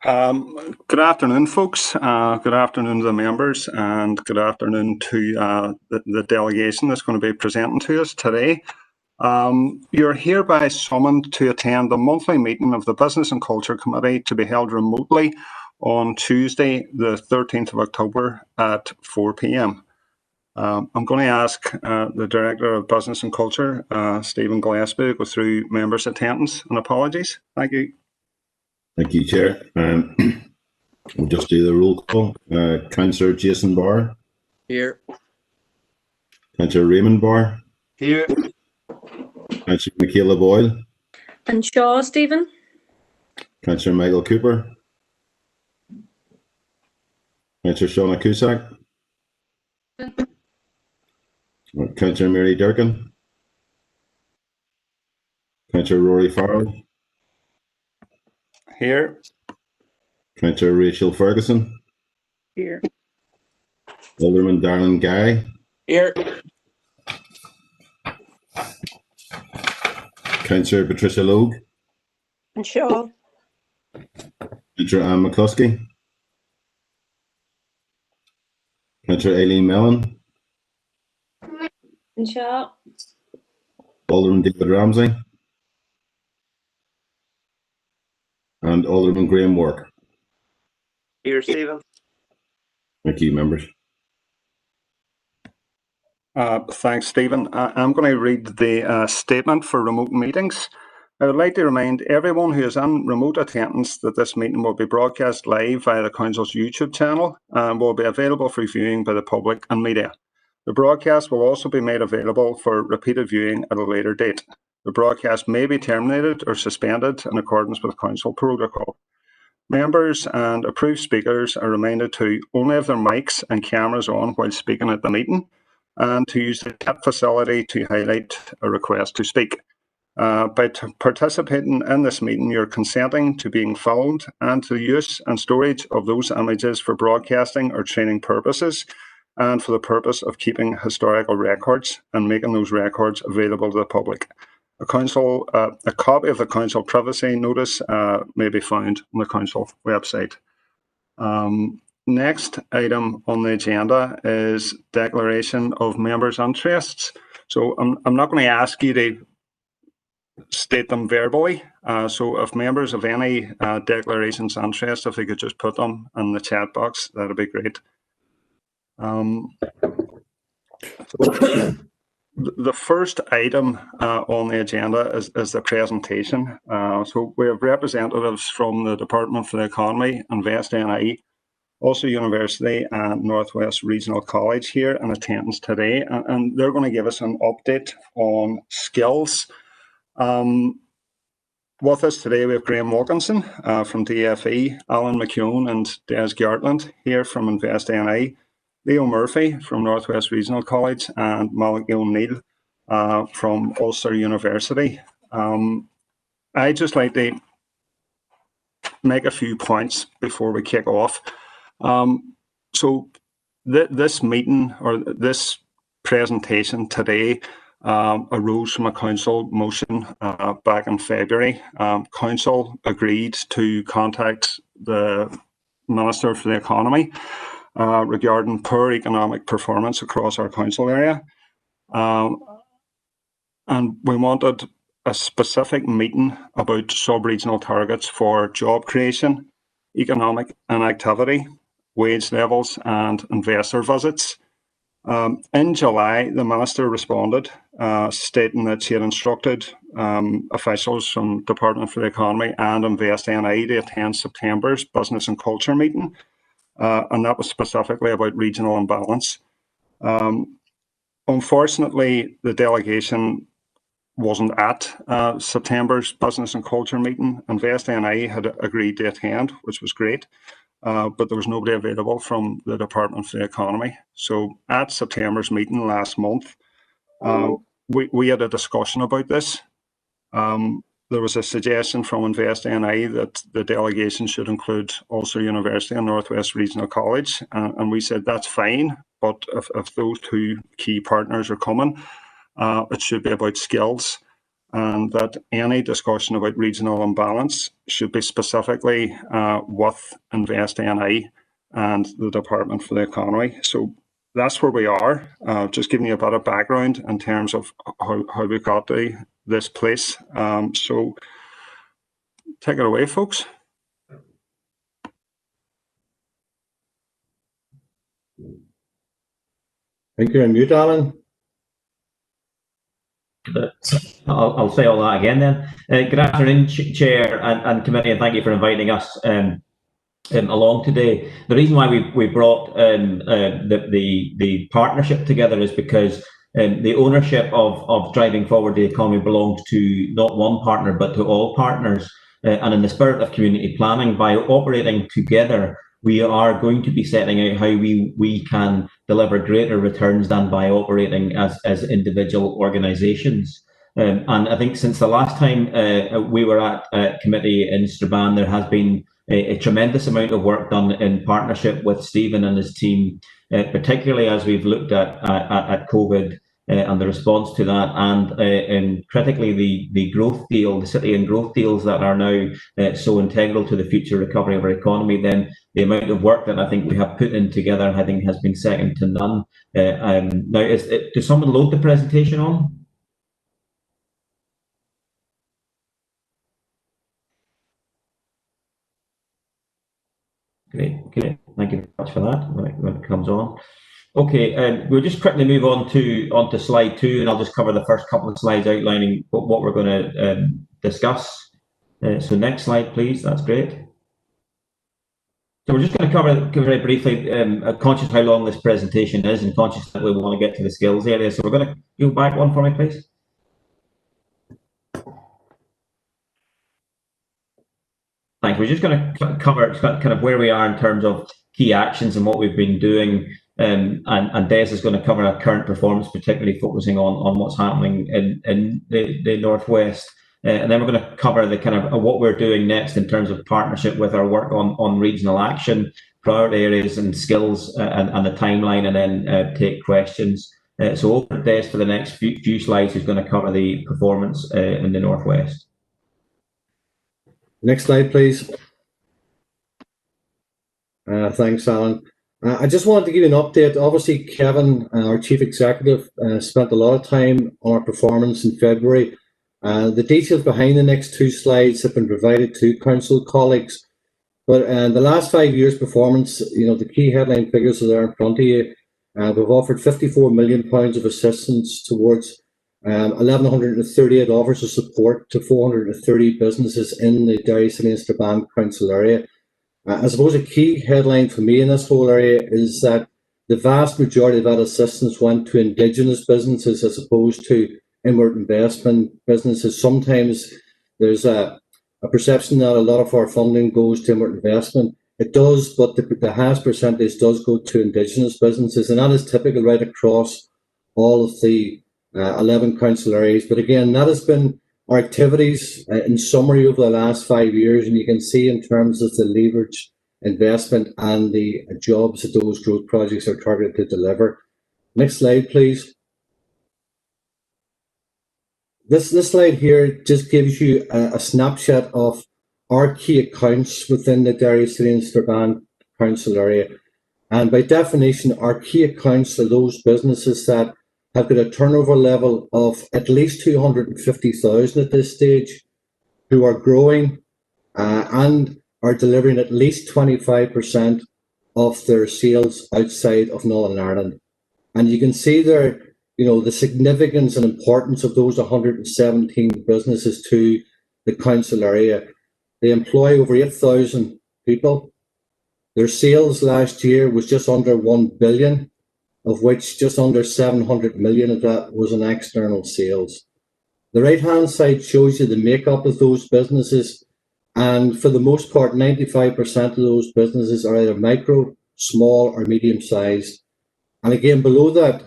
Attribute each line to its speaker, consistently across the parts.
Speaker 1: Good afternoon, folks. Good afternoon to the members, and good afternoon to the delegation that's going to be presenting to us today. You're hereby summoned to attend the monthly meeting of the Business and Culture Committee to be held remotely on Tuesday, the 13th of October at 4 p.m. I'm going to ask the Director of Business and Culture, Stephen Gillespie, to go through members' attendance and apologies. Thank you.
Speaker 2: Thank you, Chair. We'll just do the roll call. Councillor Jason Barr.
Speaker 3: Here.
Speaker 2: Councillor Raymond Barr.
Speaker 3: Here.
Speaker 2: Councillor Michaela Boyle.
Speaker 4: And Shaw Stephen.
Speaker 2: Councillor Michael Cooper. Councillor Shauna Cusack. Councillor Mary Durkin. Councillor Rory Farrell.
Speaker 1: Here.
Speaker 2: Councillor Rachel Ferguson.
Speaker 4: Here.
Speaker 2: Alderman Darren Guy.
Speaker 3: Here.
Speaker 2: Councillor Patricia Logue.
Speaker 4: And Shaw.
Speaker 2: Councillor Anne McCluskey. Councillor Aileen Mellon.
Speaker 4: And Shaw.
Speaker 2: Alderman David Ramsey. And Alderman Graham Work.
Speaker 3: Here, Stephen.
Speaker 2: Thank you, members.
Speaker 1: Thanks, Stephen. I'm going to read the statement for remote meetings. I would like to remind everyone who is in remote attendance that this meeting will be broadcast live via the Council's YouTube channel and will be available for viewing by the public and media. The broadcast will also be made available for repeated viewing at a later date. The broadcast may be terminated or suspended in accordance with Council protocol. Members and approved speakers are reminded to only have their mics and cameras on while speaking at the meeting and to use the chat facility to highlight a request to speak. By participating in this meeting, you're consenting to being filmed and to the use and storage of those images for broadcasting or training purposes and for the purpose of keeping historical records and making those records available to the public. A copy of the Council privacy notice may be found on the Council website. Next item on the agenda is declaration of members' interests. So I'm not going to ask you to state them verbally. So if members have any declarations of interest, if they could just put them in the chat box, that'd be great. The first item on the agenda is the presentation. So we have representatives from the Department for the Economy, Invest NI, Ulster University and Northwest Regional College here in attendance today, and they're going to give us an update on skills. With us today we have Graham Wilkinson from DFE, Alan McKeown and Des Gartland here from Invest NI, Leo Murphy from Northwest Regional College and Malik O'Neill from Ulster University. I'd just like to make a few points before we kick off. So this meeting or this presentation today arose from a Council motion back in February. Council agreed to contact the Minister for the Economy regarding poor economic performance across our council area. And we wanted a specific meeting about sub-regional targets for job creation, economic inactivity, wage levels and investor visits. In July, the Minister responded, stating that she had instructed officials from Department for the Economy and Invest NI to attend September's Business and Culture meeting. And that was specifically about regional imbalance. Unfortunately, the delegation wasn't at September's Business and Culture meeting. Invest NI had agreed to attend, which was great, but there was nobody available from the Department for the Economy. So at September's meeting last month, we had a discussion about this. There was a suggestion from Invest NI that the delegation should include Ulster University and Northwest Regional College, and we said that's fine, but if those two key partners are coming, it should be about skills. and that any discussion about regional imbalance should be specifically with Invest NI and the Department for the Economy. So that's where we are. Just giving you a bit of background in terms of how we got to this place. So take it away, folks.
Speaker 2: I think you're on mute, Alan.
Speaker 5: I'll say all that again then. Good afternoon, Chair and Committee, and thank you for inviting us along today. The reason why we brought the partnership together is because the ownership of driving forward the economy belongs to not one partner but to all partners. And in the spirit of community planning, by operating together, we are going to be setting out how we can deliver greater returns than by operating as individual organisations. And I think since the last time we were at committee in Strabane, there has been a tremendous amount of work done in partnership with Stephen and his team, particularly as we've looked at COVID and the response to that, and critically the growth deal, the city and growth deals that are now so integral to the future recovery of our economy. Then the amount of work that I think we have put in together, I think, has been second to none. Now, does someone load the presentation on? Great. Thank you very much for that. When it comes on. Okay, we'll just quickly move on to slide 2, and I'll just cover the first couple of slides outlining what we're going to discuss. So next slide, please. That's great. So we're just going to cover very briefly, conscious how long this presentation is, and conscious that we want to get to the skills area. So we're going to go back one for me, please. Thanks. We're just going to cover kind of where we are in terms of key actions and what we've been doing. And Des is going to cover our current performance, particularly focusing on what's happening in the Northwest. And then we're going to cover the kind of what we're doing next in terms of partnership with our work on regional action, priority areas and skills, and the timeline, and then take questions. So over to Des for the next few slides, who's going to cover the performance in the Northwest.
Speaker 2: Next slide, please. Thanks, Alan. I just wanted to give you an update. Obviously, Kevin, our Chief Executive, spent a lot of time on our performance in February. The details behind the next 2 slides have been provided to Council colleagues. But the last 5 years' performance, the key headline figures are there in front of you. We've offered £54 million of assistance towards 1,138 offers of support to 430 businesses in the Derry, City and Strabane Council area. I suppose a key headline for me in this whole area is that the vast majority of that assistance went to Indigenous businesses as opposed to inward investment businesses. Sometimes there's a perception that a lot of our funding goes to inward investment. It does, but the highest percentage does go to Indigenous businesses, and that is typical right across all of the 11 council areas. But again, that has been our activities in summary over the last 5 years, and you can see in terms of the leverage investment and the jobs that those growth projects are targeted to deliver. Next slide, please. This slide here just gives you a snapshot of our key accounts within the Derry, City and Strabane Council area. And by definition, our key accounts are those businesses that have got a turnover level of at least 250,000 at this stage, who are growing and are delivering at least 25% of their sales outside of Northern Ireland. And you can see there, the significance and importance of those 117 businesses to the council area. They employ over 8,000 people. Their sales last year was just under 1 billion, of which just under 700 million of that was in external sales. The right-hand side shows you the makeup of those businesses, and for the most part, 95% of those businesses are either micro, small, or medium-sized. And again, below that,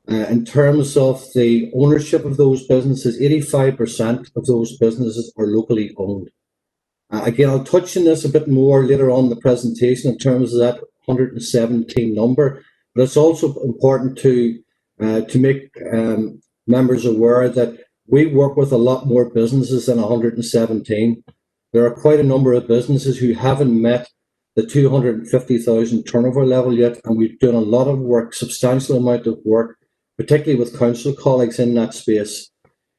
Speaker 2: in terms of the ownership of those businesses, 85% of those businesses are locally owned. Again, I'll touch on this a bit more later on in the presentation in terms of that 117 number, but it's also important to make members aware that we work with a lot more businesses than 117. There are quite a number of businesses who haven't met the 250,000 turnover level yet, and we've done a lot of work, substantial amount of work, particularly with council colleagues in that space.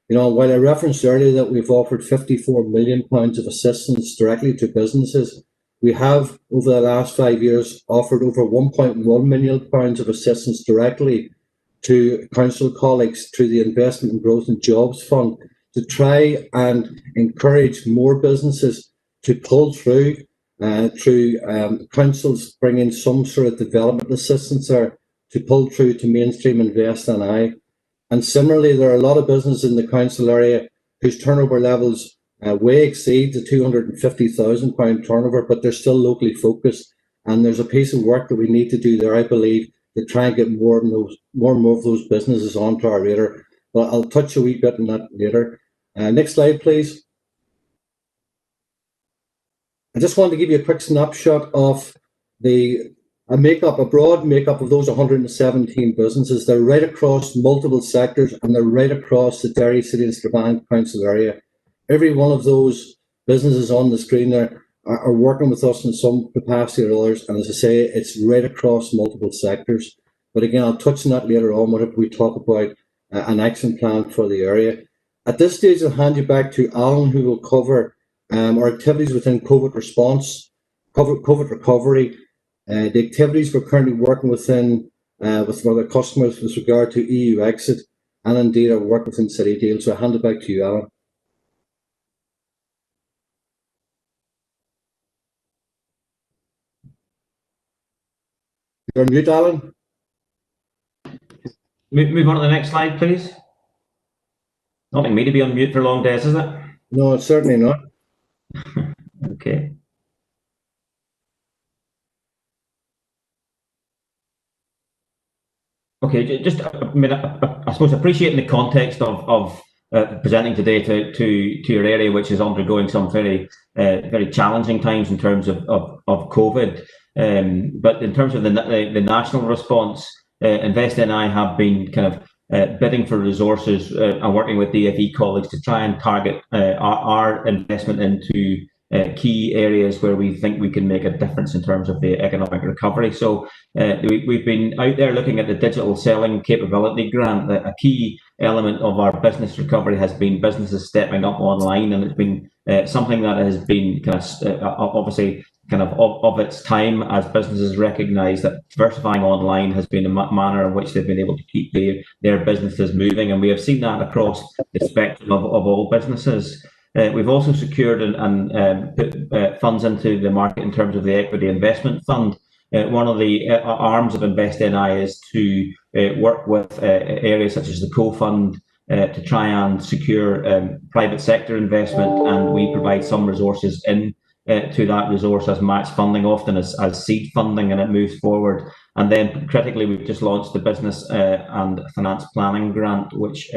Speaker 2: You know, while I referenced earlier that we've offered £54 million of assistance directly to businesses, we have, over the last 5 years, offered over £1.1 million of assistance directly to council colleagues through the Investment and Growth and Jobs Fund to try and encourage more businesses to pull through councils bringing some sort of development assistance there to pull through to mainstream Invest NI. And similarly, there are a lot of businesses in the council area whose turnover levels way exceed the £250,000 turnover, but they're still locally focused. And there's a piece of work that we need to do there, I believe, to try and get more and more of those businesses onto our radar. But I'll touch a wee bit on that later. Next slide, please. I just wanted to give you a quick snapshot of a broad makeup of those 117 businesses. They're right across multiple sectors, and they're right across the Derry City and Strabane Council area. Every one of those businesses on the screen there are working with us in some capacity or others, and as I say, it's right across multiple sectors. But again, I'll touch on that later on whenever we talk about an action plan for the area. At this stage, I'll hand you back to Alan, who will cover our activities within COVID response, COVID recovery, the activities we're currently working within with other customers with regard to EU exit, and indeed our work within City Deal. So I'll hand it back to you, Alan. You're on mute, Alan.
Speaker 5: Move on to the next slide, please. Not like me to be on mute for long days, is it?
Speaker 2: No, it's certainly not.
Speaker 5: Okay. Okay, just I suppose appreciating the context of presenting today to your area, which is undergoing some very challenging times in terms of COVID. But in terms of the national response, Invest NI have been kind of bidding for resources and working with DFE colleagues to try and target our investment into key areas where we think we can make a difference in terms of the economic recovery. So we've been out there looking at the digital selling capability grant. A key element of our business recovery has been businesses stepping up online, and it's been something that has been kind of obviously kind of its time, as businesses recognise that diversifying online has been a manner in which they've been able to keep their businesses moving, and we have seen that across the spectrum of all businesses. We've also secured and put funds into the market in terms of the equity investment fund. One of the arms of Invest NI is to work with areas such as the co-fund to try and secure private sector investment, and we provide some resources in to that resource as match funding, often as seed funding, and it moves forward. And then critically, we've just launched the business and finance planning grant, which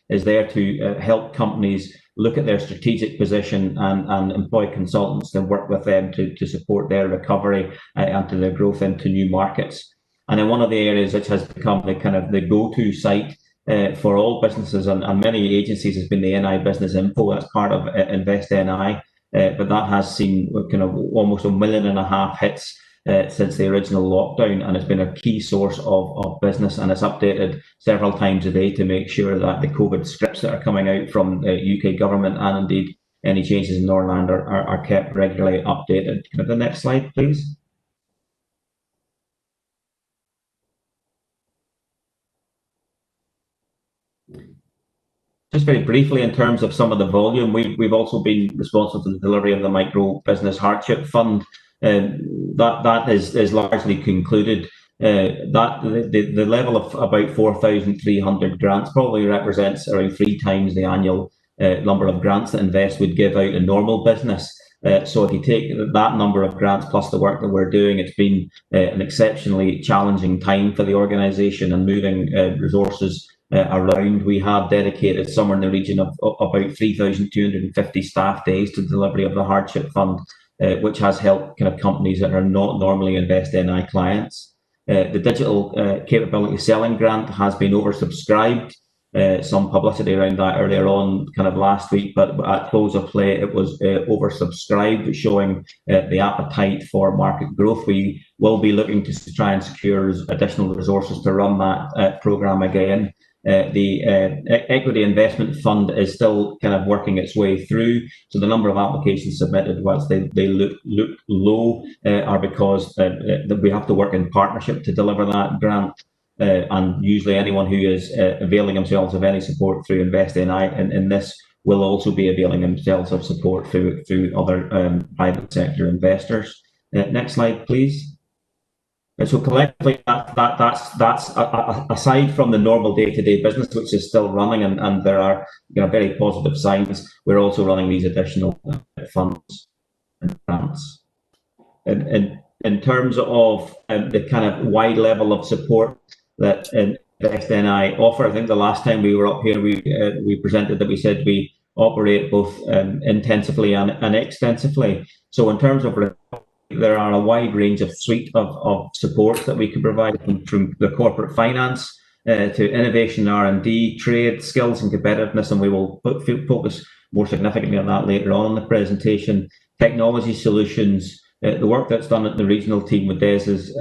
Speaker 5: is there to help companies look at their strategic position and employ consultants and work with them to support their recovery and to their growth into new markets. And then one of the areas which has become the kind of the go-to site for all businesses and many agencies has been the NI Business Info. That's part of Invest NI. But that has seen kind of almost 1.5 million hits since the original lockdown, and it's been a key source of business, and it's updated several times a day to make sure that the COVID scripts that are coming out from the UK government and indeed any changes in Northern Ireland are kept regularly updated. Can I have the next slide, please? Just very briefly, in terms of some of the volume, we've also been responsible for the delivery of the Micro Business Hardship Fund. That is largely concluded. The level of about 4,300 grants probably represents around 3 times the annual number of grants that Invest would give out in normal business. So if you take that number of grants plus the work that we're doing, it's been an exceptionally challenging time for the organisation and moving resources around. We have dedicated somewhere in the region of about 3,250 staff days to delivery of the Hardship Fund, which has helped kind of companies that are not normally Invest NI clients. The digital capability selling grant has been oversubscribed. some publicity around that earlier on, kind of last week, but at close of play, it was oversubscribed, showing the appetite for market growth. We will be looking to try and secure additional resources to run that programme again. The equity investment fund is still kind of working its way through. So the number of applications submitted, whilst they look low, are because we have to work in partnership to deliver that grant. And usually anyone who is availing themselves of any support through Invest NI in this will also be availing themselves of support through other private sector investors. Next slide, please. So collectively, that's aside from the normal day-to-day business, which is still running, and there are very positive signs. We're also running these additional funds and grants. In terms of the kind of wide level of support that Invest NI offer, I think the last time we were up here, we presented that we said we operate both intensively and extensively. So in terms of there are a wide range of suite of support that we can provide, from the corporate finance to innovation, R&D, trade, skills and competitiveness, and we will focus more significantly on that later on in the presentation. Technology solutions, the work that's done at the regional team with Des's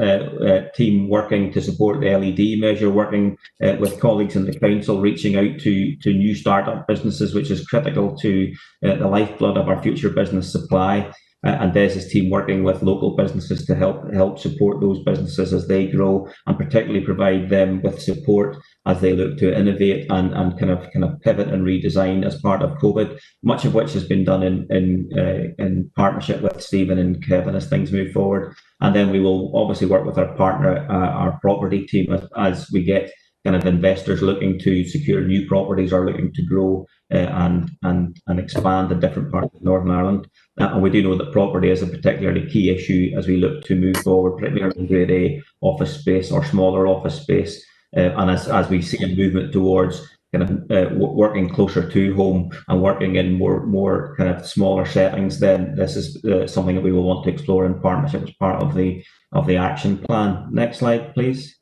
Speaker 5: team working to support the LED measure, working with colleagues in the council, reaching out to new startup businesses, which is critical to the lifeblood of our future business supply. And Des's team working with local businesses to help support those businesses as they grow, and particularly provide them with support as they look to innovate and kind of pivot and redesign as part of COVID. Much of which has been done in partnership with Stephen and Kevin as things move forward. And then we will obviously work with our partner, our property team, as we get kind of investors looking to secure new properties or looking to grow and expand in different parts of Northern Ireland. And we do know that property is a particularly key issue as we look to move forward, particularly in Grade A office space or smaller office space. And as we see a movement towards kind of working closer to home and working in more kind of smaller settings, then this is something that we will want to explore in partnership as part of the action plan. Next slide, please.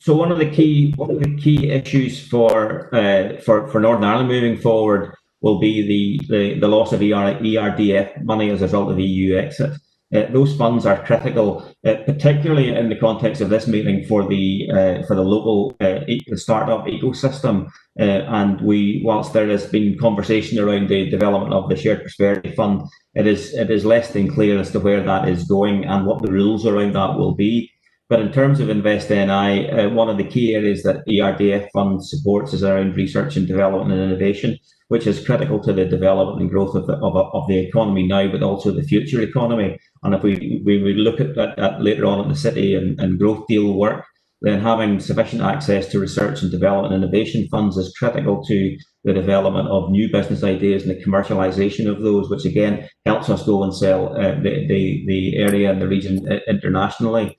Speaker 5: So one of the key issues for Northern Ireland moving forward will be the loss of ERDF money as a result of EU exit. Those funds are critical, particularly in the context of this meeting, for the local startup ecosystem. And whilst there has been conversation around the development of the Shared Prosperity Fund, it is less than clear as to where that is going and what the rules around that will be. But in terms of Invest NI, one of the key areas that ERDF fund supports is around research and development and innovation, which is critical to the development and growth of the economy now, but also the future economy. And if we look at that later on in the city and growth deal work, then having sufficient access to research and development and innovation funds is critical to the development of new business ideas and the commercialisation of those, which again helps us go and sell the area and the region internationally.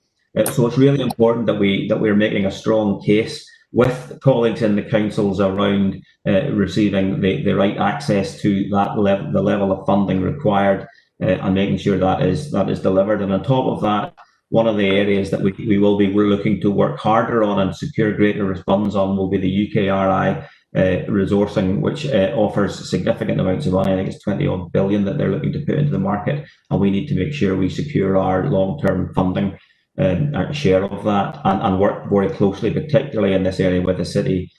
Speaker 5: So it's really important that we're making a strong case with colleagues in the councils around receiving the right access to the level of funding required, and making sure that is delivered. And on top of that, one of the areas that we're looking to work harder on and secure greater funds on will be the UKRI resourcing, which offers significant amounts of money. I think it's 20-odd billion that they're looking to put into the market, and we need to make sure we secure our long-term funding share of that, and work very closely, particularly in this area with the city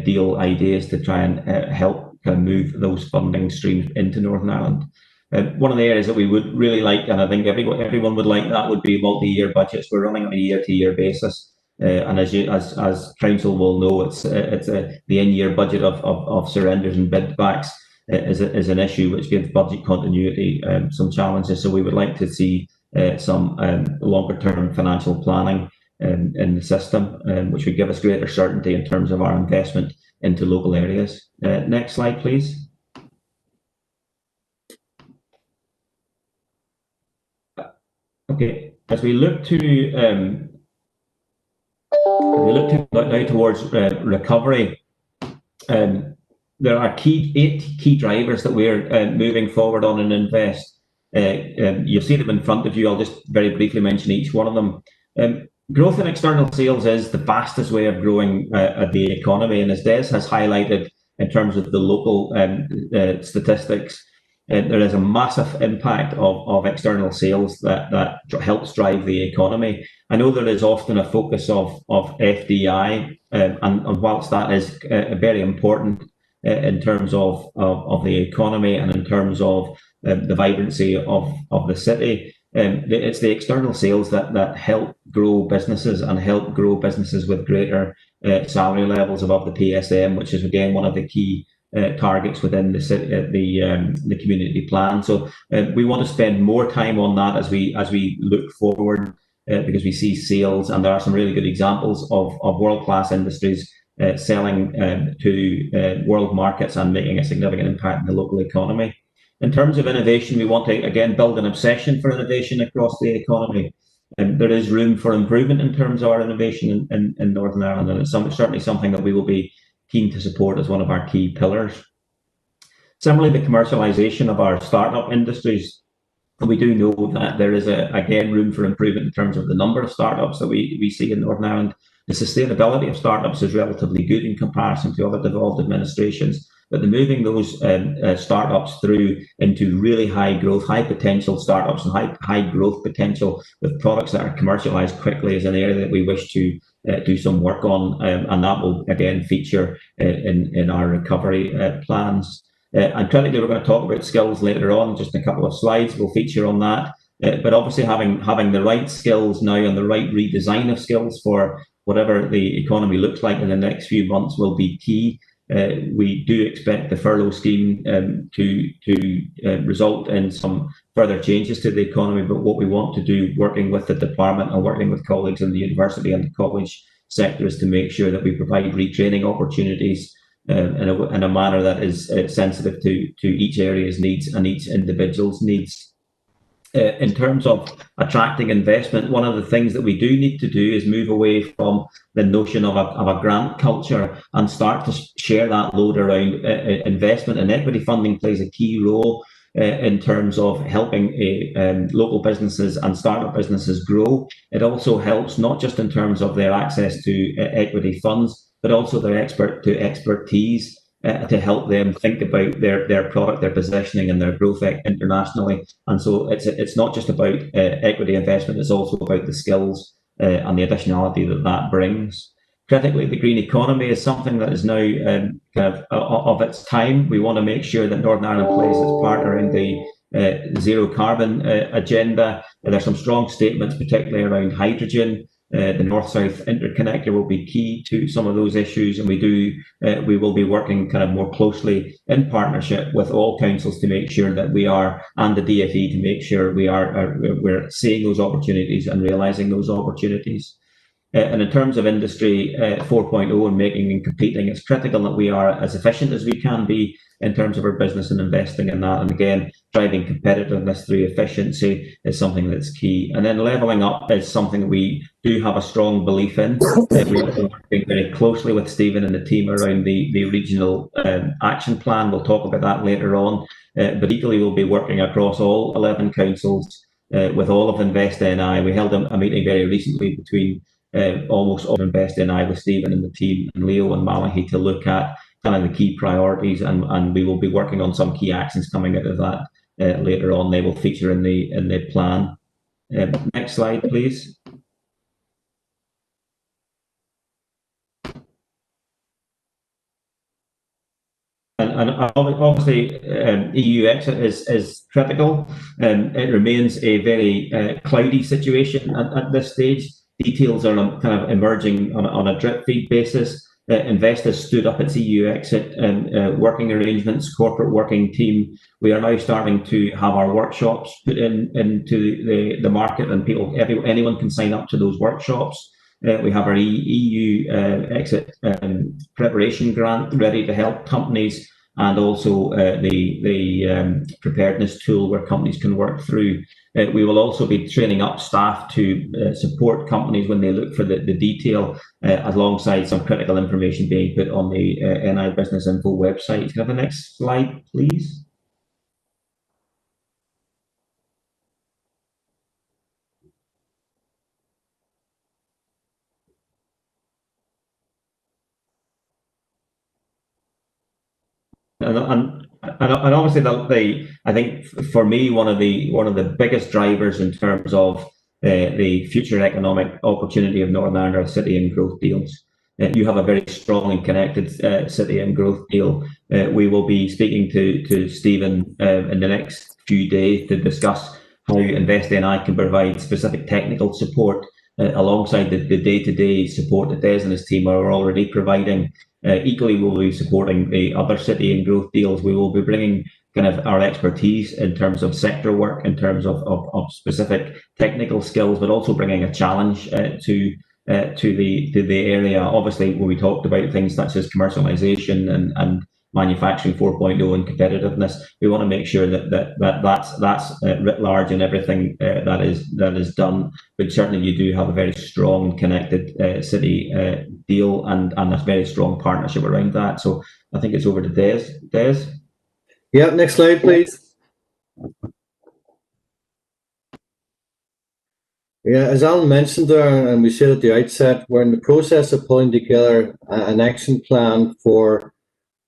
Speaker 5: deal ideas to try and help kind of move those funding streams into Northern Ireland. One of the areas that we would really like, and I think everyone would like that, would be multi-year budgets. We're running on a year-to-year basis, and as council will know, it's the in-year budget of surrenders and bid backs is an issue which gives budget continuity some challenges. So we would like to see some longer-term financial planning in the system, which would give us greater certainty in terms of our investment into local areas. Next slide, please. Okay, as we look to now towards recovery, there are 8 key drivers that we're moving forward on and invest. You'll see them in front of you. I'll just very briefly mention each one of them. Growth in external sales is the fastest way of growing the economy, and as Des has highlighted in terms of the local statistics, there is a massive impact of external sales that helps drive the economy. I know there is often a focus of FDI, and whilst that is very important in terms of the economy and in terms of the vibrancy of the city, it's the external sales that help grow businesses and help grow businesses with greater salary levels above the PSM, which is again one of the key targets within the city, the community plan. So we want to spend more time on that as we look forward, because we see sales, and there are some really good examples of world-class industries selling to world markets and making a significant impact in the local economy. In terms of innovation, we want to again build an obsession for innovation across the economy. There is room for improvement in terms of our innovation in Northern Ireland, and it's certainly something that we will be keen to support as one of our key pillars. Similarly, the commercialisation of our startup industries. We do know that there is again room for improvement in terms of the number of startups that we see in Northern Ireland. The sustainability of startups is relatively good in comparison to other devolved administrations, but the moving those startups through into really high growth, high potential startups and high growth potential with products that are commercialised quickly is an area that we wish to do some work on, and that will again feature in our recovery plans. And critically, we're going to talk about skills later on. Just a couple of slides will feature on that. But obviously, having the right skills now and the right redesign of skills for whatever the economy looks like in the next few months will be key. We do expect the furlough scheme to result in some further changes to the economy, but what we want to do, working with the department and working with colleagues in the university and the college sector, is to make sure that we provide retraining opportunities in a manner that is sensitive to each area's needs and each individual's needs. In terms of attracting investment, one of the things that we do need to do is move away from the notion of a grant culture and start to share that load around investment, and equity funding plays a key role in terms of helping local businesses and startup businesses grow. It also helps not just in terms of their access to equity funds, but also their expertise to help them think about their product, their positioning, and their growth internationally. And so it's not just about equity investment; it's also about the skills and the additionality that brings. Critically, the green economy is something that is now kind of its time. We want to make sure that Northern Ireland plays its part around the zero carbon agenda. There's some strong statements, particularly around hydrogen. The North-South interconnector will be key to some of those issues, and we will be working kind of more closely in partnership with all councils to make sure that we are, and the DFE, to make sure we're seeing those opportunities and realising those opportunities. And in terms of Industry 4.0 and making and competing, it's critical that we are as efficient as we can be in terms of our business and investing in that. And again, driving competitiveness through efficiency is something that's key. And then levelling up is something we do have a strong belief in. We're working very closely with Stephen and the team around the regional action plan. We'll talk about that later on. But equally, we'll be working across all 11 councils with all of Invest NI. We held a meeting very recently between almost all Invest NI with Stephen and the team, and Leo and Malachi, to look at kind of the key priorities, and we will be working on some key actions coming out of that later on. They will feature in the plan. Next slide, please. And obviously, EU exit is critical. It remains a very cloudy situation at this stage. Details are kind of emerging on a drip feed basis. Investors stood up its EU exit working arrangements, corporate working team. We are now starting to have our workshops put into the market, and anyone can sign up to those workshops. We have our EU exit preparation grant ready to help companies, and also the preparedness tool where companies can work through. We will also be training up staff to support companies when they look for the detail, alongside some critical information being put on the NI Business Info website. Can I have the next slide, please? And obviously, I think for me, one of the biggest drivers in terms of the future economic opportunity of Northern Ireland are city and growth deals. You have a very strong and connected city and growth deal. We will be speaking to Stephen in the next few days to discuss how InvestNI can provide specific technical support alongside the day-to-day support that Des and his team are already providing. Equally, we'll be supporting the other city and growth deals. We will be bringing kind of our expertise in terms of sector work, in terms of specific technical skills, but also bringing a challenge to the area. Obviously, when we talked about things such as commercialisation and manufacturing 4.0 and competitiveness, we want to make sure that's writ large in everything that is done. But certainly, you do have a very strong connected city deal and a very strong partnership around that. So I think it's over to Des. Des?
Speaker 2: Yeah, next slide, please. Yeah, as Alan mentioned there, and we said at the outset, we're in the process of pulling together an action plan for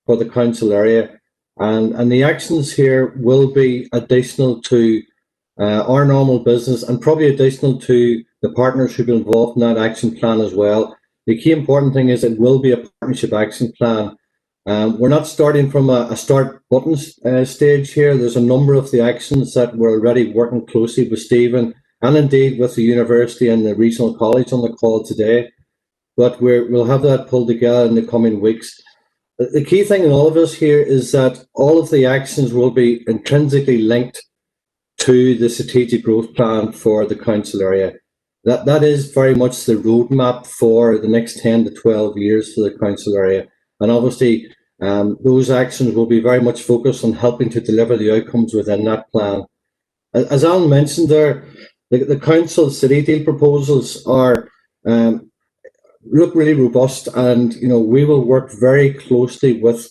Speaker 2: the council area, and the actions here will be additional to our normal business and probably additional to the partners who've been involved in that action plan as well. The key important thing is it will be a partnership action plan. We're not starting from a start button stage here. There's a number of the actions that we're already working closely with Stephen and indeed with the university and the regional college on the call today. But we'll have that pulled together in the coming weeks. The key thing in all of this here is that all of the actions will be intrinsically linked to the strategic growth plan for the council area. That is very much the roadmap for the next 10 to 12 years for the council area. And obviously, those actions will be very much focused on helping to deliver the outcomes within that plan. As Alan mentioned there, the council city deal proposals are look really robust, and we will work very closely with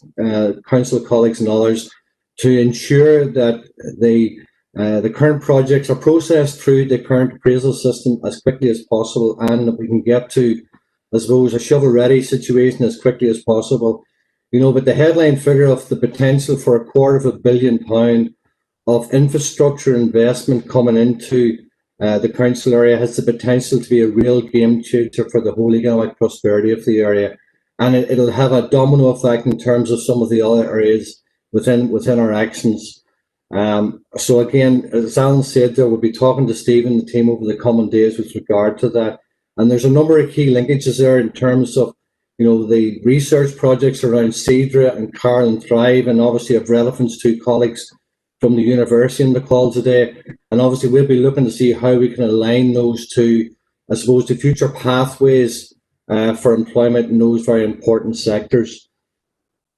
Speaker 2: council colleagues and others to ensure that the current projects are processed through the current appraisal system as quickly as possible, and that we can get to, I suppose, a shovel-ready situation as quickly as possible. But the headline figure of the potential for £250 million of infrastructure investment coming into the council area has the potential to be a real game changer for the whole economic prosperity of the area, and it'll have a domino effect in terms of some of the other areas within our actions. So again, as Alan said, there we'll be talking to Stephen and the team over the coming days with regard to that, and there's a number of key linkages there in terms of the research projects around CEDRA and CARL and Thrive, and obviously of relevance to colleagues from the university on the call today. And obviously we'll be looking to see how we can align those to, I suppose, the future pathways for employment in those very important sectors.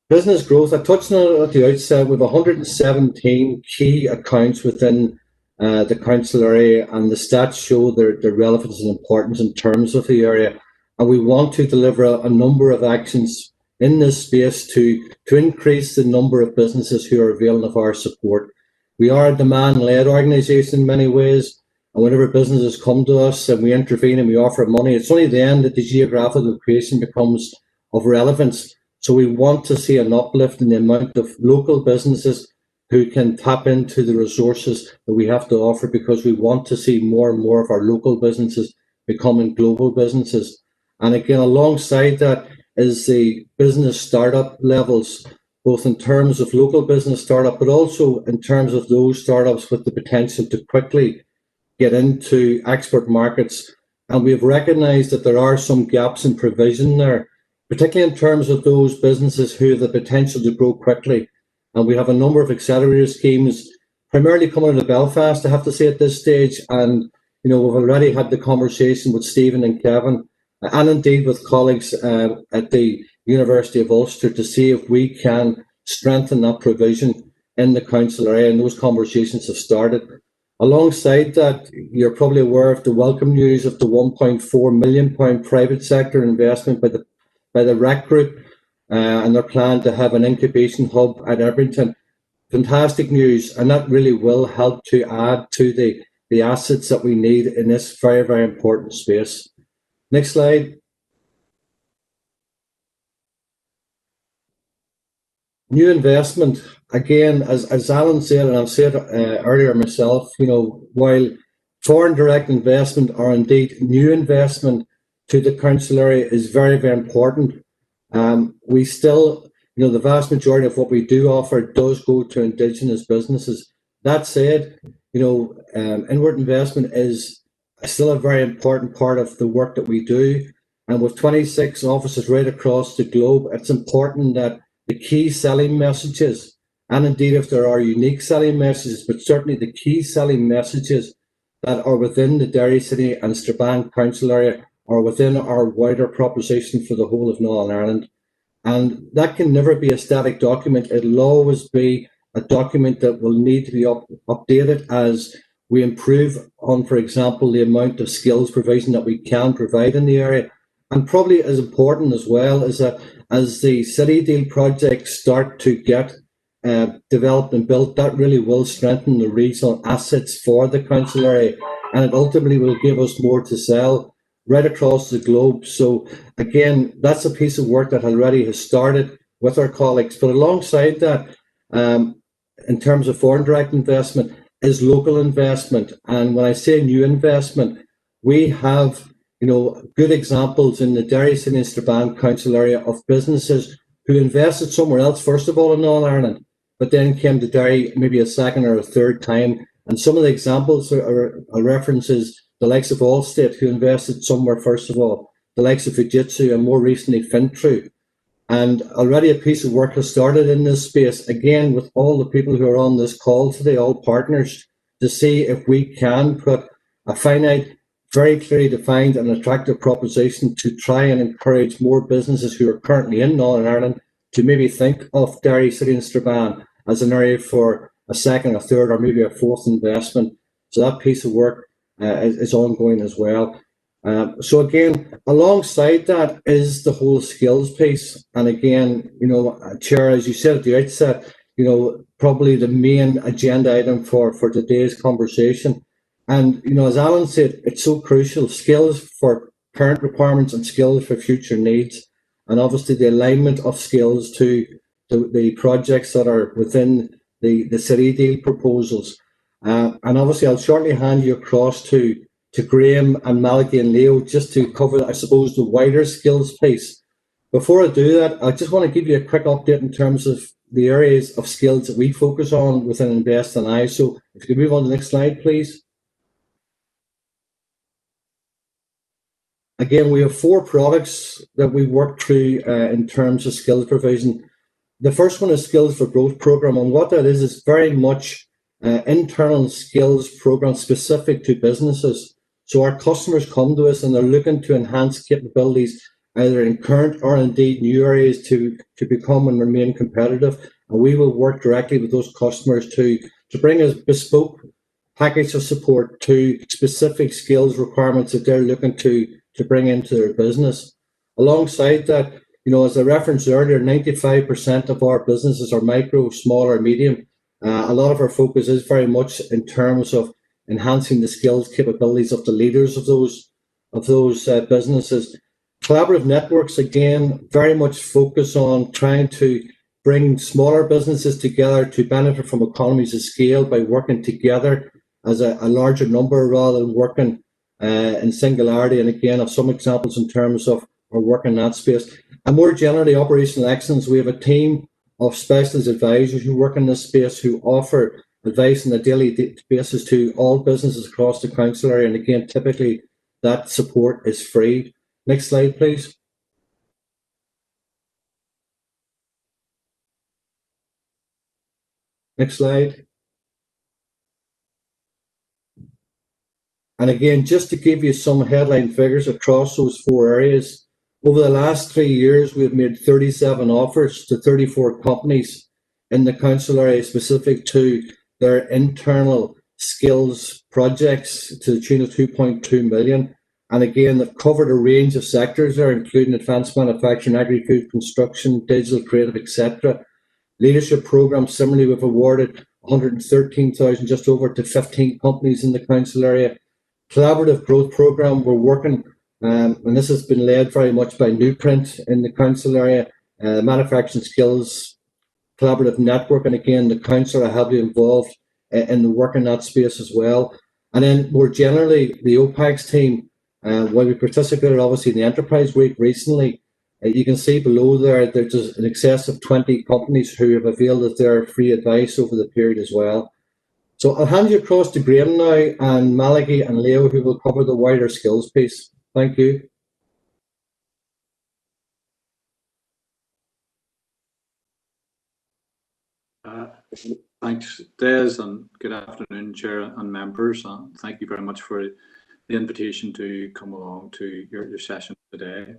Speaker 2: Business growth, I touched on it at the outset, with 117 key accounts within the council area, and the stats show their relevance and importance in terms of the area. And we want to deliver a number of actions in this space to increase the number of businesses who are availing of our support. We are a demand-led organisation in many ways, and whenever businesses come to us and we intervene and we offer money, it's only then that the geographic location becomes of relevance. So we want to see an uplift in the amount of local businesses who can tap into the resources that we have to offer, because we want to see more and more of our local businesses becoming global businesses. And again, alongside that is the business startup levels, both in terms of local business startup, but also in terms of those startups with the potential to quickly get into export markets. And we've recognised that there are some gaps in provision there, particularly in terms of those businesses who have the potential to grow quickly. And we have a number of accelerator schemes, primarily coming out of Belfast, I have to say at this stage. And, we've already had the conversation with Stephen and Kevin, and indeed with colleagues at the University of Ulster, to see if we can strengthen that provision in the council area, and those conversations have started. Alongside that, you're probably aware of the welcome news of the £1.4 million private sector investment by the REC Group, and their plan to have an incubation hub at Edmonton. Fantastic news, and that really will help to add to the assets that we need in this very, very important space. Next slide. New investment, again, as Alan said, and I've said earlier myself, while foreign direct investment or indeed new investment to the council area is very, very important, we still, the vast majority of what we do offer does go to Indigenous businesses. That said, inward investment is still a very important part of the work that we do. And with 26 offices right across the globe, it's important that the key selling messages, and indeed if there are unique selling messages, but certainly the key selling messages that are within the Derry City and Strabane council area are within our wider proposition for the whole of Northern Ireland. And that can never be a static document. It'll always be a document that will need to be updated as we improve on, for example, the amount of skills provision that we can provide in the area. And probably as important as well is that as the City Deal projects start to get developed and built, that really will strengthen the regional assets for the council area, and it ultimately will give us more to sell right across the globe. So again, that's a piece of work that already has started with our colleagues. But alongside that, in terms of foreign direct investment, is local investment. And when I say new investment, we have good examples in the Derry City and Strabane council area of businesses who invested somewhere else, first of all in Northern Ireland, but then came to Derry maybe a second or a third time. And some of the examples are references the likes of Allstate, who invested somewhere first of all, the likes of Fujitsu, and more recently Fintru. And already a piece of work has started in this space, again, with all the people who are on this call today, all partners, to see if we can put a finite, very clearly defined and attractive proposition to try and encourage more businesses who are currently in Northern Ireland to maybe think of Derry City and Strabane as an area for a second, a third, or maybe a fourth investment. So that piece of work is ongoing as well. So again, alongside that is the whole skills piece. And again, Chair, as you said at the outset, probably the main agenda item for today's conversation. And, as Alan said, it's so crucial, skills for current requirements and skills for future needs. And obviously the alignment of skills to the projects that are within the City Deal proposals. And obviously I'll shortly hand you across to Graham and Malachy and Leo just to cover, I suppose, the wider skills piece. Before I do that, I just want to give you a quick update in terms of the areas of skills that we focus on within Invest and I. So if you could move on to the next slide, please. Again, we have 4 products that we work through in terms of skills provision. The first one is Skills for Growth program, and what that is very much internal skills program specific to businesses. So our customers come to us and they're looking to enhance capabilities either in current or indeed new areas to become and remain competitive. And we will work directly with those customers to bring a bespoke package of support to specific skills requirements that they're looking to bring into their business. Alongside that, as I referenced earlier, 95% of our businesses are micro, small, or medium. A lot of our focus is very much in terms of enhancing the skills capabilities of the leaders of those businesses. Collaborative networks, again, very much focus on trying to bring smaller businesses together to benefit from economies of scale by working together as a larger number rather than working in singularity. And again, I have some examples in terms of our work in that space. And more generally, operational excellence, we have a team of specialist advisors who work in this space who offer advice on a daily basis to all businesses across the council area. And again, typically that support is free. Next slide, please. Next slide. And again, just to give you some headline figures across those 4 areas, over the last 3 years, we've made 37 offers to 34 companies in the council area specific to their internal skills projects to the tune of 2.2 million. And again, they've covered a range of sectors there, including advanced manufacturing, agri-food, construction, digital, creative, etc. Leadership programs, similarly, we've awarded 113,000 just over to 15 companies in the council area. Collaborative growth program, we're working, and this has been led very much by Newprint in the council area, manufacturing skills collaborative network, and again, the council are heavily involved in the work in that space as well. And then more generally, the OPACS team, while we participated obviously in the Enterprise Week recently, you can see below there, there's in excess of 20 companies who have availed of their free advice over the period as well. So I'll hand you across to Graham now, and Malachy and Leo, who will cover the wider skills piece. Thank you.
Speaker 6: Thanks, Des, and good afternoon, Chair and members. Thank you very much for the invitation to come along to your session today.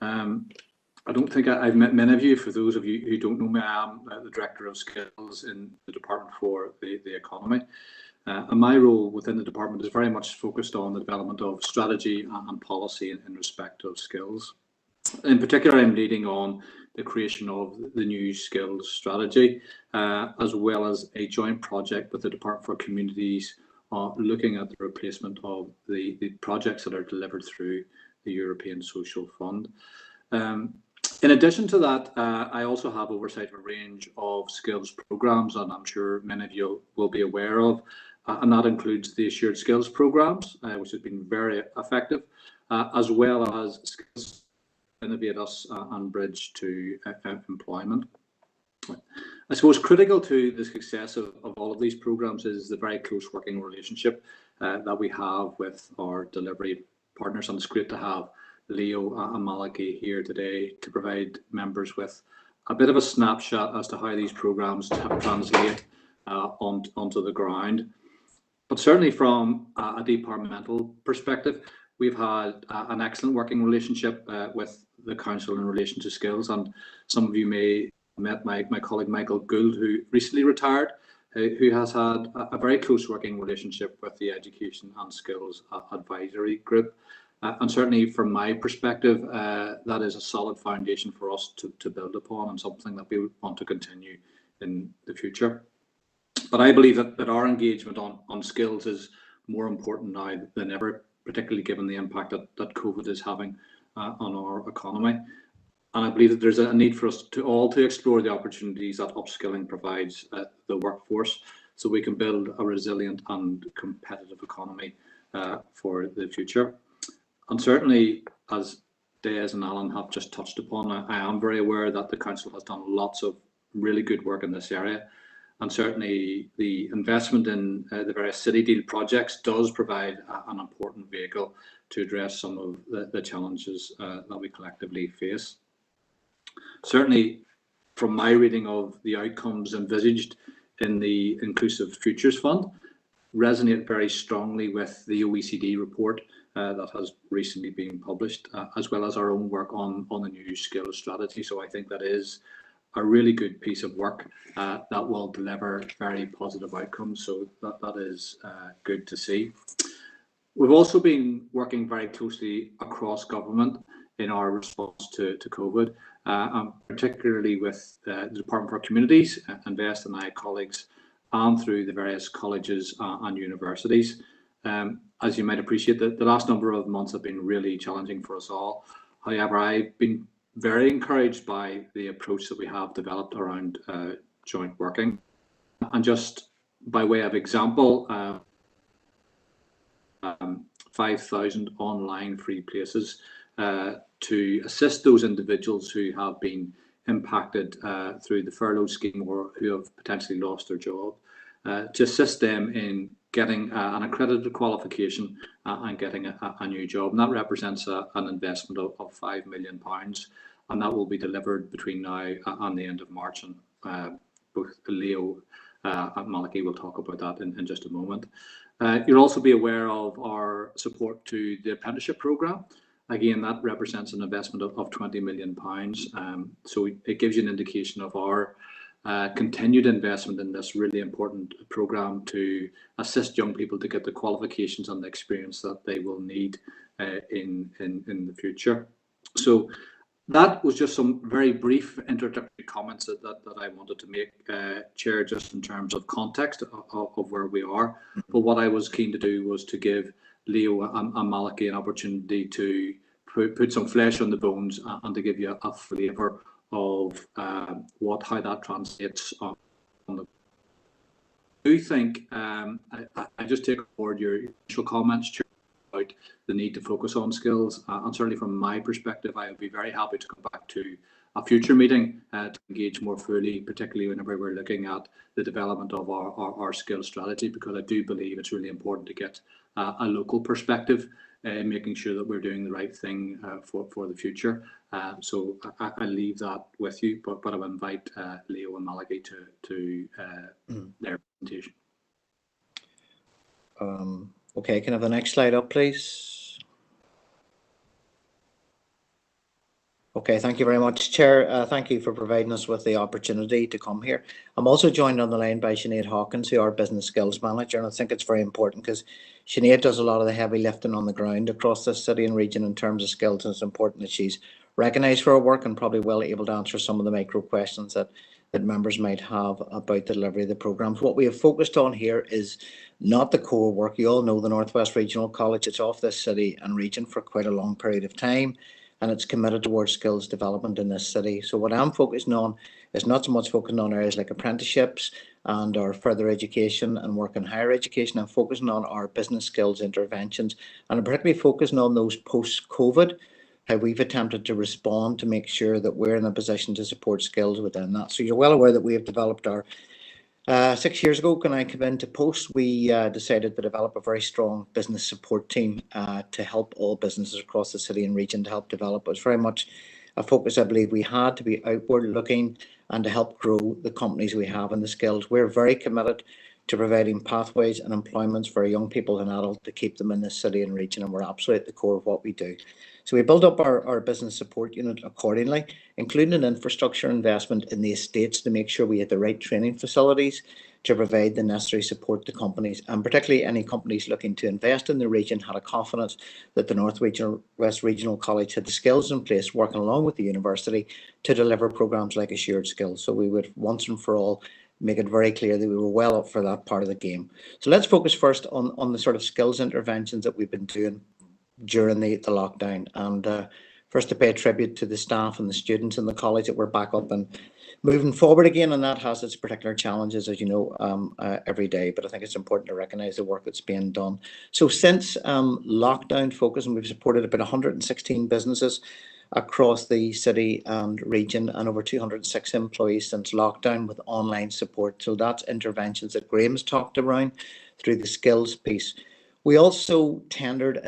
Speaker 6: I don't think I've met many of you. For those of you who don't know me, I am the Director of Skills in the Department for the Economy. And my role within the department is very much focused on the development of strategy and policy in respect of skills. In particular, I'm leading on the creation of the new skills strategy, as well as a joint project with the Department for Communities looking at the replacement of the projects that are delivered through the European Social Fund. In addition to that, I also have oversight of a range of skills programmes, and I'm sure many of you will be aware of, and that includes the Assured Skills programmes, which has been very effective, as well as skills innovate us and bridge to employment. I suppose critical to the success of all of these programmes is the very close working relationship that we have with our delivery partners, and it's great to have Leo and Malachy here today to provide members with a bit of a snapshot as to how these programmes translate onto the ground. But certainly from a departmental perspective, we've had an excellent working relationship with the Council in relation to skills, and some of you may have met my colleague Michael Gould, who recently retired, who has had a very close working relationship with the Education and Skills Advisory Group. And certainly from my perspective, that is a solid foundation for us to build upon, and something that we want to continue in the future. But I believe that our engagement on skills is more important now than ever, particularly given the impact that COVID is having on our economy. And I believe that there's a need for us to explore the opportunities that upskilling provides the workforce, so we can build a resilient and competitive economy for the future. And certainly, as Des and Alan have just touched upon, I am very aware that the Council has done lots of really good work in this area. And certainly the investment in the various City Deal projects does provide an important vehicle to address some of the challenges that we collectively face. Certainly, from my reading of the outcomes envisaged in the Inclusive Futures Fund, resonate very strongly with the OECD report that has recently been published, as well as our own work on the new skills strategy. So I think that is a really good piece of work that will deliver very positive outcomes. So that is good to see. We've also been working very closely across government in our response to COVID, and particularly with the Department for Communities, Invest and I colleagues, and through the various colleges and universities. As you might appreciate, the last number of months have been really challenging for us all. However, I've been very encouraged by the approach that we have developed around joint working. And just by way of example, 5,000 online free places to assist those individuals who have been impacted through the furlough scheme or who have potentially lost their job, to assist them in getting an accredited qualification and getting a new job. And that represents an investment of £5 million, and that will be delivered between now and the end of March. And both Leo and Malachy will talk about that in just a moment. You'll also be aware of our support to the apprenticeship programme. Again, that represents an investment of £20 million. So it gives you an indication of our continued investment in this really important programme to assist young people to get the qualifications and the experience that they will need in the future. So that was just some very brief introductory comments that I wanted to make, Chair, just in terms of context of where we are. But what I was keen to do was to give Leo and Malachy an opportunity to put some flesh on the bones and to give you a flavour of how that translates on the. I do think I just take forward your initial comments about the need to focus on skills, and certainly from my perspective, I would be very happy to come back to a future meeting to engage more fully, particularly whenever we're looking at the development of our skills strategy, because I do believe it's really important to get a local perspective, making sure that we're doing the right thing for the future. So I leave that with you, but I will invite Leo and Malachy to their presentation.
Speaker 7: Okay, can I have the next slide up, please? Okay, thank you very much, Chair. Thank you for providing us with the opportunity to come here. I'm also joined on the line by Sinead Hawkins, who is our Business Skills Manager, and I think it's very important because Sinead does a lot of the heavy lifting on the ground across this city and region in terms of skills, and it's important that she's recognised for her work and probably well able to answer some of the micro questions that members might have about the delivery of the programmes. What we have focused on here is not the core work. You all know the North West Regional College, it's off this city and region for quite a long period of time, and it's committed towards skills development in this city. So what I'm focusing on is not so much focusing on areas like apprenticeships and our further education and work in higher education. I'm focusing on our business skills interventions, and I'm particularly focusing on those post-COVID, how we've attempted to respond to make sure that we're in a position to support skills within that. So you're well aware that we have developed our 6 years ago, when I came into post, we decided to develop a very strong business support team to help all businesses across the city and region to help develop. It was very much a focus I believe we had to be outward looking and to help grow the companies we have and the skills. We're very committed to providing pathways and employments for young people and adults to keep them in this city and region, and we're absolutely at the core of what we do. So we built up our business support unit accordingly, including an infrastructure investment in the estates to make sure we had the right training facilities to provide the necessary support to companies, and particularly any companies looking to invest in the region had a confidence that the North West Regional College had the skills in place, working along with the university to deliver programmes like Assured Skills. So we would once and for all make it very clear that we were well up for that part of the game. So let's focus first on the sort of skills interventions that we've been doing during the lockdown, and first to pay a tribute to the staff and the students in the college that we're back up and moving forward again, and that has its particular challenges, as you know, every day, but I think it's important to recognise the work that's being done. So since lockdown focus, and we've supported about 116 businesses across the city and region and over 206 employees since lockdown with online support. So that's interventions that Graham's talked around through the skills piece. We also tendered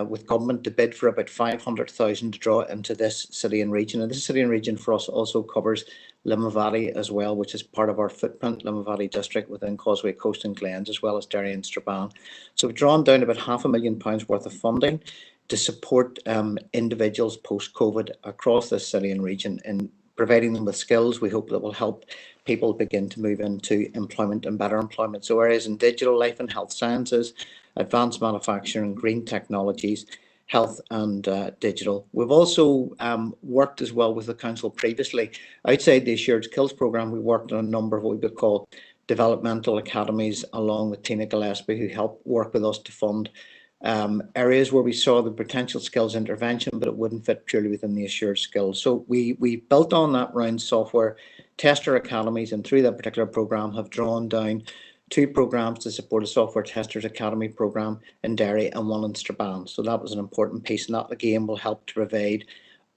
Speaker 7: with government to bid for about 500,000 to draw into this city and region. And this city and region for us also covers Limavady as well, which is part of our footprint, Limavady district within Causeway Coast and Glens, as well as Derry and Strabane. So we've drawn down about £500,000 worth of funding to support individuals post-COVID across this city and region in providing them with skills we hope that will help people begin to move into employment and better employment. So areas in digital, life and health sciences, advanced manufacturing, green technologies, health and digital. We've also worked as well with the council previously. Outside the Assured Skills programme, we worked on a number of what we would call developmental academies along with Tina Gillespie, who helped work with us to fund areas where we saw the potential skills intervention, but it wouldn't fit purely within the Assured Skills. So we built on that round software tester academies, and through that particular programme have drawn down 2 programmes to support a software testers academy programme in Derry and 1 in Strabane. So that was an important piece, and that again will help to provide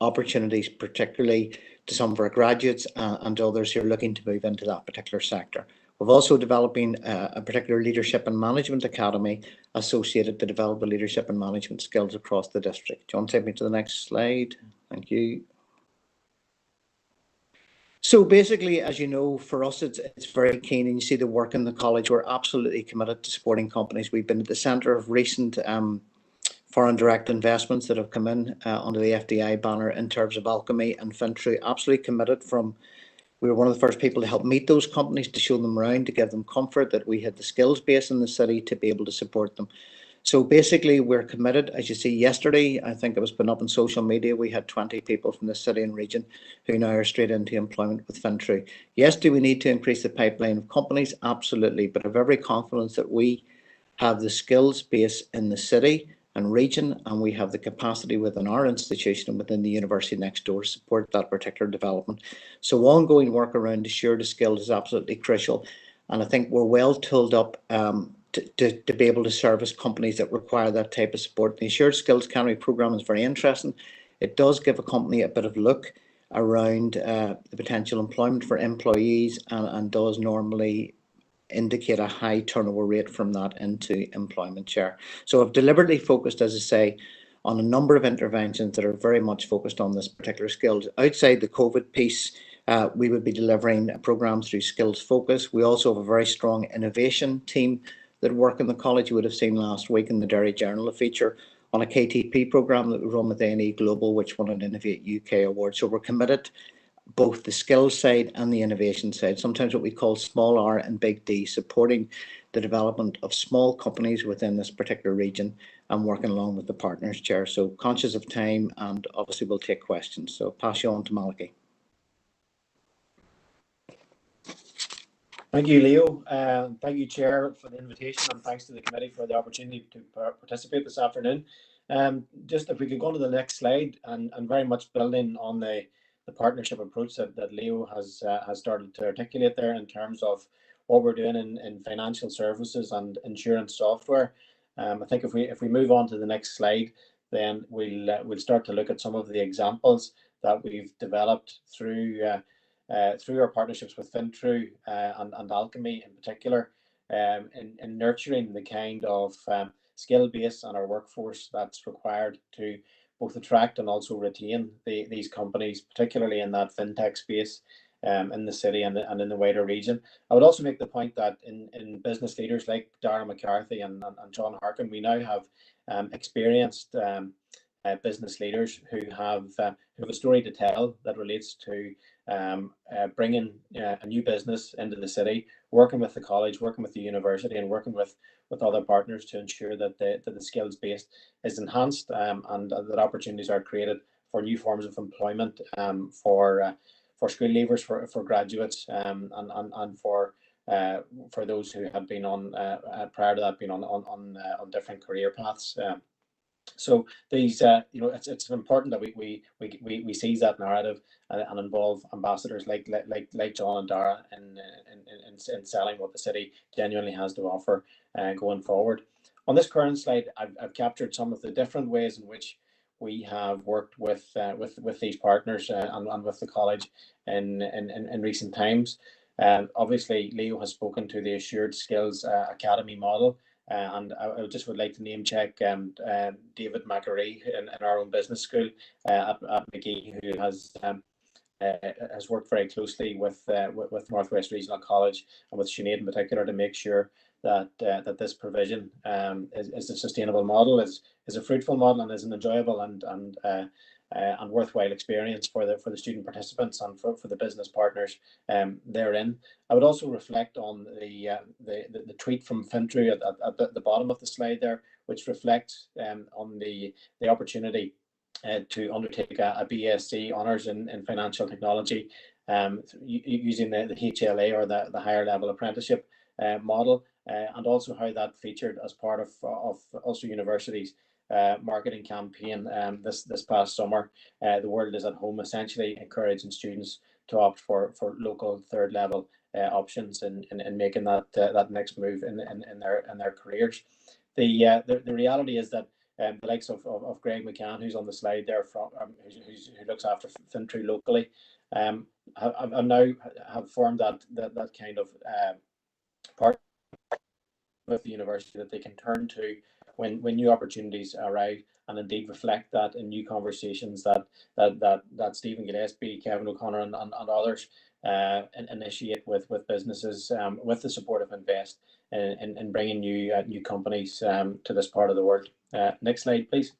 Speaker 7: opportunities particularly to some of our graduates and others who are looking to move into that particular sector. We're also developing a particular leadership and management academy associated to develop the leadership and management skills across the district. Do you want to take me to the next slide? Thank you. So basically, as you know, for us, it's very keen, and you see the work in the college. We're absolutely committed to supporting companies. We've been at the centre of recent foreign direct investments that have come in under the FDI banner in terms of Alchemy and Fintry. Absolutely committed we were one of the first people to help meet those companies, to show them around, to give them comfort that we had the skills base in the city to be able to support them. So basically, we're committed. As you see, yesterday, I think it was put up on social media, we had 20 people from the city and region who now are straight into employment with Fintry. Yes, do we need to increase the pipeline of companies? Absolutely, but I have every confidence that we have the skills base in the city and region, and we have the capacity within our institution and within the university next door to support that particular development. So ongoing work around assured skills is absolutely crucial, and I think we're well tooled up to be able to service companies that require that type of support. The Assured Skills Academy programme is very interesting. It does give a company a bit of look around the potential employment for employees, and does normally indicate a high turnover rate from that into employment, Chair. So I've deliberately focused, as I say, on a number of interventions that are very much focused on this particular skills. Outside the COVID piece, we would be delivering programs through Skills Focus. We also have a very strong innovation team that work in the college. You would have seen last week in the Derry Journal a feature on a KTP programme that we run with ANE Global, which won an Innovate UK award. So we're committed both the skills side and the innovation side, sometimes what we call small R and big D, supporting the development of small companies within this particular region and working along with the partners, Chair. So conscious of time, and obviously we'll take questions. So pass you on to Malachy.
Speaker 8: Thank you, Leo. Thank you, Chair, for the invitation, and thanks to the committee for the opportunity to participate this afternoon. Just if we could go to the next slide, and very much building on the partnership approach that Leo has started to articulate there in terms of what we're doing in financial services and insurance software. I think if we move on to the next slide, then we'll start to look at some of the examples that we've developed through our partnerships with Fintru and Alchemy in particular, in nurturing the kind of skill base and our workforce that's required to both attract and also retain these companies, particularly in that fintech space in the city and in the wider region. I would also make the point that in business leaders like Dara McCarthy and John Harkin, we now have experienced business leaders who have a story to tell that relates to bringing a new business into the city, working with the college, working with the university, and working with other partners to ensure that the skills base is enhanced, and that opportunities are created for new forms of employment, for school leavers, for graduates, and for those who had been on prior to that, been on different career paths. So these, it's important that we seize that narrative and involve ambassadors like John and Dara in selling what the city genuinely has to offer going forward. On this current slide, I've captured some of the different ways in which we have worked with these partners and with the college in recent times. Obviously, Leo has spoken to the Assured Skills Academy model. And I just would like to name check David McAree in our own business school at McGee, who has worked very closely with Northwest Regional College and with Sinead in particular to make sure that this provision is a sustainable model, is a fruitful model, and is an enjoyable and worthwhile experience for the student participants and for the business partners therein. I would also reflect on the tweet from Fintru at the bottom of the slide there, which reflects on the opportunity to undertake a BSc honours in financial technology using the HLA or the higher level apprenticeship model, and also how that featured as part of Ulster University's marketing campaign this past summer. The World is at Home, essentially encouraging students to opt for local third level options in making that next move in their careers. The reality is that the likes of Greg McCann, who's on the slide there, from who looks after Fintru locally, have formed that kind of part with the university that they can turn to when new opportunities arrive, and indeed reflect that in new conversations that Stephen Gillespie, Kevin O'Connor, and others initiate with businesses with the support of Invest in bringing new companies to this part of the world. Next slide, please.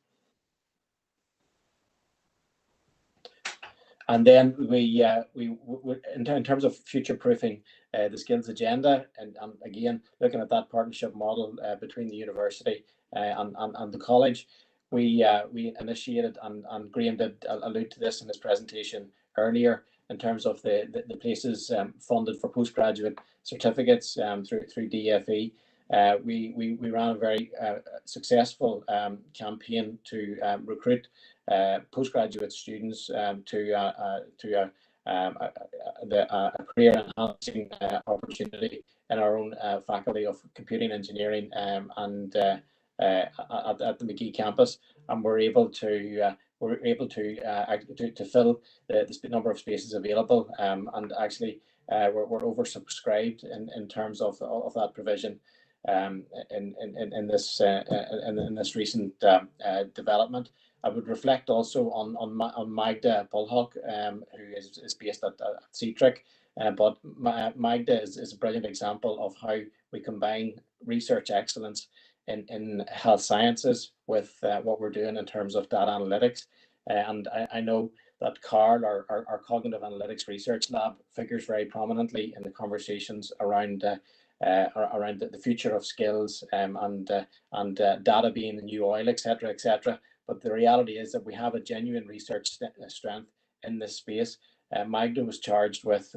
Speaker 8: And then we in terms of future proofing the skills agenda, and again looking at that partnership model between the university and the college, we initiated, and Graham did allude to this in his presentation earlier, in terms of the places funded for postgraduate certificates through DFE. we ran a very successful campaign to recruit postgraduate students to a career enhancing opportunity in our own faculty of computing engineering and at the McGee campus, and we're able to fill the number of spaces available, and actually we're oversubscribed in terms of that provision in this recent development. I would reflect also on Magda Bulhock, who is based at CTRIC, but Magda is a brilliant example of how we combine research excellence in health sciences with what we're doing in terms of data analytics. And I know that Carl, our cognitive analytics research lab, figures very prominently in the conversations around the future of skills and data being the new oil, etc., etc. But the reality is that we have a genuine research strength in this space. Magda was charged with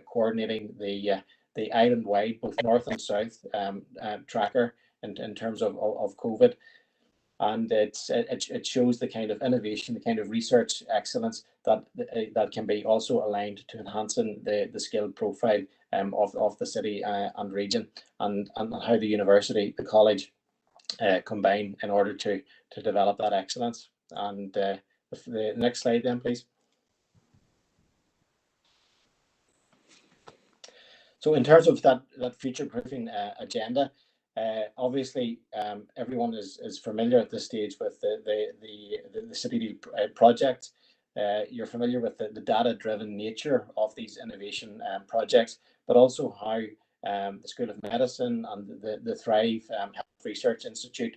Speaker 8: coordinating the island-wide, both north and south, tracker in terms of COVID. And it shows the kind of innovation, the kind of research excellence that can be also aligned to enhancing the skill profile of the city and region, and how the university, the college, combine in order to develop that excellence. And the next slide then, please. So in terms of that future-proofing agenda, obviously everyone is familiar at this stage with the City project. You're familiar with the data-driven nature of these innovation projects, but also how the School of Medicine and the Thrive Health Research Institute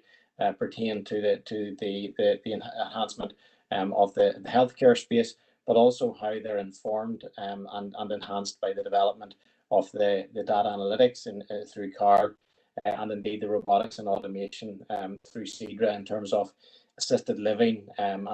Speaker 8: pertain to the enhancement of the healthcare space, but also how they're informed and enhanced by the development of the data analytics through CARD, and indeed the robotics and automation through CEDRA in terms of assisted living and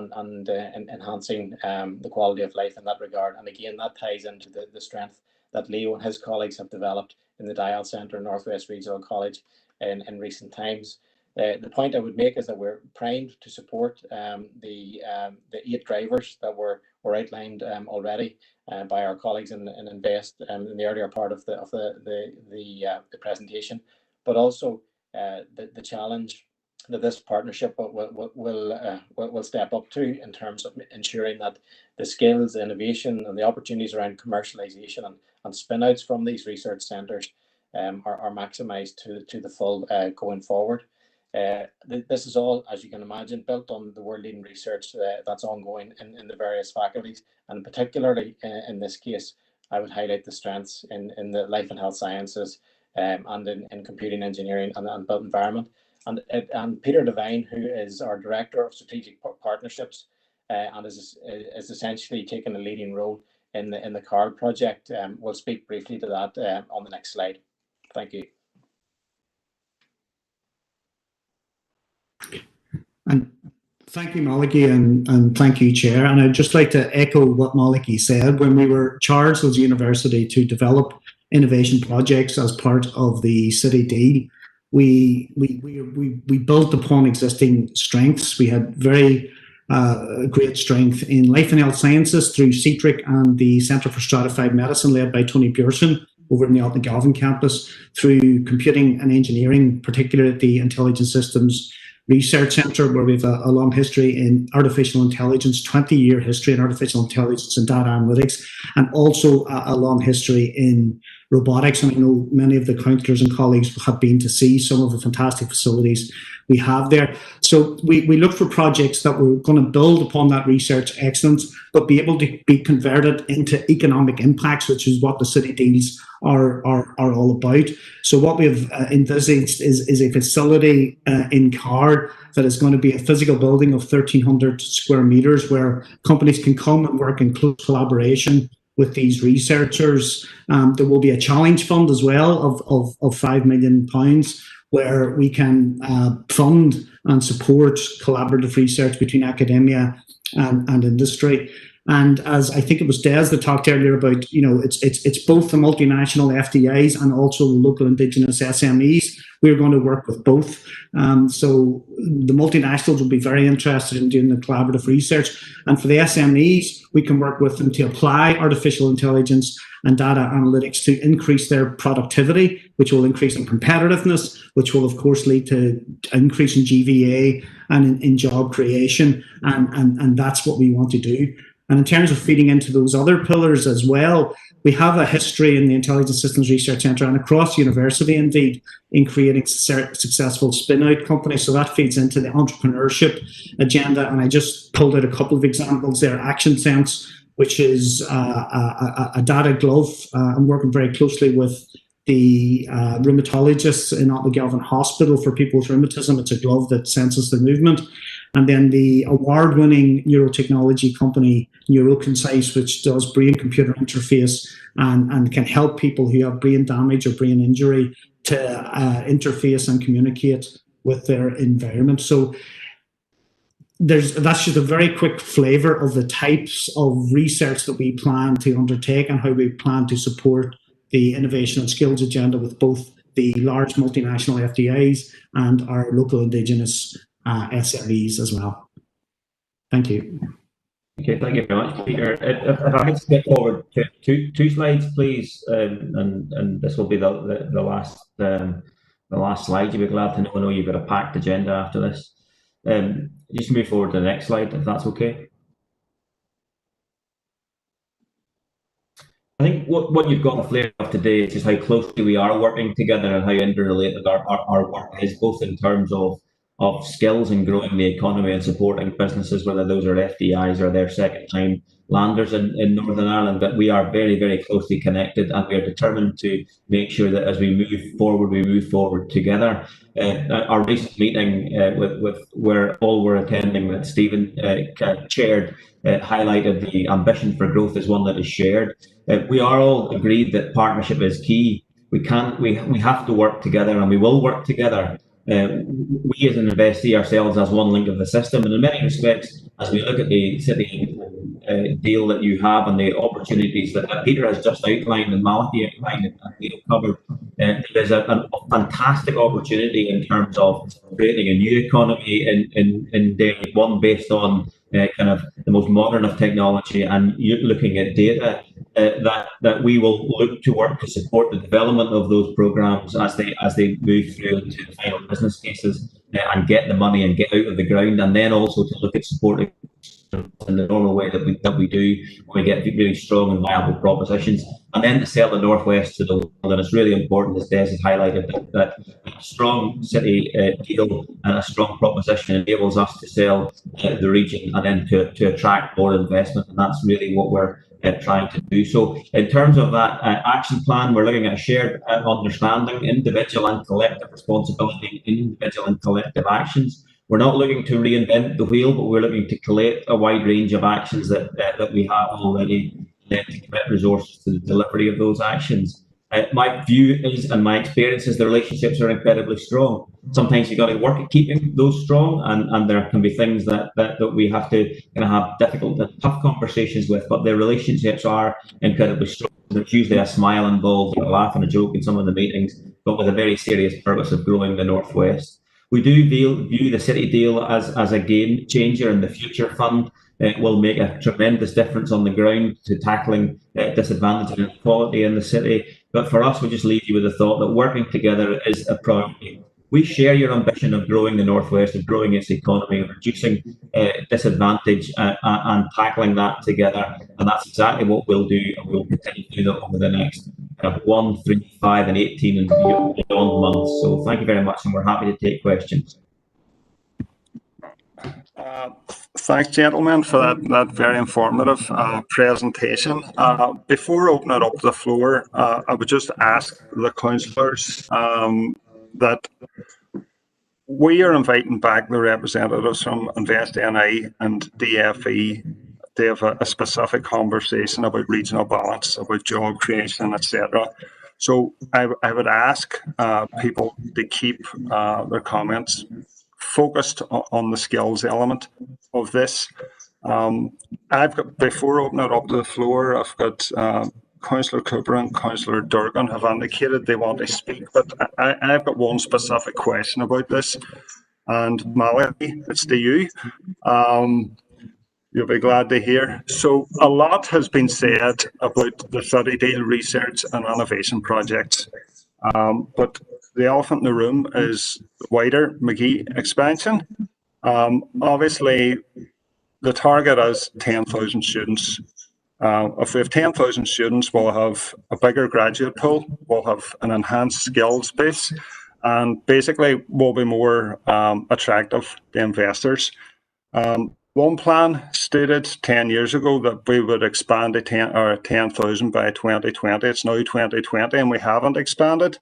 Speaker 8: enhancing the quality of life in that regard. And again, that ties into the strength that Leo and his colleagues have developed in the Dial Centre, Northwest Regional College in recent times. The point I would make is that we're primed to support the 8 drivers that were outlined already by our colleagues in Invest in the earlier part of the presentation, but also the challenge that this partnership will step up to in terms of ensuring that the skills, the innovation, and the opportunities around commercialization and spin-outs from these research centres are maximised to the full going forward. This is all, as you can imagine, built on the world-leading research that's ongoing in the various faculties, and particularly in this case, I would highlight the strengths in the life and health sciences and in computing engineering and built environment. And Peter Devine, who is our Director of Strategic Partnerships and is essentially taking a leading role in the CARD project, will speak briefly to that on the next slide. Thank you.
Speaker 9: And thank you, Malachy, and thank you, Chair. And I'd just like to echo what Malachy said. When we were charged as a university to develop innovation projects as part of the City deal, we built upon existing strengths. We had very great strength in life and health sciences through CTRIC and the Centre for Stratified Medicine, led by Tony Pearson over in the Altnagalvin campus, through computing and engineering, particularly at the Intelligent Systems Research Centre, where we have a long history in artificial intelligence, 20-year history in artificial intelligence and data analytics, and also a long history in robotics. And I know many of the councillors and colleagues have been to see some of the fantastic facilities we have there. So we look for projects that were going to build upon that research excellence, but be able to be converted into economic impacts, which is what the City deals are all about. So what we have envisaged is a facility in Card that is going to be a physical building of 1,300 square metres, where companies can come and work in close collaboration with these researchers. There will be a challenge fund as well of £5 million, where we can fund and support collaborative research between academia and industry. And as I think it was Des that talked earlier about, it's both the multinational FDIs and also the local Indigenous SMEs. We're going to work with both. So the multinationals will be very interested in doing the collaborative research. And for the SMEs, we can work with them to apply artificial intelligence and data analytics to increase their productivity, which will increase in competitiveness, which will, of course, lead to increase in GVA and in job creation. And that's what we want to do. And in terms of feeding into those other pillars as well, we have a history in the Intelligence Systems Research Centre and across university, indeed, in creating successful spin-out companies. So that feeds into the entrepreneurship agenda. And I just pulled out a couple of examples there. Action Sense, which is a data glove. I'm working very closely with the rheumatologists in Ottawa Hospital for people with rheumatism. It's a glove that senses the movement. And then the award-winning neurotechnology company, NeuroConcise, which does brain-computer interface and can help people who have brain damage or brain injury to interface and communicate with their environment. So that's just a very quick flavour of the types of research that we plan to undertake and how we plan to support the innovation and skills agenda with both the large multinational FDIs and our local Indigenous SMEs as well. Thank you.
Speaker 5: Okay, thank you very much, Peter. If I could skip forward to two slides, please, and this will be the last slide. You'll be glad to know. I know you've got a packed agenda after this. Just move forward to the next slide, if that's okay. I think what you've got a flavour of today is just how closely we are working together and how interrelated our work is, both in terms of skills and growing the economy and supporting businesses, whether those are FDIs or their second-time landers in Northern Ireland. But we are very, very closely connected, and we are determined to make sure that as we move forward together. Our recent meeting with where all were attending, that Stephen chaired, highlighted the ambition for growth as one that is shared. We are all agreed that partnership is key. We have to work together, and we will work together. We as an investee ourselves as one link of the system, and in many respects, as we look at the city deal that you have and the opportunities that Peter has just outlined and Malachy outlined and we have covered, there's a fantastic opportunity in terms of creating a new economy in Derry, one based on kind of the most modern of technology, and looking at data, that we will look to work to support the development of those programs as they move through into the final business cases and get the money and get out of the ground, and then also to look at supporting in the normal way that we do when we get really strong and viable propositions, and then to sell the Northwest to the world. And it's really important, as Des has highlighted, that a strong city deal and a strong proposition enables us to sell the region and then to attract more investment, and that's really what we're trying to do. So in terms of that action plan, we're looking at a shared understanding, individual and collective responsibility, individual and collective actions. We're not looking to reinvent the wheel, but we're looking to collate a wide range of actions that we have already, and then to commit resources to the delivery of those actions. My view is, and my experience is, the relationships are incredibly strong. Sometimes you've got to work at keeping those strong, and there can be things that we have to kind of have difficult and tough conversations with, but the relationships are incredibly strong. There's usually a smile involved, a laugh and a joke in some of the meetings, but with a very serious purpose of growing the Northwest. We do view the city deal as a game changer, and the Future Fund will make a tremendous difference on the ground to tackling disadvantage and inequality in the city. But for us, we just leave you with the thought that working together is a priority. We share your ambition of growing the Northwest, of growing its economy, of reducing disadvantage and tackling that together. And that's exactly what we'll do, and we'll continue to do that over the next 1, 3, 5 and 18 and beyond months. So thank you very much, and we're happy to take questions.
Speaker 1: Thanks, gentlemen, for that very informative presentation. Before opening it up to the floor, I would just ask the councillors that we are inviting back the representatives from InvestNI and DFE to have a specific conversation about regional balance, about job creation, etc. So I would ask people to keep their comments focused on the skills element of this. I've got, before opening it up to the floor, I've got Councillor Cooper and Councillor Durgan have indicated they want to speak, but I've got one specific question about this, and Malachy, it's to you. You'll be glad to hear. So a lot has been said about the study deal research and innovation projects, but the elephant in the room is wider Magee expansion. Obviously, the target is 10,000 students. If we have 10,000 students, we'll have a bigger graduate pool, we'll have an enhanced skills base, and basically we'll be more attractive to investors. One plan stated 10 years ago that we would expand to 10,000 by 2020. It's now 2020 and we haven't expanded.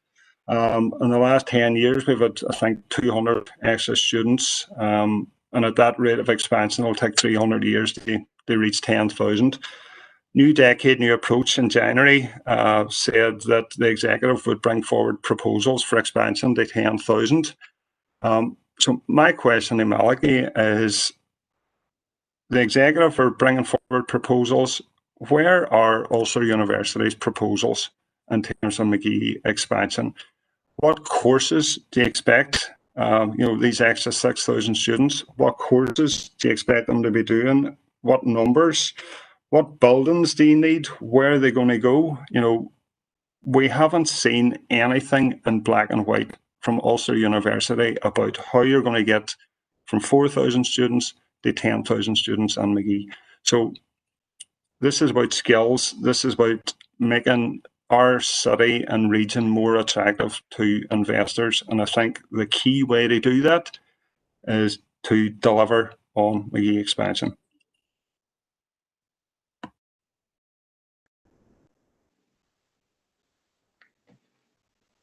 Speaker 1: In the last 10 years, we've had, I think, 200 extra students. And at that rate of expansion, it'll take 300 years to reach 10,000. New Decade, New Approach in January said that the executive would bring forward proposals for expansion to 10,000. So my question to Malachy is, the executive are bringing forward proposals. Where are Ulster University's proposals in terms of Magee expansion? What courses do you expect, these extra 6,000 students, what courses do you expect them to be doing? What numbers? What buildings do you need? Where are they going to go? We haven't seen anything in black and white from Ulster University about how you're going to get from 4,000 students to 10,000 students in Magee. So this is about skills. This is about making our city and region more attractive to investors. And I think the key way to do that is to deliver on Magee expansion.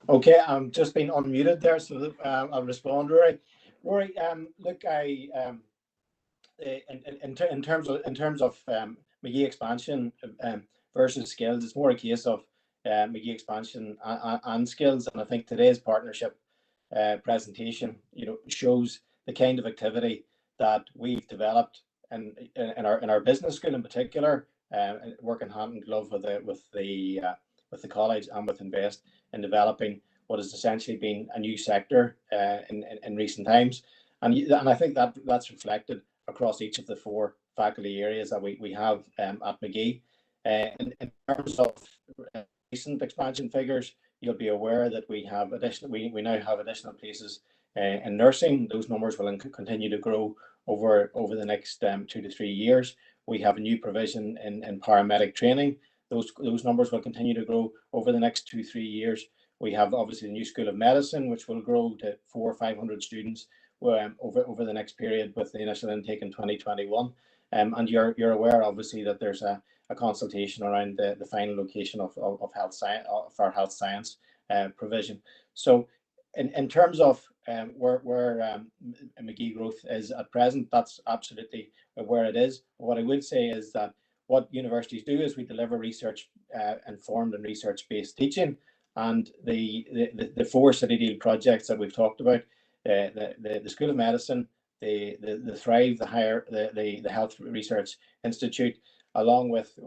Speaker 8: Okay, I'm just being unmuted there, so I'll respond, Rory. Rory, look, in terms of Magee expansion versus skills, it's more a case of Magee expansion and skills, and I think today's partnership presentation, shows the kind of activity that we've developed in our business school in particular, working hand in glove with the college and with Invest in developing what has essentially been a new sector in recent times, and I think that's reflected across each of the 4 faculty areas that we have at Magee. In terms of recent expansion figures, you'll be aware that we now have additional places in nursing. Those numbers will continue to grow over the next 2 to 3 years. We have a new provision in paramedic training. Those numbers will continue to grow over the next 2 to 3 years. We have obviously the new School of Medicine, which will grow to 400 or 500 students over the next period, with the initial intake in 2021. And you're aware, obviously, that there's a consultation around the final location of health science, of our health science provision. So in terms of where Magee growth is at present, that's absolutely where it is. What I would say is that what universities do is we deliver research informed and research-based teaching, and the 4 city deal projects that we've talked about, the School of Medicine, the Thrive, the Health Research Institute, along with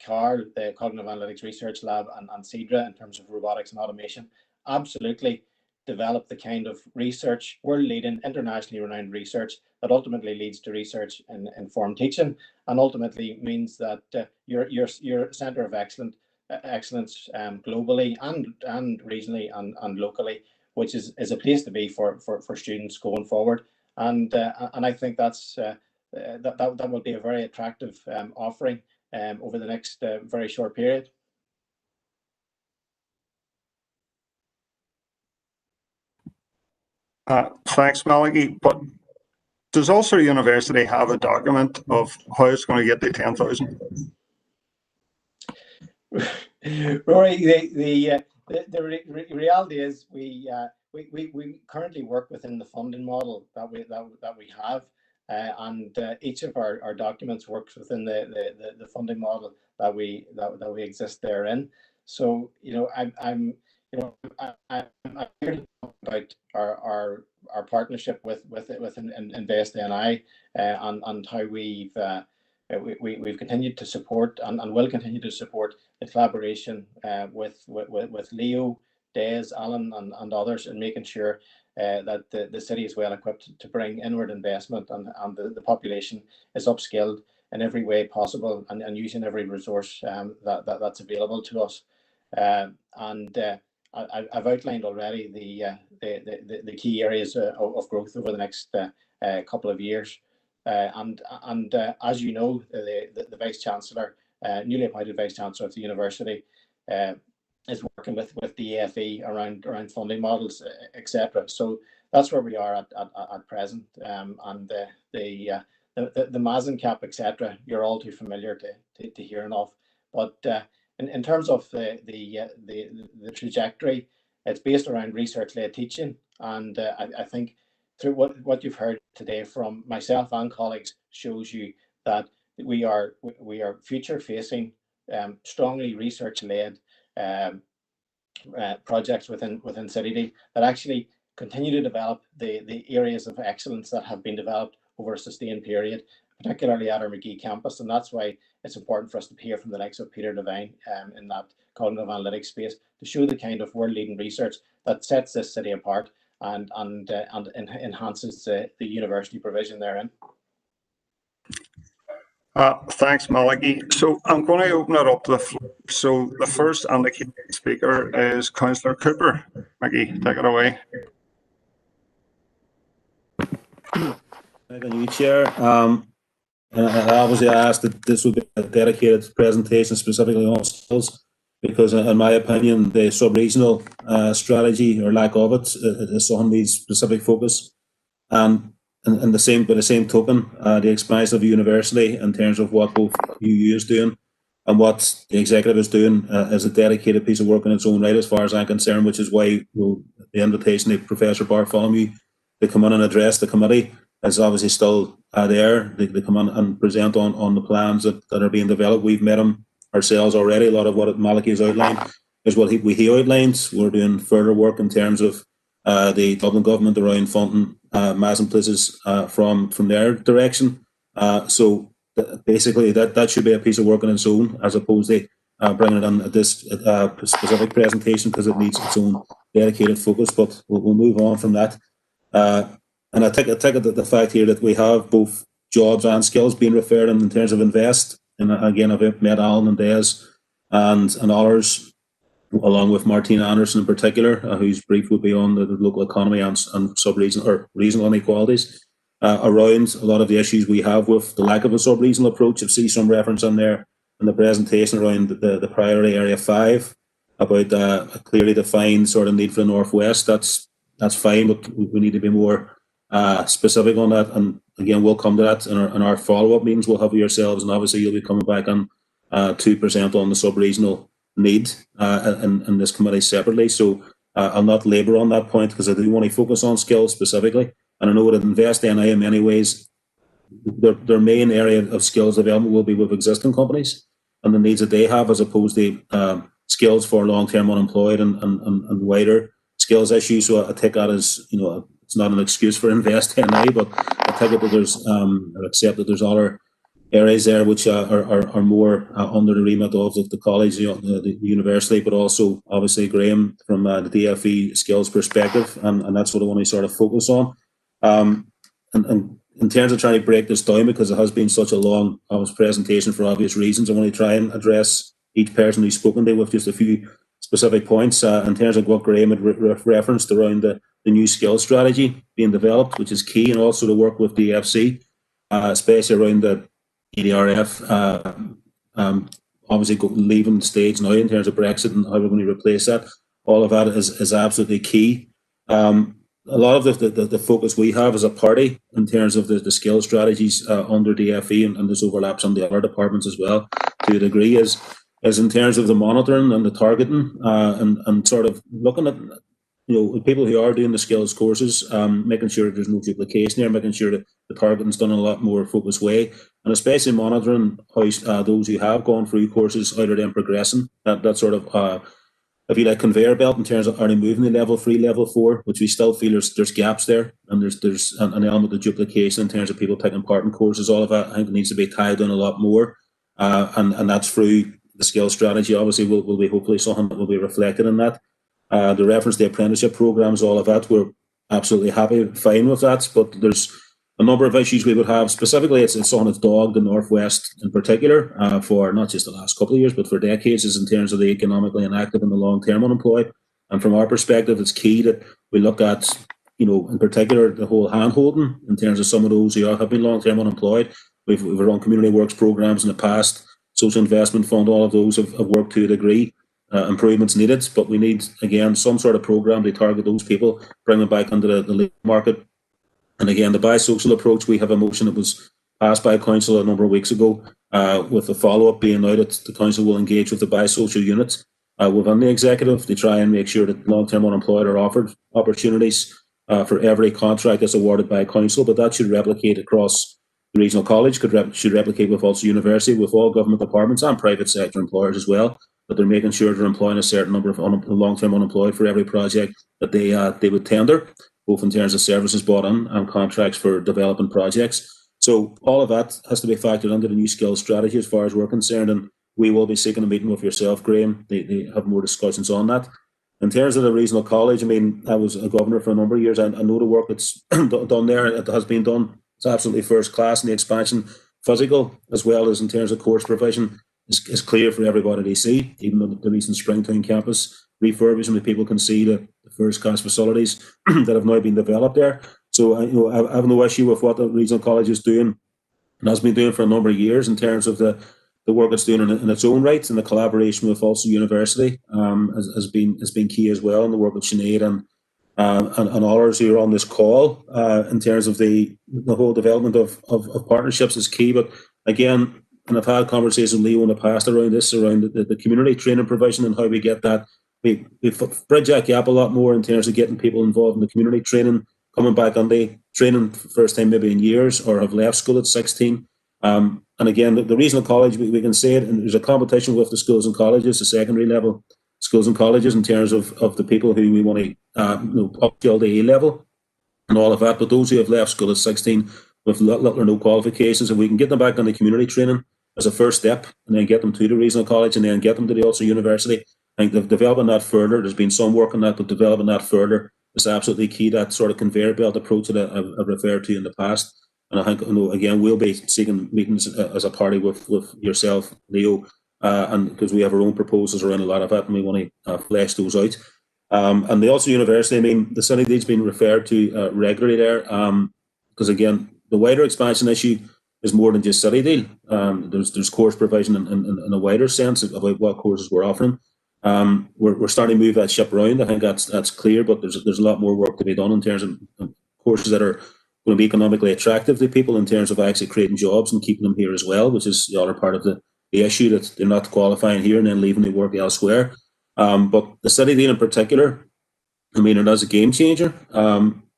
Speaker 8: CAR, the Cognitive Analytics Research Lab, and CEDRA in terms of robotics and automation, absolutely develop the kind of research, world-leading, internationally renowned research that ultimately leads to research and informed teaching, and ultimately means that your centre of excellence globally and regionally and locally, which is a place to be for students going forward. And I think that will be a very attractive offering over the next very short period.
Speaker 1: Thanks, Malachy. But does Ulster University have a document of how it's going to get to 10,000?
Speaker 8: Rory, the reality is we currently work within the funding model that we have, and each of our documents works within the funding model that we exist therein. So I'm I'm here to talk about our partnership with Invest NI and how we've continued to support and will continue to support the collaboration with Leo, Des, Alan, and others in making sure that the city is well equipped to bring inward investment and the population is upskilled in every way possible and using every resource that's available to us. I've outlined already the key areas of growth over the next couple of years. As you know, the Vice Chancellor, newly appointed Vice Chancellor of the University, is working with the AFE around funding models, etc. So that's where we are at present. The Mazen cap, etc. You're all too familiar to hearing of, but in terms of the trajectory, it's based around research-led teaching, and I think through what you've heard today from myself and colleagues shows you that we are future-facing, strongly research-led projects within CityD that actually continue to develop the areas of excellence that have been developed over a sustained period, particularly at our McGee campus, and that's why it's important for us to hear from the likes of Peter Devine in that cognitive analytics space to show the kind of world-leading research that sets this city apart and enhances the university provision therein.
Speaker 1: Thanks, Malachy. So I'm going to open it up to the floor. So the first and the key speaker is Councillor Cooper. Maggie, take it away.
Speaker 10: Thank you, Chair. And I obviously asked that this would be a dedicated presentation specifically on skills, because in my opinion, the sub-regional strategy or lack of it is something needs specific focus. And by the same token, the expansion of the university in terms of what both UU is doing and what the executive is doing is a dedicated piece of work in its own right, as far as I'm concerned, which is why the invitation of Professor Bartholomew to come in and address the committee is obviously still there. They come in and present on the plans that are being developed. We've met him ourselves already. A lot of what Malachy has outlined is what he outlined. We're doing further work in terms of the Dublin government around funding Mazen places from their direction. So basically that should be a piece of work on its own, as opposed to bringing it in at this specific presentation, because it needs its own dedicated focus. But we'll move on from that. And I take it that the fact here that we have both jobs and skills being referred in terms of invest. And again, I've met Alan and Des and others, along with Martina Anderson in particular, whose brief would be on the local economy and sub-regional or regional inequalities around a lot of the issues we have with the lack of a sub-regional approach. I see some reference on there in the presentation around the priority area 5 about a clearly defined sort of need for the Northwest. That's fine, but we need to be more specific on that. And again, we'll come to that in our follow-up meetings we'll have with yourselves, and obviously you'll be coming back on 2% on the sub-regional need in this committee separately. So I'll not labour on that point, because I do want to focus on skills specifically. And I know that Invest NI in many ways, their main area of skills development will be with existing companies and the needs that they have, as opposed to skills for long-term unemployed and wider skills issues. So I take that as, it's not an excuse for Invest NI, but I take it that there's, I accept that there's other areas there which are more under the remit of the college, the university, but also obviously Graham from the DFE skills perspective, and that's what I want to sort of focus on. And in terms of trying to break this down, because it has been such a long presentation for obvious reasons, I want to try and address each person who's spoken to with just a few specific points in terms of what Graham had referenced around the new skills strategy being developed, which is key, and also to work with the FC, especially around the EDRF, obviously leaving the stage now in terms of Brexit and how we're going to replace that. All of that is absolutely key. A lot of the focus we have as a party in terms of the skills strategies under DFE, and this overlaps on the other departments as well to a degree, is in terms of the monitoring and the targeting and sort of looking at people who are doing the skills courses, making sure that there's no duplication there, making sure that the targeting's done in a lot more focused way, and especially monitoring how those who have gone through courses, how they're then progressing. That sort of if you like, conveyor belt in terms of are they moving the level 3, level 4, which we still feel there's gaps there, and there's an element of duplication in terms of people taking part in courses. All of that, I think, it needs to be tied in a lot more, and that's through the skills strategy. Obviously, will be hopefully something that will be reflected in that. The reference to apprenticeship programs, all of that, we're absolutely happy, fine with that. But there's a number of issues we would have. Specifically, it's something that's dogged the Northwest in particular for not just the last couple of years, but for decades, is in terms of the economically inactive and the long-term unemployed. And from our perspective, it's key that we look at, in particular, the whole hand-holding in terms of some of those who have been long-term unemployed. We've run community works programs in the past, social investment fund, all of those have worked to a degree. Improvements needed, but we need, again, some sort of program to target those people, bring them back into the labour market. And again, the bi-social approach, we have a motion that was passed by council a number of weeks ago, with the follow-up being now that the council will engage with the bi-social units within the executive to try and make sure that long-term unemployed are offered opportunities for every contract that's awarded by council. But that should replicate across the regional college, should replicate with Ulster University, with all government departments and private sector employers as well, that they're making sure they're employing a certain number of long-term unemployed for every project that they would tender, both in terms of services bought in and contracts for developing projects. So all of that has to be factored into the new skills strategy as far as we're concerned, and we will be seeking a meeting with yourself, Graham. They have more discussions on that. In terms of the regional college, I mean, I was a governor for a number of years. I know the work that's done there, it has been done. It's absolutely first class, and the expansion, physical as well as in terms of course provision, is clear for everybody to see. Even the recent Springtown campus refurbishment, that people can see the first class facilities that have now been developed there. So I have no issue with what the regional college is doing and has been doing for a number of years in terms of the work it's doing in its own right, and the collaboration with Ulster University has been key as well, and the work of Sinead and others who are on this call in terms of the whole development of partnerships is key. But again, and I've had conversations with Leo in the past around this, around the community training provision and how we get that. We bridge that gap a lot more in terms of getting people involved in the community training, coming back on the training for the first time maybe in years, or have left school at 16. And again, the regional college, we can say it, and there's a competition with the schools and colleges, the secondary level schools and colleges, in terms of the people who we want to upskill to A level and all of that. But those who have left school at 16 with little or no qualifications, if we can get them back on the community training as a first step, and then get them to the regional college, and then get them to the Ulster University, I think developing that further, there's been some work on that, but developing that further is absolutely key. That sort of conveyor belt approach that I've referred to in the past. And I think, again, we'll be seeking meetings as a party with yourself, Leo, and because we have our own proposals around a lot of that, and we want to flesh those out. And the Ulster University, I mean, the city needs been referred to regularly there, because again, the wider expansion issue is more than just city deal. There's course provision in a wider sense about what courses we're offering. We're starting to move that ship around. I think that's clear, but there's a lot more work to be done in terms of courses that are going to be economically attractive to people, in terms of actually creating jobs and keeping them here as well, which is the other part of the issue, that they're not qualifying here and then leaving to work elsewhere. But the city deal in particular, I mean, it is a game changer.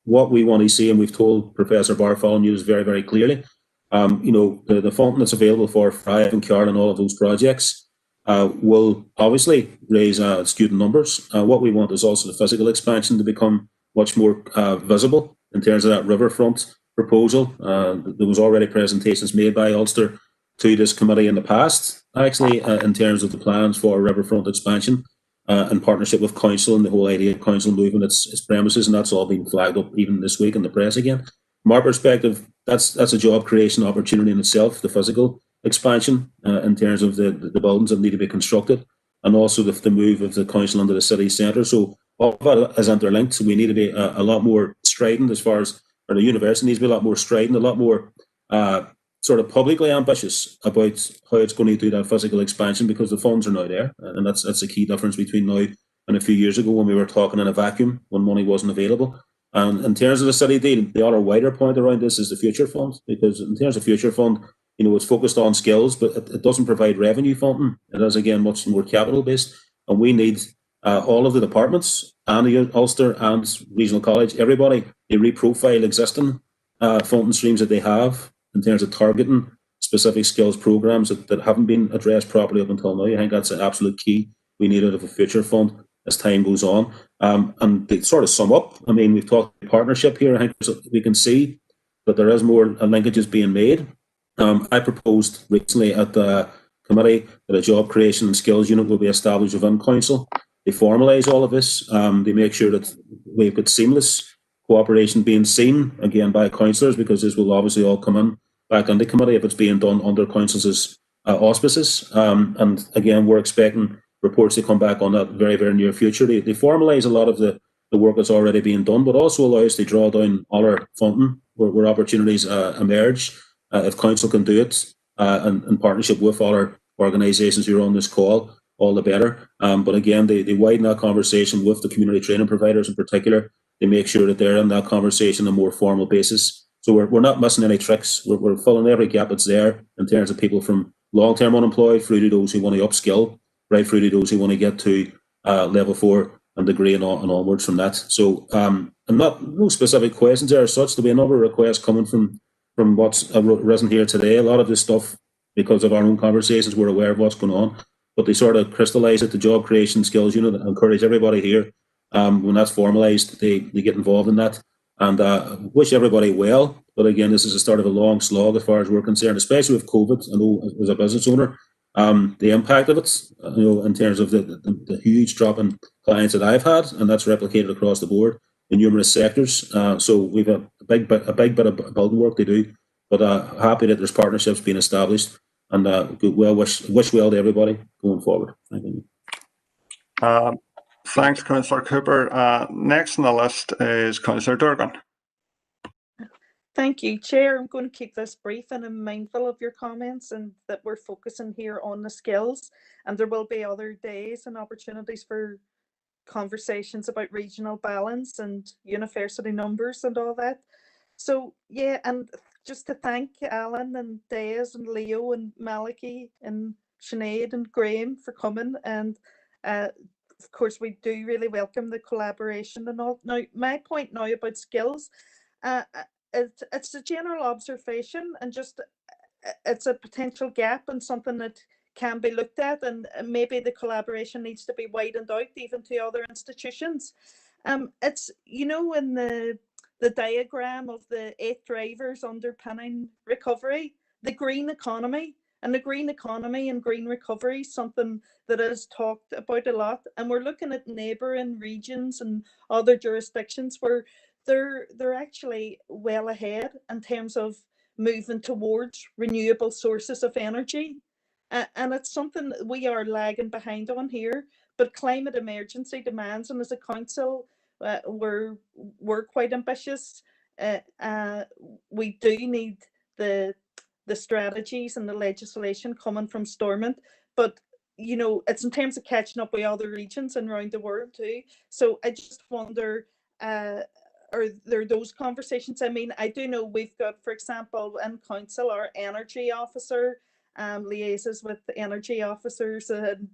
Speaker 10: What we want to see, and we've told Professor Bartholomew this very, very clearly, the funding that's available for Thrive and Carl and all of those projects will obviously raise student numbers. What we want is also the physical expansion to become much more visible in terms of that riverfront proposal. There was already presentations made by Ulster to this committee in the past, actually, in terms of the plans for riverfront expansion in partnership with council, and the whole idea of council moving its premises, and that's all been flagged up even this week in the press again. From our perspective, that's a job creation opportunity in itself, the physical expansion in terms of the buildings that need to be constructed, and also the move of the council into the city centre. So all of that is interlinked. So we need to be a lot more strident as far as, or the university needs to be a lot more strident, a lot more sort of publicly ambitious about how it's going to do that physical expansion, because the funds are now there, and that's a key difference between now and a few years ago when we were talking in a vacuum, when money wasn't available. And in terms of the city deal, the other wider point around this is the Future Fund, because in terms of Future Fund, it's focused on skills, but it doesn't provide revenue funding. It is, again, much more capital based, and we need all of the departments and the Ulster and Regional College, everybody, they reprofile existing funding streams that they have in terms of targeting specific skills programs that haven't been addressed properly up until now. I think that's an absolute key we need out of a Future Fund. as time goes on. And to sort of sum up, I mean, we've talked about partnership here. I think we can see that there is more linkages being made. I proposed recently at the committee that a job creation and skills unit will be established within council. They formalise all of this. They make sure that we've got seamless cooperation being seen again by councillors, because this will obviously all come in back into committee if it's being done under council's auspices. And again, we're expecting reports to come back on that very, very near future. They formalise a lot of the work that's already being done, but also allow us to draw down other funding where opportunities emerge. If council can do it in partnership with other organisations who are on this call, all the better. But again, they widen that conversation with the community training providers in particular. They make sure that they're in that conversation on a more formal basis. So we're not missing any tricks. We're filling every gap that's there in terms of people from long-term unemployed through to those who want to upskill, right through to those who want to get to level 4 and degree and onwards from that. So no specific questions there as such. There'll be another request coming from what's arisen here today. A lot of this stuff, because of our own conversations, we're aware of what's going on, but they sort of crystallise it, the job creation skills unit, and encourage everybody here, when that's formalised, they get involved in that. And wish everybody well. But again, this is the start of a long slog as far as we're concerned, especially with COVID. I know as a business owner, the impact of it, in terms of the huge drop in clients that I've had, and that's replicated across the board in numerous sectors. So we've a big bit of building work to do, but happy that there's partnerships being established, and wish well to everybody going forward. Thank you.
Speaker 1: Thanks, Councillor Cooper. Next on the list is Councillor Durgan.
Speaker 4: Thank you, Chair. I'm going to keep this brief, and I'm mindful of your comments and that we're focusing here on the skills, and there will be other days and opportunities for conversations about regional balance and university numbers and all that. So yeah, and just to thank Alan and Des and Leo and Malachy and Sinead and Graham for coming, and of course we do really welcome the collaboration and all. Now my point now about skills, it's a general observation, and just it's a potential gap and something that can be looked at, and maybe the collaboration needs to be widened out even to other institutions. It's, in the diagram of the 8 drivers underpinning recovery, the green economy, and the green economy and green recovery is something that is talked about a lot, and we're looking at neighbouring regions and other jurisdictions where they're actually well ahead in terms of moving towards renewable sources of energy. And it's something that we are lagging behind on here, but climate emergency demands, and as a council, we're quite ambitious. We do need the strategies and the legislation coming from Stormont, but it's in terms of catching up with other regions and around the world too. So I just wonder, are there those conversations? I mean, I do know we've got, for example, in council, our energy officer liaises with the energy officers and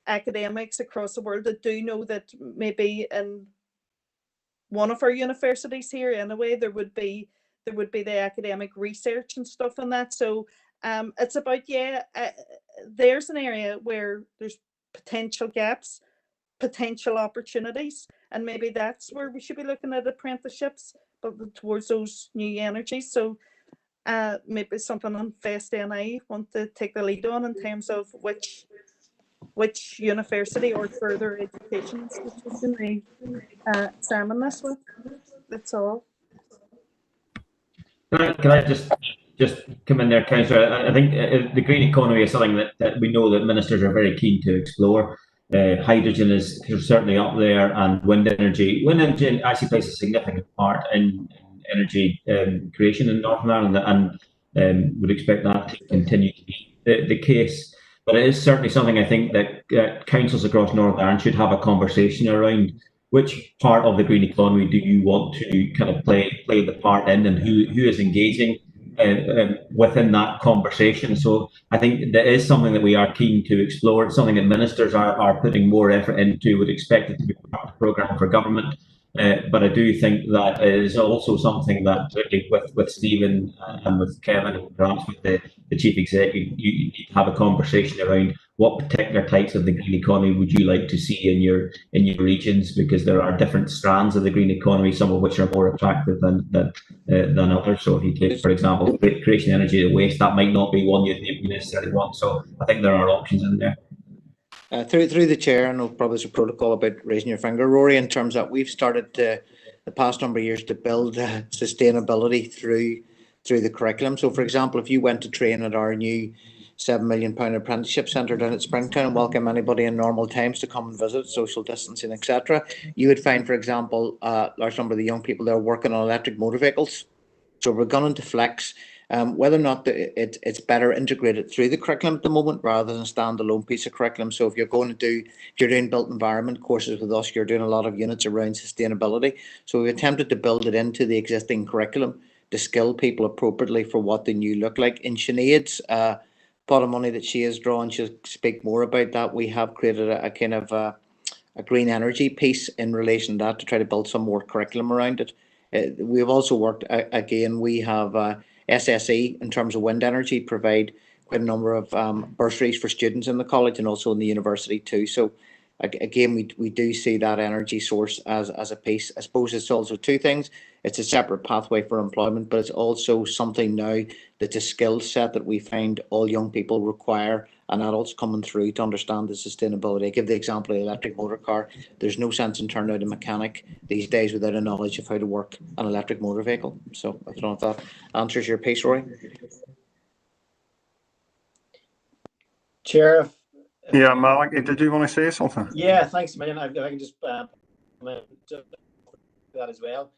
Speaker 4: academics across the world that do know that maybe in one of our universities here anyway, there would be the academic research and stuff on that. So it's about, there's an area where there's potential gaps, potential opportunities, and maybe that's where we should be looking at apprenticeships, but towards those new energies. So maybe something on Fest NI want to take the lead on in terms of which university or further education institution they examine this with. That's all.
Speaker 5: Can I just come in there, Councillor? I think the green economy is something that we know that ministers are very keen to explore. Hydrogen is certainly up there, and wind energy. Wind energy actually plays a significant part in energy creation in Northern Ireland, and would expect that to continue to be the case. But it is certainly something I think that councils across Northern Ireland should have a conversation around. Which part of the green economy do you want to kind of play the part in, and who is engaging within that conversation? So I think that is something that we are keen to explore. It's something that ministers are putting more effort into. Would expect it to be part of the programme for government. But I do think that it is also something that with Stephen and with Kevin and perhaps with the chief executive, you need to have a conversation around what particular types of the green economy would you like to see in your regions, because there are different strands of the green economy, some of which are more attractive than others. So if you take, for example, creation energy to waste, that might not be one you necessarily want. So I think there are options in there.
Speaker 7: Through the chair, and probably there's a protocol about raising your finger, Rory, in terms that we've started the past number of years to build sustainability through the curriculum. So, for example, if you went to train at our new £7 million apprenticeship centre down at Springtown and welcome anybody in normal times to come and visit, social distancing, etc., you would find, for example, a large number of the young people there working on electric motor vehicles. So we're going to flex whether or not it's better integrated through the curriculum at the moment rather than a standalone piece of curriculum. So if you're doing built environment courses with us, you're doing a lot of units around sustainability. So we attempted to build it into the existing curriculum to skill people appropriately for what the new look like. In Sinead's pot of money that she has drawn, she'll speak more about that. We have created a kind of a green energy piece in relation to that to try to build some more curriculum around it. We've also worked, again, we have SSE in terms of wind energy, provide quite a number of bursaries for students in the college and also in the university too. So again, we do see that energy source as a piece. I suppose it's also two things. It's a separate pathway for employment, but it's also something now that's a skill set that we find all young people require and adults coming through to understand the sustainability. I give the example of the electric motor car. There's no sense in turning out a mechanic these days without a knowledge of how to work an electric motor vehicle. So I don't know if that answers your piece, Rory.
Speaker 8: Chair.
Speaker 1: Yeah, Malik, did you want to say something?
Speaker 8: Yeah, thanks, man. I can just that as well.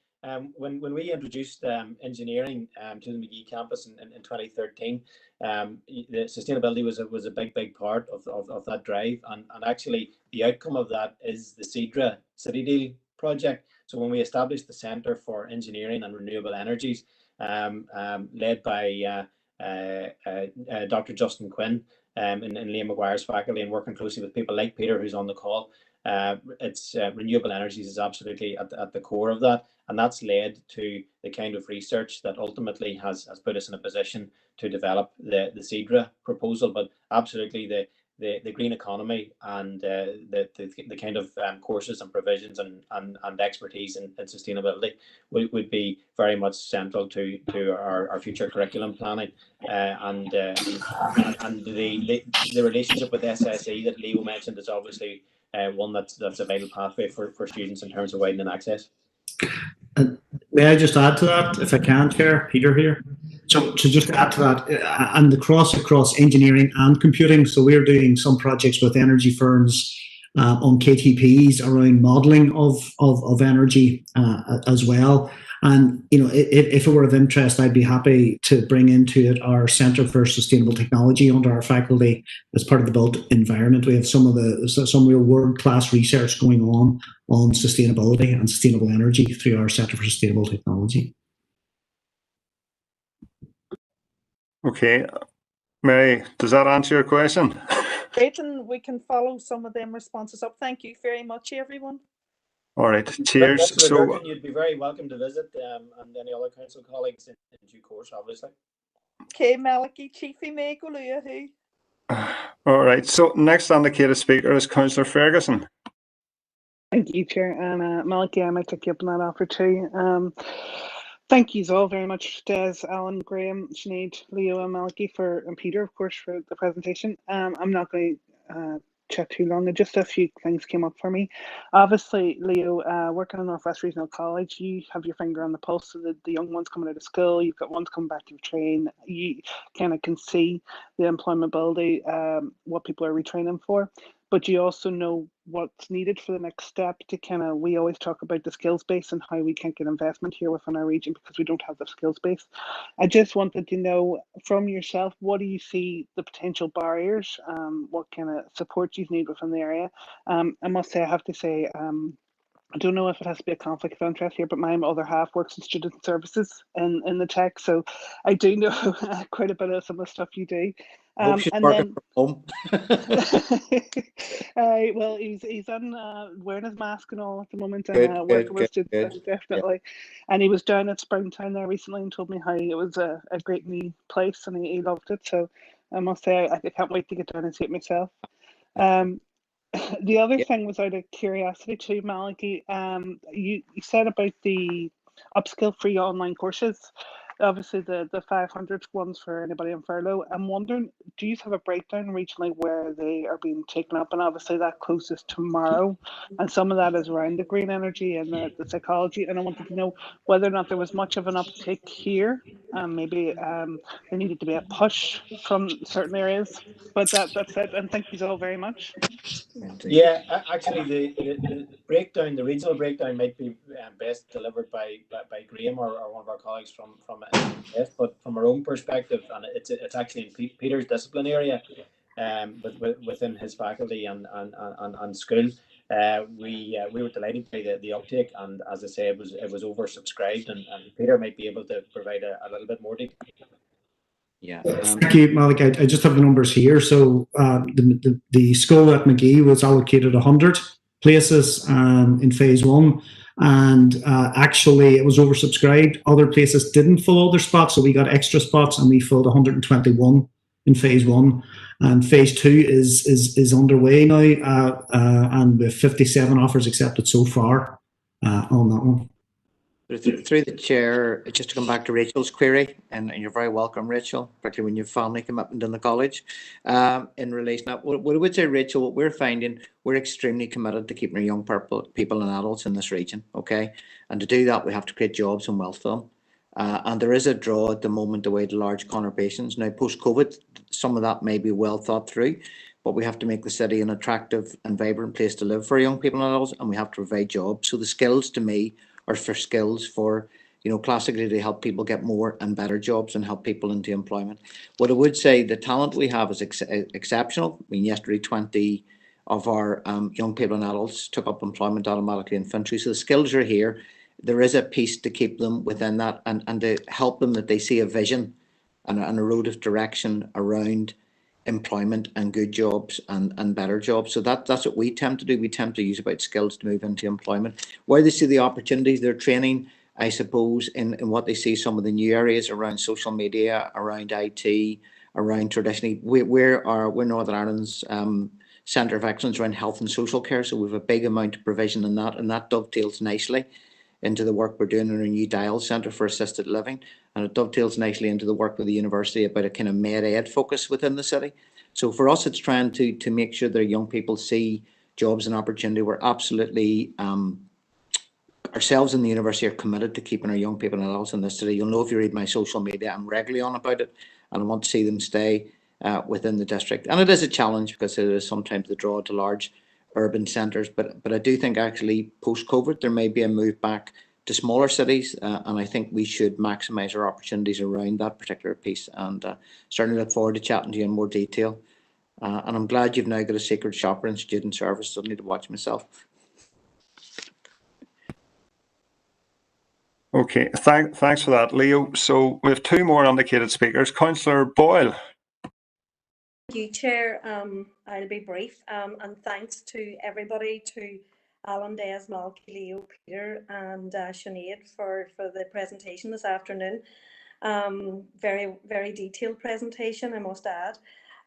Speaker 8: When we introduced engineering to the Magee campus in 2013, the sustainability was a big part of that drive, and actually the outcome of that is the CEDRA City Deal project. So when we established the Centre for Engineering and Renewable Energies, led by Dr. Justin Quinn in Liam Maguire's faculty, and working closely with people like Peter, who's on the call, it's renewable energies is absolutely at the core of that, and that's led to the kind of research that ultimately has put us in a position to develop the CEDRA proposal. But absolutely the green economy and the kind of courses and provisions and expertise in sustainability would be very much central to our future curriculum planning, and the relationship with SSE that Leo mentioned is obviously one that's a vital pathway for students in terms of widening access.
Speaker 9: May I just add to that, if I can, Chair? Peter here. So to just add to that, and the across engineering and computing. So we're doing some projects with energy firms on KTPs around modelling of energy as well. And if it were of interest, I'd be happy to bring into it our Centre for Sustainable Technology under our faculty as part of the built environment. We have some real world-class research going on sustainability and sustainable energy through our Centre for Sustainable Technology.
Speaker 1: Okay, Mary, does that answer your question?
Speaker 4: Great, and we can follow some of them responses up. Thank you very much, everyone.
Speaker 1: All right, cheers.
Speaker 8: So you'd be very welcome to visit, and any other council colleagues in due course, obviously.
Speaker 4: Okay, Malachy, Chiefy me go who.
Speaker 1: All right, so next indicated speaker is Councillor Ferguson.
Speaker 11: Thank you, Chair. And Malachy, I might take you up on that offer too. Thank you all very much, Des, Alan, Graham, Sinead, Leo, and Malachy and Peter, of course, for the presentation. I'm not going to chat too long. Just a few things came up for me. Obviously, Leo, working in Northwest Regional College, you have your finger on the pulse of the young ones coming out of school. You've got ones coming back to train. You kind of can see the employability, what people are retraining for. But you also know what's needed for the next step to we always talk about the skills base and how we can't get investment here within our region because we don't have the skills base. I just wanted to know from yourself, what do you see the potential barriers? What kind of support you need within the area? I must say, I have to say, I don't know if it has to be a conflict of interest here, but my other half works in student services in the tech, so I do know quite a bit of some of the stuff you do.
Speaker 7: I hope she's
Speaker 11: And
Speaker 7: working
Speaker 11: then,
Speaker 7: from home.
Speaker 11: well, he's on wearing his mask and all at the moment, and
Speaker 7: Good,
Speaker 11: working
Speaker 7: good,
Speaker 11: with
Speaker 7: good,
Speaker 11: students
Speaker 7: good.
Speaker 11: definitely. And he was down at Springtown there recently and told me how it was a great new place and he loved it. So I must say I can't wait to get down and see it myself. The other
Speaker 7: Yeah.
Speaker 11: thing was out of curiosity too, Malachy. You said about the upskill free online courses. Obviously, the 500 ones for anybody on furlough. I'm wondering, do you have a breakdown regionally where they are being taken up? And obviously, that closes tomorrow, and some of that is around the green energy and the psychology. And I wanted to know whether or not there was much of an uptick here. Maybe there needed to be a push from certain areas. But that's it. And thank you all very much.
Speaker 8: Yeah, actually, the breakdown, the regional breakdown, might be best delivered by Graham or one of our colleagues from NWRC. But from our own perspective, and it's actually in Peter's discipline area, within his faculty and school, we were delighted by the uptake, and as I say, it was oversubscribed, and Peter might be able to provide a little bit more detail.
Speaker 7: Yeah.
Speaker 9: Thank you, Malik. I just have the numbers here. So the school at McGee was allocated 100 places in phase one. And actually, it was oversubscribed. Other places didn't fill all their spots, so we got extra spots, and we filled 121 in phase one. And phase two is underway now, and with 57 offers accepted so far on that one.
Speaker 7: Through the chair, just to come back to Rachel's query, and you're very welcome, Rachel, particularly when you have family commitment in the college. In relation to that, what I would say, Rachel, what we're finding, we're extremely committed to keeping our young people and adults in this region, okay? And to do that, we have to create jobs and wealth for them. And there is a draw at the moment away to large conurbations. Now, post-COVID, some of that may be well thought through, but we have to make the city an attractive and vibrant place to live for young people and adults, and we have to provide jobs. So the skills, to me, are for skills for, classically to help people get more and better jobs and help people into employment. What I would say, the talent we have is exceptional. I mean, yesterday 20 of our young people and adults took up employment automatically in Fintry. So the skills are here. There is a piece to keep them within that and to help them that they see a vision and a road of direction around employment and good jobs and better jobs. So that's what we tend to do. We tend to use about skills to move into employment. Where they see the opportunities, they're training, I suppose, in what they see, some of the new areas around social media, around IT, around traditionally, we're Northern Ireland's Centre of Excellence around health and social care. So we have a big amount of provision in that, and that dovetails nicely into the work we're doing in our new Dial Centre for Assisted Living, and it dovetails nicely into the work with the university about a kind of med-ed focus within the city. So for us, it's trying to make sure that young people see jobs and opportunity. We're absolutely, ourselves in the university are committed to keeping our young people and adults in this city. You'll know if you read my social media, I'm regularly on about it, and I want to see them stay within the district. And it is a challenge because it is sometimes the draw to large urban centres, but I do think actually post-COVID there may be a move back to smaller cities, and I think we should maximise our opportunities around that particular piece, and certainly look forward to chatting to you in more detail. And I'm glad you've now got a secret shopper in student service, so I need to watch myself.
Speaker 1: Okay, thanks for that, Leo. So we have two more indicated speakers. Councillor Boyle.
Speaker 12: Thank you, Chair. I'll be brief. And thanks to everybody, to Alan, Des, Malky, Leo, Peter, and Sinead for the presentation this afternoon. Very, very detailed presentation, I must add.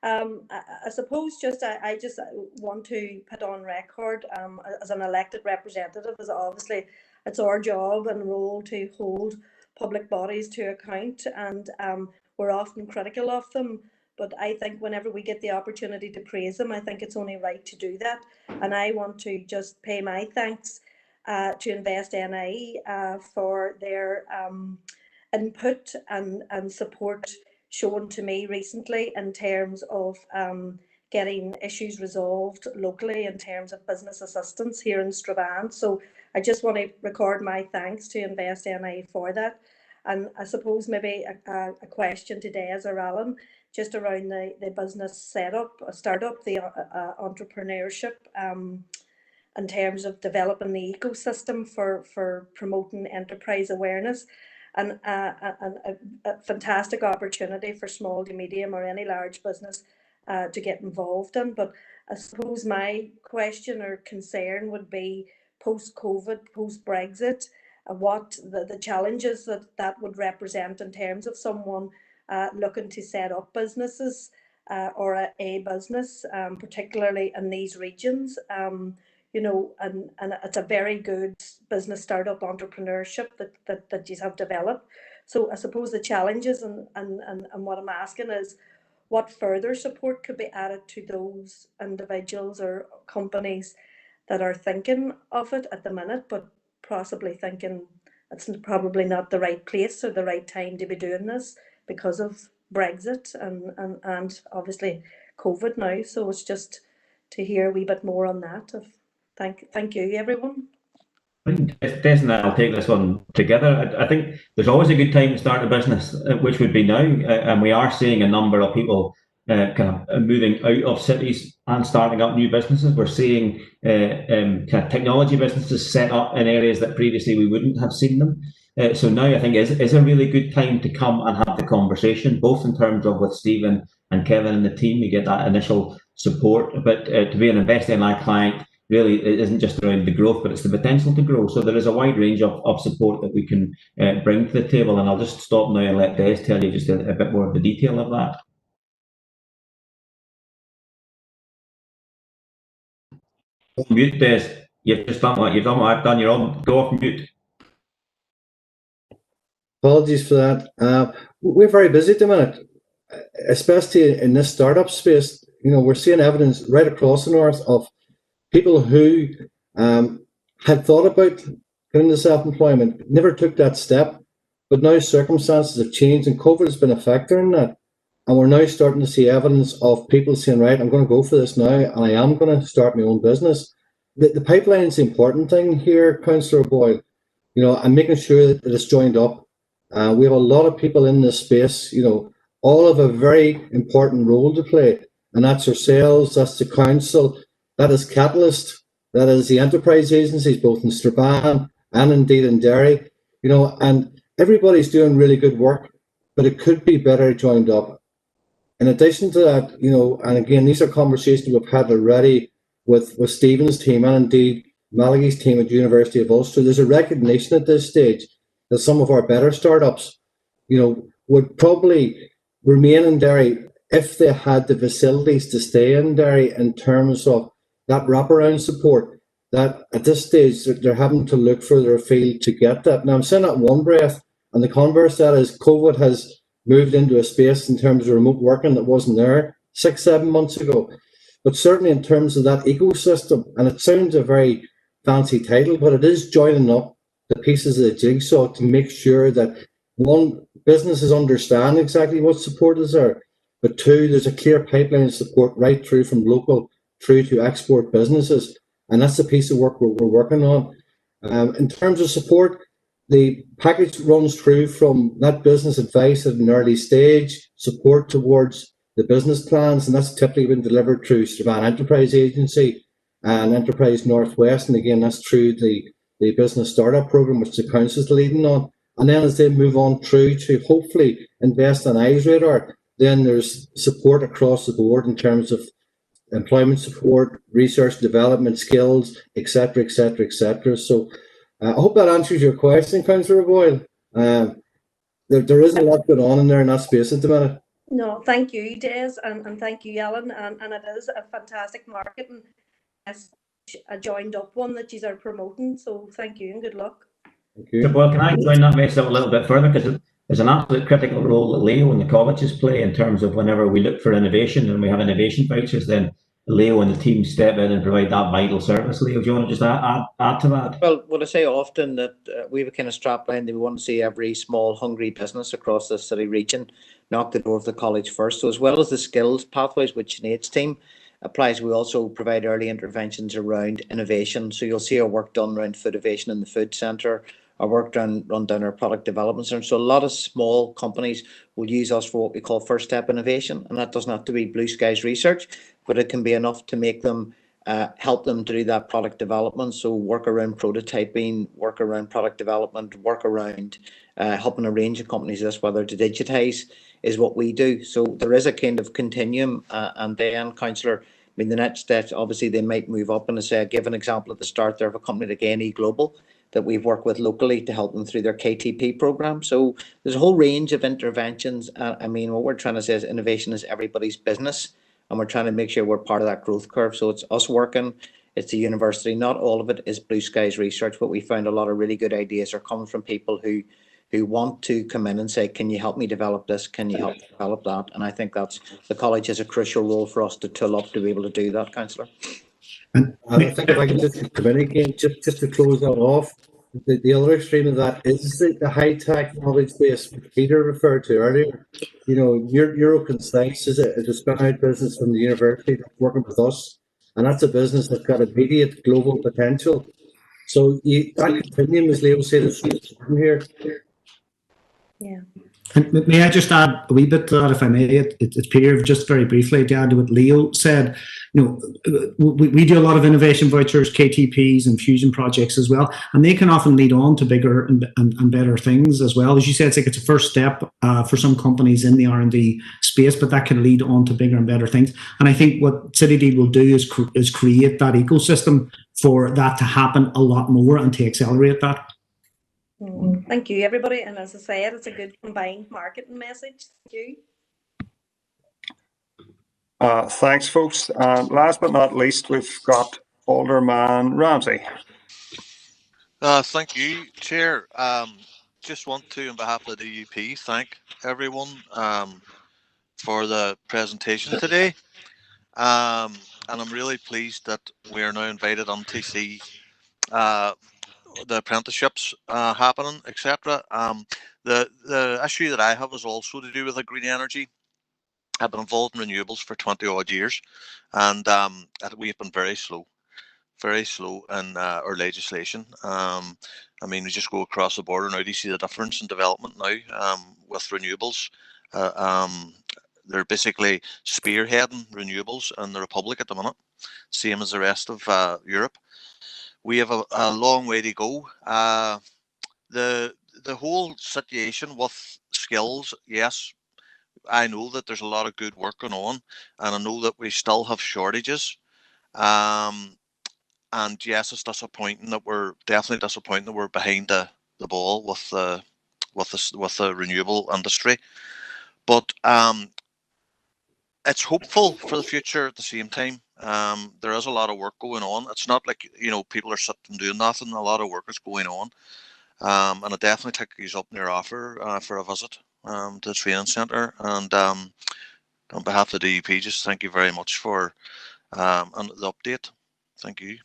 Speaker 12: I suppose I just want to put on record as an elected representative, as obviously it's our job and role to hold public bodies to account, and we're often critical of them. But I think whenever we get the opportunity to praise them, I think it's only right to do that. And I want to just pay my thanks to Invest NI for their input and support shown to me recently in terms of getting issues resolved locally in terms of business assistance here in Strabane. So I just want to record my thanks to Invest NI for that. And I suppose maybe a question to Des or Alan, just around the business setup, startup, the entrepreneurship, in terms of developing the ecosystem for promoting enterprise awareness. and a fantastic opportunity for small to medium or any large business to get involved in. But I suppose my question or concern would be post-COVID, post-Brexit, what the challenges that would represent in terms of someone looking to set up businesses or a business, particularly in these regions. You know, and it's a very good business startup entrepreneurship that you have developed. So I suppose the challenges and what I'm asking is, what further support could be added to those individuals or companies that are thinking of it at the minute, but possibly thinking it's probably not the right place or the right time to be doing this because of Brexit and obviously COVID now. So it's just to hear a wee bit more on that. Thank you, everyone.
Speaker 5: I think Des and I'll take this one together. I think there's always a good time to start a business, which would be now, and we are seeing a number of people kind of moving out of cities and starting up new businesses. We're seeing kind of technology businesses set up in areas that previously we wouldn't have seen them. So now I think is a really good time to come and have the conversation, both in terms of with Stephen and Kevin and the team, you get that initial support, but to be an investor in our client, really, it isn't just around the growth, but it's the potential to grow. So there is a wide range of support that we can bring to the table. And I'll just stop now and let Des tell you just a bit more of the detail of that. Mute, Des. You've just done what I've done. You're on. Go off mute.
Speaker 2: Apologies for that. We're very busy at the minute, especially in this startup space. You know, we're seeing evidence right across the north of people who had thought about going into self-employment, never took that step, but now circumstances have changed and COVID has been a factor in that. And we're now starting to see evidence of people saying, right, I'm going to go for this now and I am going to start my own business. The pipeline is the important thing here, Councillor Boyle. You know, I'm making sure that it's joined up. We have a lot of people in this space, you know, all have a very important role to play. And that's ourselves, that's the council, that is Catalyst, that is the enterprise agencies, both in Strabane and indeed in Derry, you know, and everybody's doing really good work, but it could be better joined up. In addition to that, you know, and again, these are conversations we've had already with Stephen's team and indeed Malachy's team at the University of Ulster. There's a recognition at this stage that some of our better startups, you know, would probably remain in Derry if they had the facilities to stay in Derry in terms of that wraparound support, that at this stage they're having to look further afield to get that. Now I'm saying that in one breath, and the converse that is COVID has moved into a space in terms of remote working that wasn't there 6-7 months ago. But certainly in terms of that ecosystem, and it sounds a very fancy title, but it is joining up the pieces of the jigsaw to make sure that one, businesses understand exactly what support is there, but two, there's a clear pipeline of support right through from local through to export businesses. And that's the piece of work we're working on. In terms of support, the package runs through from that business advice at an early stage, support towards the business plans, and that's typically been delivered through Strabane Enterprise Agency and Enterprise Northwest. And again, that's through the business startup program, which the council is leading on. And then as they move on through to hopefully invest in Eyes Radar, then there's support across the board in terms of employment support, research, development, skills, etc., etc., etc. So I hope that answers your question, Councillor Boyle. There is a lot going on in there in that space at the minute.
Speaker 12: No, thank you, Des, and thank you, Ellen. And it is a fantastic marketing a joined up one that you are promoting. So thank you and good luck.
Speaker 2: Thank you.
Speaker 5: Well, can I join that myself a little bit further? Because there's an absolute critical role that Leo and the colleges play in terms of whenever we look for innovation and we have innovation vouchers, then Leo and the team step in and provide that vital service. Leo, do you want to just add to that?
Speaker 7: Well, what I say often that we have a kind of strapline that we want to see every small, hungry business across the city region knock the door of the college first. So as well as the skills pathways, which Sinead's team applies, we also provide early interventions around innovation. So you'll see our work done around food innovation in the food centre, our work run down our product development centre. So a lot of small companies will use us for what we call first step innovation, and that doesn't have to be blue skies research, but it can be enough to make them help them do that product development. So work around prototyping, work around product development, work around helping a range of companies this, whether to digitise is what we do. So there is a kind of continuum, and then, Councillor, I mean, the next step, obviously, they might move up, and I give an example at the start there of a company like NE Global that we've worked with locally to help them through their KTP programme. So there's a whole range of interventions. I mean, what we're trying to say is innovation is everybody's business, and we're trying to make sure we're part of that growth curve. So it's us working, it's the university. Not all of it is blue skies research, but we found a lot of really good ideas are coming from people who want to come in and say, can you help me develop this? Can you help develop that? And I think that's, the college has a crucial role for us to tool up to be able to do that, Councillor.
Speaker 2: I think if I can just come in again, just to close that off, the other extreme of that is the high-tech knowledge base which Peter referred to earlier. You know, Euro Concise is a spin-out business from the university that's working with us, and that's a business that's got immediate global potential. So that continuum, as Leo said, is important here.
Speaker 12: Yeah.
Speaker 9: And may I just add a wee bit to that, if I may? It's Peter, just very briefly to add to what Leo said. You know, we do a lot of innovation vouchers, KTPs, and fusion projects as well, and they can often lead on to bigger and better things as well. As you said, it's a first step for some companies in the R&D space, but that can lead on to bigger and better things. And I think what CityD will do is create that ecosystem for that to happen a lot more and to accelerate that.
Speaker 12: Thank you, everybody. And as I said, it's a good combined marketing message. Thank you.
Speaker 1: Thanks, folks. Last but not least, we've got Alderman Ramsey.
Speaker 13: Thank you, Chair. Just want to, on behalf of the DUP, thank everyone for the presentation today. And I'm really pleased that we are now invited on to see the apprenticeships happening, etc. The issue that I have is also to do with the green energy. I've been involved in renewables for 20 odd years, and we've been very slow in our legislation. I mean, we just go across the border now to see the difference in development now with renewables. They're basically spearheading renewables in the Republic at the minute, same as the rest of Europe. We have a long way to go. The whole situation with skills, yes, I know that there's a lot of good work going on, and I know that we still have shortages. And yes, it's disappointing that we're behind the ball with the renewable industry. But it's hopeful for the future at the same time. There is a lot of work going on. It's not like, you know, people are sitting doing nothing. A lot of work is going on. And I definitely take you up in your offer for a visit to the training centre. And on behalf of the DUP, just thank you very much for the update. Thank you.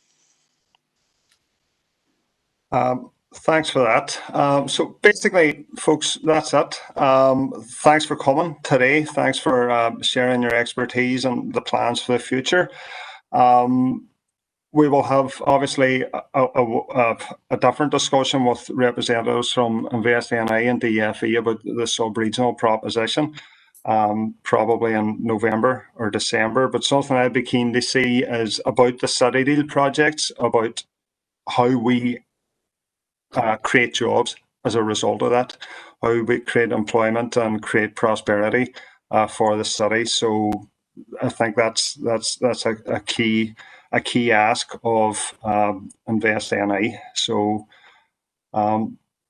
Speaker 1: Thanks for that. So basically, folks, that's it. Thanks for coming today. Thanks for sharing your expertise and the plans for the future. We will have, obviously, a different discussion with representatives from InvestNI and DFE about the sub-regional proposition, probably in November or December. But something I'd be keen to see is about the City Deal projects, about how we create jobs as a result of that, how we create employment and create prosperity for the city. So I think that's a key ask of InvestNI. So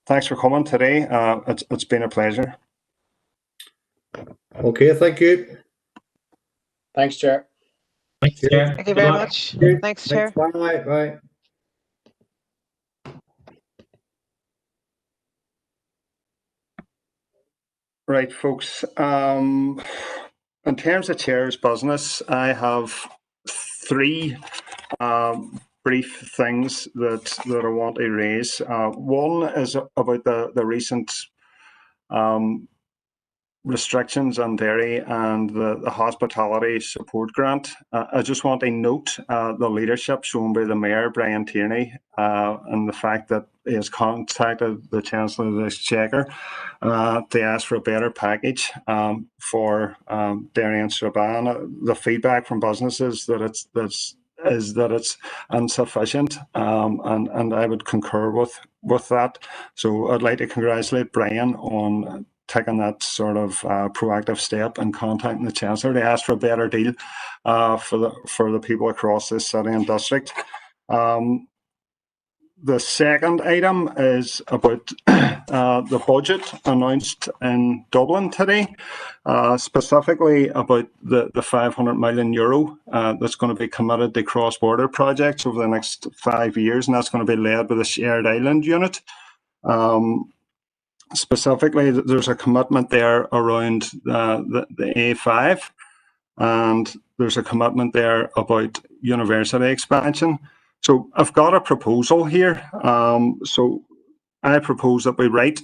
Speaker 1: thanks for coming today. It's been a pleasure.
Speaker 2: Okay, thank you.
Speaker 8: Thanks, Chair.
Speaker 5: Thanks, Chair.
Speaker 11: Thank you very much. Thanks, Chair.
Speaker 2: Bye.
Speaker 1: Right, folks. In terms of Chair's business, I have three brief things that I want to raise. One is about the recent restrictions on Derry and the hospitality support grant. I just want to note the leadership shown by the Mayor, Brian Tierney, and the fact that he has contacted the Chancellor of the Exchequer to ask for a better package for Derry and Strabane. The feedback from businesses that is that it's insufficient, and I would concur with that. So I'd like to congratulate Brian on taking that sort of proactive step and contacting the Chancellor to ask for a better deal for the people across this city and district. The second item is about the budget announced in Dublin today, specifically about the €500 million that's going to be committed to cross-border projects over the next 5 years, and that's going to be led by the Shared Island Unit. Specifically, there's a commitment there around the A5, and there's a commitment there about university expansion. So I've got a proposal here. So I propose that we write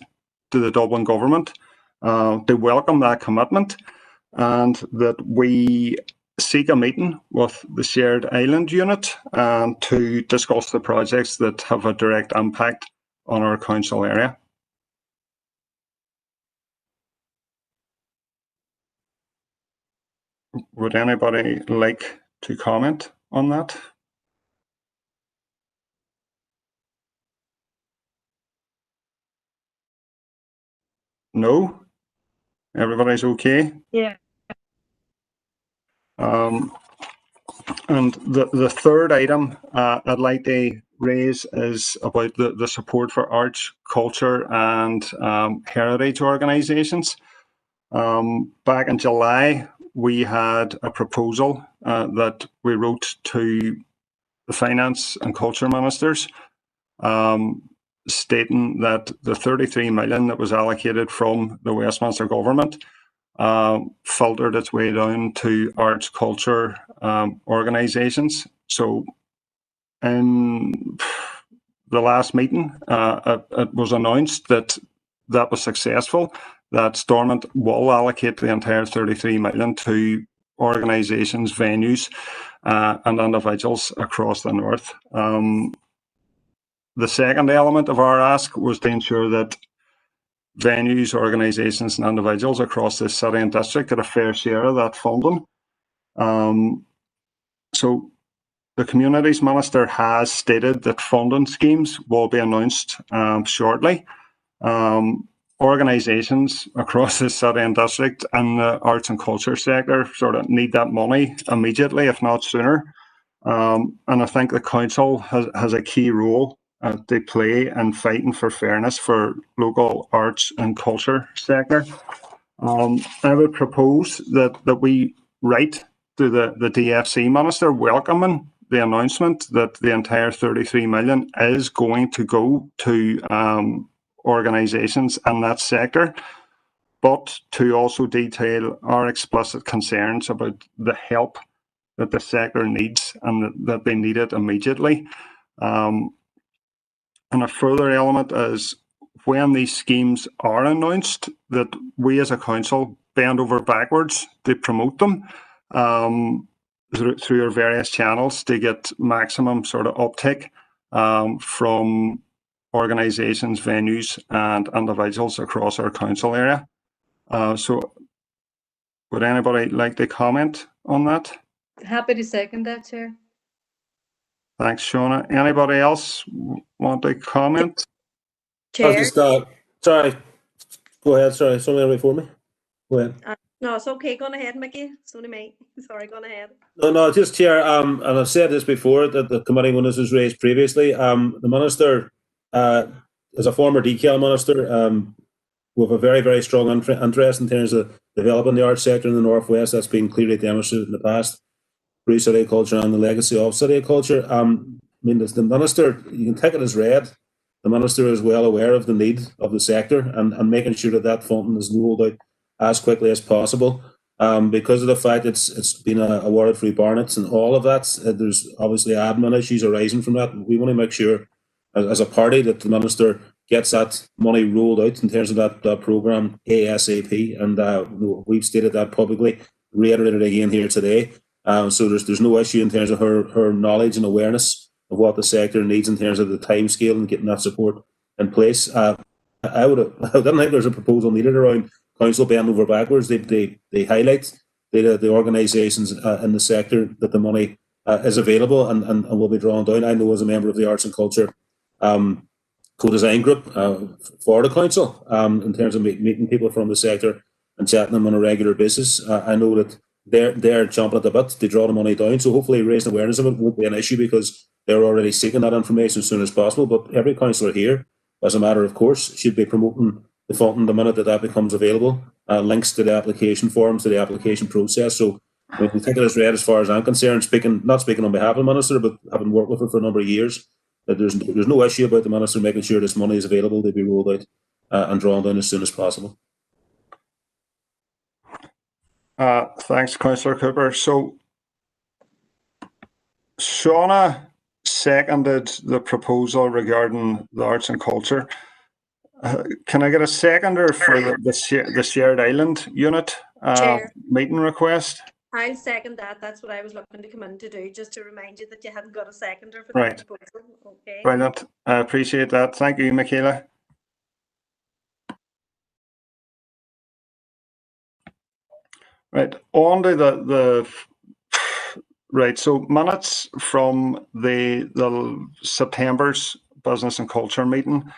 Speaker 1: to the Dublin government to welcome that commitment, and that we seek a meeting with the Shared Island Unit to discuss the projects that have a direct impact on our council area. Would anybody like to comment on that? No? Everybody's okay?
Speaker 4: Yeah.
Speaker 1: And the third item I'd like to raise is about the support for arts, culture and heritage organisations. Back in July, we had a proposal that we wrote to the Finance and Culture Ministers, stating that the 33 million that was allocated from the Westminster government filtered its way down to arts, culture organisations. So in the last meeting, it was announced that that was successful, that Stormont will allocate the entire 33 million to organisations, venues and individuals across the north. The second element of our ask was to ensure that venues, organisations and individuals across this city and district get a fair share of that funding. So the Communities Minister has stated that funding schemes will be announced shortly. Organisations across this city and district and the arts and culture sector sort of need that money immediately, if not sooner. And I think the council has a key role to play in fighting for fairness for local arts and culture sector. I would propose that we write to the DFC Minister welcoming the announcement that the entire 33 million is going to go to organisations in that sector, but to also detail our explicit concerns about the help that the sector needs and that they need it immediately. And a further element is when these schemes are announced, that we as a council bend over backwards to promote them through our various channels to get maximum sort of uptake from organisations, venues and individuals across our council area. So would anybody like to comment on that?
Speaker 14: Happy to second that, Chair.
Speaker 1: Thanks, Shona. Anybody else want to comment?
Speaker 12: Chair.
Speaker 10: Sorry, go ahead. Sorry, somebody before me. Go ahead.
Speaker 12: No, it's okay. Go on ahead, Mickey. It's only me. Sorry, go on ahead.
Speaker 10: No, just Chair. And I've said this before that the committee when this was raised previously. The minister, as a former DCAL minister, with a very, very strong interest in terms of developing the arts sector in the Northwest. That's been clearly demonstrated in the past through City Culture and the legacy of City Culture. I mean, the minister, you can take it as read. The minister is well aware of the need of the sector and making sure that that funding is rolled out as quickly as possible. Because of the fact it's been awarded through Barnett's and all of that, there's obviously admin issues arising from that. We want to make sure as a party that the minister gets that money rolled out in terms of that programme ASAP, and we've stated that publicly, reiterated again here today. So there's no issue in terms of her knowledge and awareness of what the sector needs in terms of the timescale and getting that support in place. I didn't think there's a proposal needed around council bend over backwards. They highlight the organisations in the sector that the money is available and will be drawn down. I know as a member of the Arts and Culture co-design group for the council in terms of meeting people from the sector and chatting them on a regular basis. I know that they're chomping at the bit to draw the money down, so hopefully raising awareness of it won't be an issue because they're already seeking that information as soon as possible. But every councillor here, as a matter of course, should be promoting the funding the minute that becomes available. Links to the application forms, to the application process. So I mean, the ticket is read as far as I'm concerned, not speaking on behalf of the Minister, but having worked with her for a number of years, that there's no issue about the Minister making sure this money is available to be rolled out and drawn down as soon as possible.
Speaker 1: Thanks, Councillor Cooper. So Shauna seconded the proposal regarding the arts and culture. Can I get a seconder for the shared island unit meeting request?
Speaker 12: I'll second that. That's what I was looking to come in to do, just to remind you that you hadn't got a seconder for
Speaker 1: Right.
Speaker 12: the proposal. Okay.
Speaker 1: Brilliant. I appreciate that. Thank you, Michaela. Right. On to the right. So minutes from the September's Business and Culture meeting.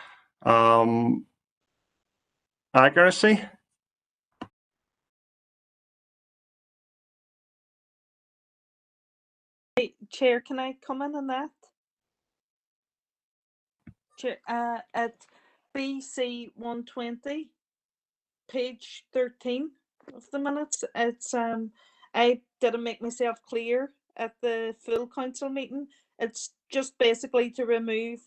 Speaker 1: Accuracy.
Speaker 4: Hey, Chair, can I comment on that? Chair, at BC 120, page 13 of the minutes, it's I didn't make myself clear at the full council meeting. It's just basically to remove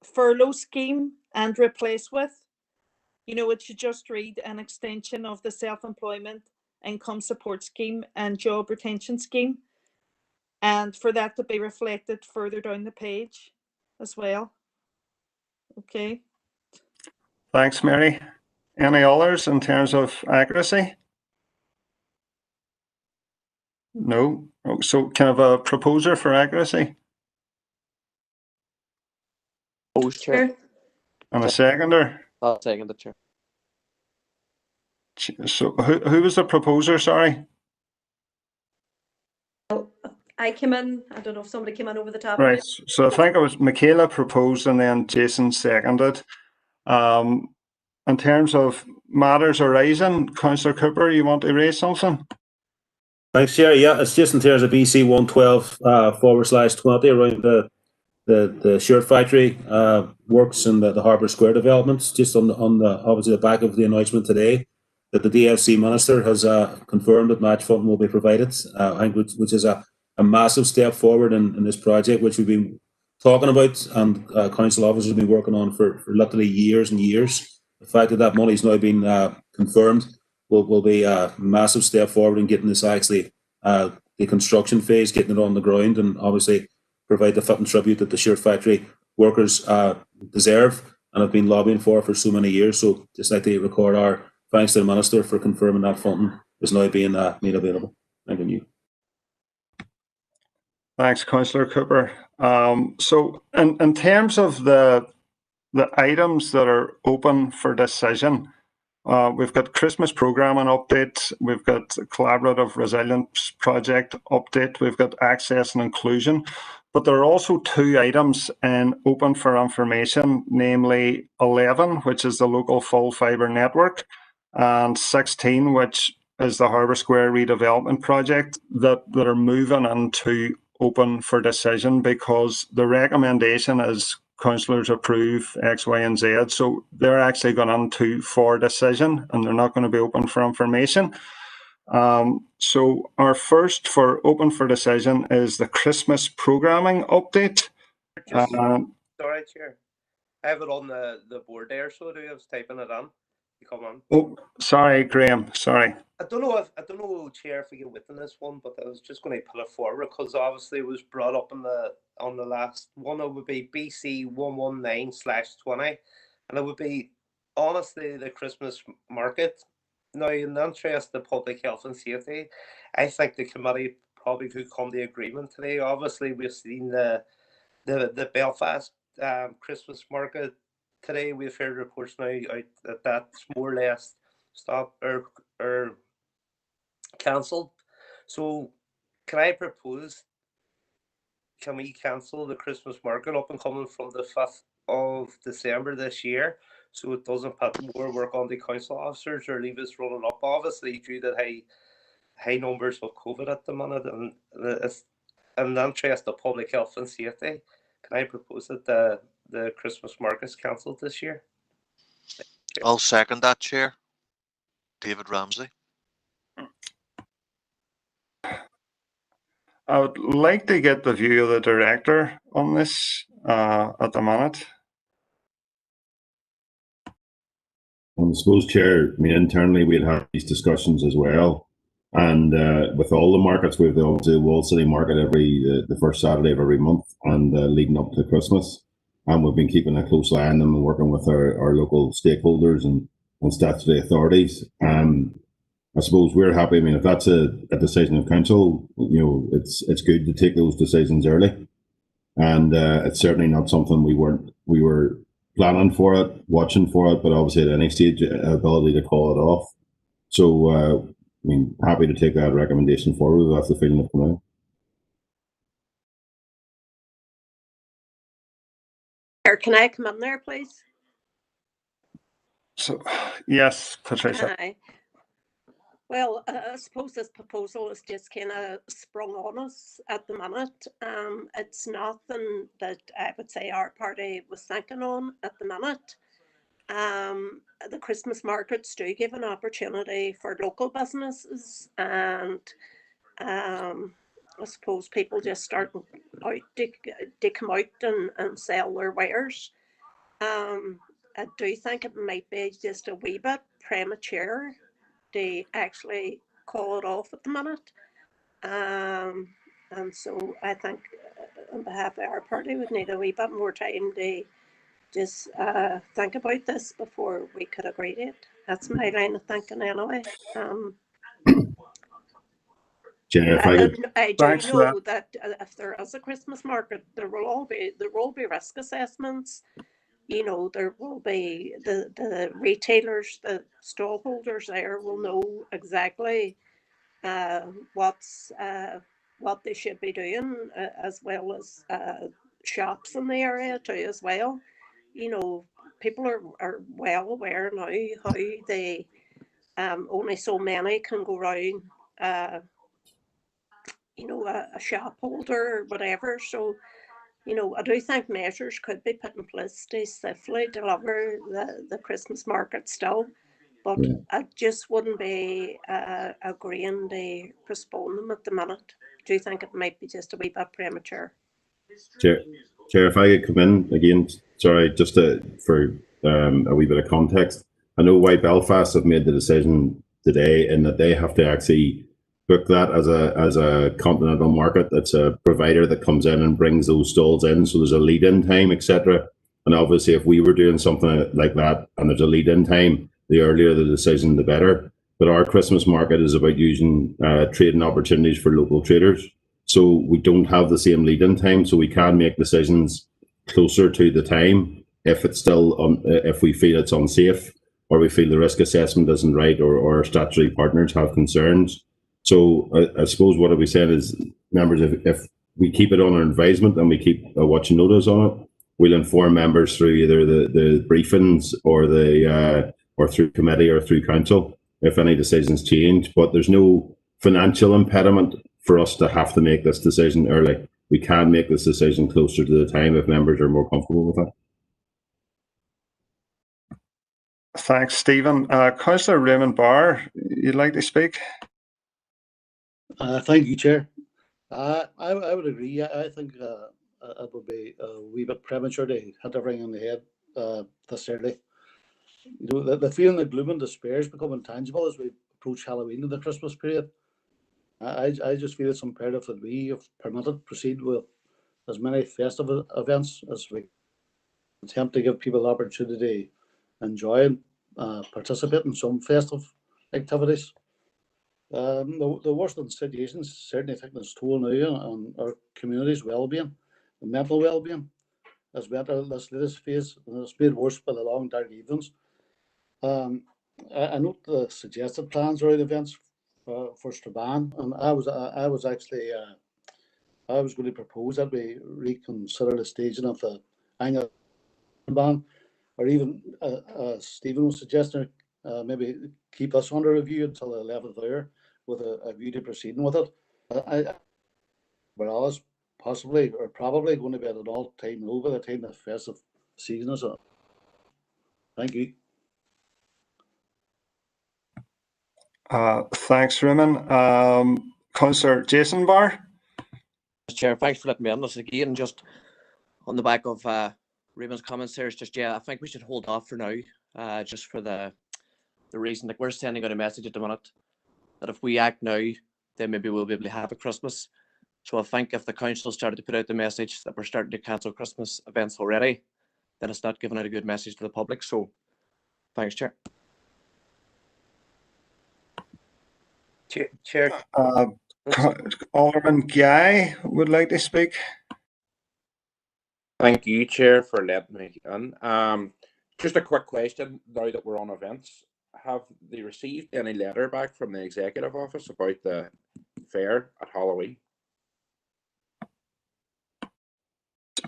Speaker 4: furlough scheme and replace with. You know, it should just read an extension of the self-employment income support scheme and job retention scheme, and for that to be reflected further down the page as well. Okay.
Speaker 1: Thanks, Mary. Any others in terms of accuracy? No. So can I have a proposer for accuracy?
Speaker 3: Chair.
Speaker 1: And a seconder?
Speaker 3: I'll second the chair.
Speaker 1: So who was the proposer, sorry?
Speaker 12: I came in, I don't know if somebody came in over the top.
Speaker 1: Right, so I think it was Michaela proposed and then Jason seconded. In terms of matters arising, Councillor Cooper, you want to raise something?
Speaker 10: Thanks, Chair. Yeah, it's just in terms of BC 112 /20 around the shirt factory works and the Harbour Square developments. Just on the obviously the back of the announcement today that the DSC Minister has confirmed that match funding will be provided. I think which is a massive step forward in this project, which we've been talking about and council officers have been working on for literally years and years. The fact that that money's now been confirmed will be a massive step forward in getting this actually the construction phase, getting it on the ground, and obviously provide the fitting tribute that the shirt factory workers deserve and have been lobbying for so many years. So just like to record our thanks to the Minister for confirming that funding is now being made available. Thank you.
Speaker 1: Thanks, Councillor Cooper. So in terms of the items that are open for decision, we've got Christmas programming update, we've got collaborative resilience project update, we've got access and inclusion, but there are also two items open for information, namely 11, which is the local full fibre network, and 16, which is the Harbour Square redevelopment project that are moving into open for decision because the recommendation is councillors approve X, Y, and Z. So they're actually going into for decision and they're not going to be open for information. So our first for open for decision is the Christmas programming update.
Speaker 3: Sorry, Chair. I have it on the board there, so I was typing it on. You come on.
Speaker 1: Oh, sorry, Graham. Sorry.
Speaker 3: I don't know, Chair, if we get within this one, but I was just going to put it forward because obviously it was brought up on the last one. It would be BC 119/20, and it would be honestly the Christmas market. Now, in the interest of public health and safety, I think the committee probably could come to agreement today. Obviously, we've seen the Belfast Christmas market today. We've heard reports now out that that's more or less stopped or cancelled. So can I propose, can we cancel the Christmas market up and coming from the 5th of December this year, so it doesn't put more work on the council officers or leave us running up, obviously, due to high numbers of COVID at the minute, and it's in the interest of public health and safety. Can I propose that the Christmas market is cancelled this year?
Speaker 13: I'll second that, Chair. David Ramsey.
Speaker 1: I would like to get the view of the director on this at the minute.
Speaker 15: I suppose, Chair, I mean, internally we'd have these discussions as well. And with all the markets, we have the Wall City market the first Saturday of every month and leading up to Christmas. And we've been keeping a close eye on them and working with our local stakeholders and statutory authorities. I suppose we're happy. I mean, if that's a decision of council, you know, it's good to take those decisions early. And it's certainly not something we were planning for it, watching for it, but obviously at any stage, ability to call it off. So, I mean, happy to take that recommendation forward. That's the feeling of committee.
Speaker 12: Can I come in there, please?
Speaker 1: So, yes, Patricia.
Speaker 12: Aye. Well, I suppose this proposal is just kind of sprung on us at the minute. It's nothing that I would say our party was thinking on at the minute. The Christmas markets do give an opportunity for local businesses, and I suppose people just starting out to come out and sell their wares. I do think it might be just a wee bit premature to actually call it off at the minute. And so I think on behalf of our party, we'd need a wee bit more time to just think about this before we could agree to it. That's my line of thinking anyway.
Speaker 15: Chair, if
Speaker 12: I do know that if there is a Christmas market, there will be risk assessments. You know, there will be the retailers, the stall holders there will know exactly what they should be doing, as well as shops in the area too as well. You know, people are well aware now how they only so many can go around you know, a shop holder or whatever. So, you know, I do think measures could be put in place to safely deliver the Christmas market still, but I just wouldn't be agreeing to postpone them at the minute. Do you think it might be just a wee bit premature?
Speaker 15: Chair, if I could come in again, sorry, just for a wee bit of context. I know why Belfast have made the decision today in that they have to actually book that as a continental market. That's a provider that comes in and brings those stalls in. So there's a lead-in time, etc. And obviously, if we were doing something like that and there's a lead-in time, the earlier the decision, the better. But our Christmas market is about using trading opportunities for local traders. So we don't have the same lead-in time. So we can make decisions closer to the time if it's still if we feel it's unsafe or we feel the risk assessment isn't right or our statutory partners have concerns. So I suppose what I'll be saying is, members, if we keep it on our advisement and we keep a watching notice on it, we'll inform members through either the briefings or or through committee or through council if any decisions change. But there's no financial impediment for us to have to make this decision early. We can make this decision closer to the time if members are more comfortable with that.
Speaker 1: Thanks, Stephen. Councillor Raymond Barr, you'd like to speak?
Speaker 16: Thank you, Chair. I would agree. I think it would be a wee bit premature to hit everything on the head this early. You know, the feeling of gloom and despair is becoming tangible as we approach Halloween and the Christmas period. I just feel it's imperative that we, if permitted, proceed with as many festive events as we attempt to give people the opportunity to enjoy and participate in some festive activities. The worsening situation is certainly taking its toll now on our community's well-being, and mental well-being, as we enter this latest phase, and it's made worse by the long dark evenings. I note the suggested plans around events for Strabane, and I was actually I was going to propose that we reconsider the staging of the annual band, or even Stephen was suggesting maybe keep this under review until the 11th hour with a view to proceeding with it. We're always possibly or probably going to be at an all-time low by the time the festive season is up. Thank you.
Speaker 1: Thanks, Raymond. Councillor Jason Barr.
Speaker 17: Chair, thanks for letting me on this again. Just on the back of Raymond's comments there, I think we should hold off for now, just for the reason that we're sending out a message at the minute that if we act now, then maybe we'll be able to have a Christmas. So I think if the council started to put out the message that we're starting to cancel Christmas events already, then it's not giving out a good message to the public. So thanks, Chair.
Speaker 3: Chair.
Speaker 1: Alderman Guy would like to speak.
Speaker 18: Thank you, Chair, for letting me in. Just a quick question now that we're on events. Have they received any letter back from the Executive Office about the fair at Halloween?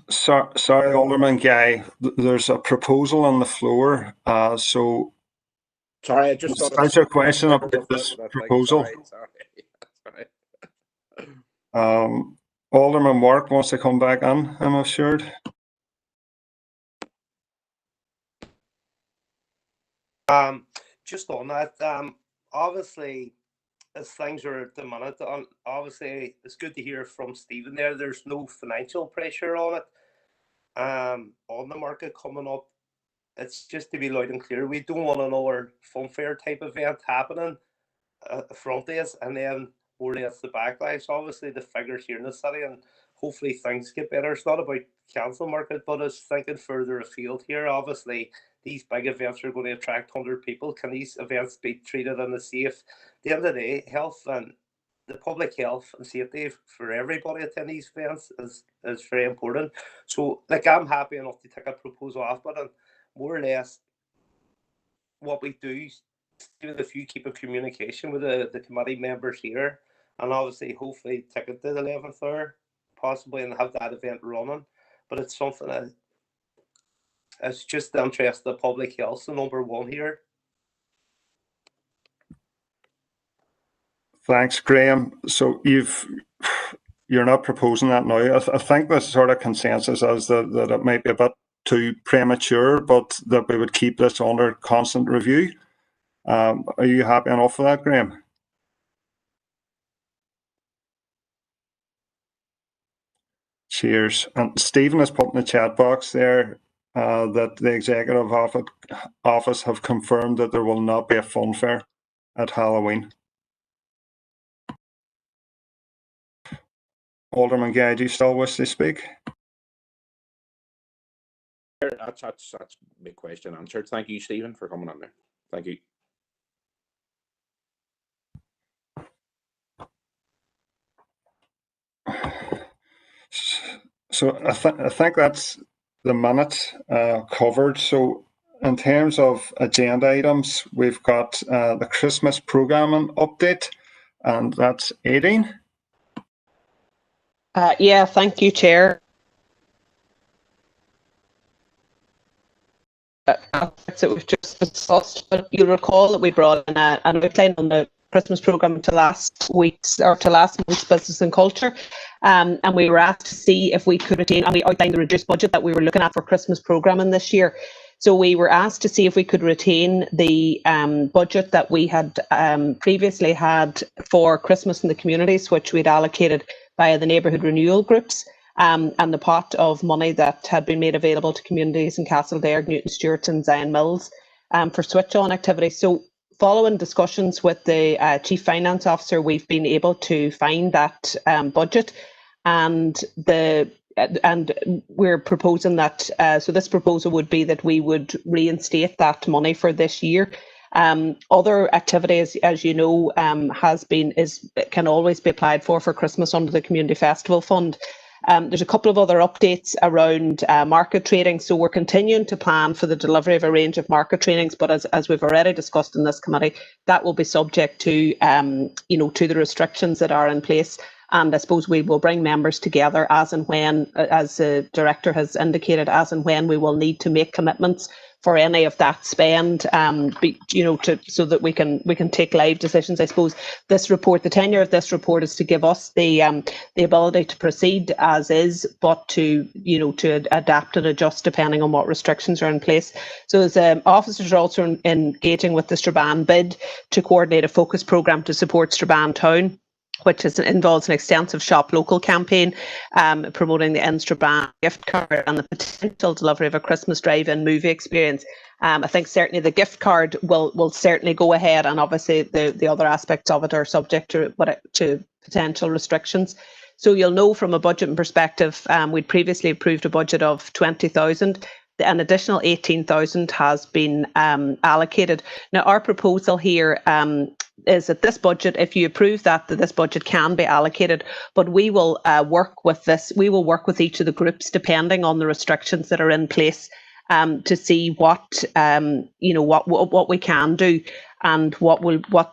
Speaker 1: Sorry, Alderman Guy, there's a proposal on the floor. So
Speaker 18: sorry, I just thought
Speaker 1: that's your question about this proposal.
Speaker 18: Sorry.
Speaker 1: Alderman Wark wants to come back on, I'm assured.
Speaker 3: Just on that, obviously, as things are at the minute, obviously, it's good to hear from Stephen there. There's no financial pressure on it, on the market coming up. It's just to be loud and clear. We don't want another fun fair type event happening front of us, and then more or less the backlash. Obviously, the figures here in the city, and hopefully things get better. It's not about cancel market, but it's thinking further afield here. Obviously, these big events are going to attract 100 people. Can these events be treated in a safe? At the end of the day, health and the public health and safety for everybody attending these events is very important. So, like, I'm happy enough to take a proposal off, but more or less, what we do, even if you keep a communication with the committee members here, and obviously, hopefully, take it to the 11th hour, possibly, and have that event running. But it's something that it's just the interest of the public health, so number one here.
Speaker 1: Thanks, Graham. So you're not proposing that now. I think the sort of consensus is that it might be a bit too premature, but that we would keep this under constant review. Are you happy enough with that, Graham? Cheers. And Stephen has put in the chat box there that the Executive Office have confirmed that there will not be a fun fair at Halloween. Alderman Guy, do you still wish to speak?
Speaker 18: That's my question answered. Thank you, Stephen, for coming on there. Thank you.
Speaker 1: So I think that's the minutes covered. So in terms of agenda items, we've got the Christmas programming update, and that's 18.
Speaker 19: Yeah, thank you, Chair. Aspects that we've just discussed, but you'll recall that we brought in an outline on the Christmas programme to last month's Business and Culture, and we were asked to see if we could retain, and we outlined the reduced budget that we were looking at for Christmas programming this year. So we were asked to see if we could retain the budget that we had previously had for Christmas in the communities, which we'd allocated via the neighbourhood renewal groups, and the pot of money that had been made available to communities in Castledare, Newton Stewart and Zion Mills for switch-on activities. So following discussions with the Chief Finance Officer, we've been able to find that budget, and we're proposing that, so this proposal would be that we would reinstate that money for this year. Other activities, as you know, can always be applied for Christmas under the Community Festival Fund. There's a couple of other updates around market trading. So we're continuing to plan for the delivery of a range of market trainings, but as we've already discussed in this committee, that will be subject to to the restrictions that are in place. And I suppose we will bring members together as and when, as the director has indicated, as and when we will need to make commitments for any of that spend, so that we can take live decisions. I suppose this report, the tenure of this report, is to give us the ability to proceed as is, but to adapt and adjust depending on what restrictions are in place. So as officers are also engaging with the Strabane bid to coordinate a focus programme to support Strabane Town, which involves an extensive shop local campaign promoting the Strabane gift card and the potential delivery of a Christmas drive-in movie experience. I think certainly the gift card will certainly go ahead, and obviously the other aspects of it are subject to potential restrictions. So you'll know from a budgeting perspective, we'd previously approved a budget of 20,000. An additional 18,000 has been allocated. Now, our proposal here is that this budget, if you approve that this budget can be allocated, but we will work with this. We will work with each of the groups depending on the restrictions that are in place to see what we can do and what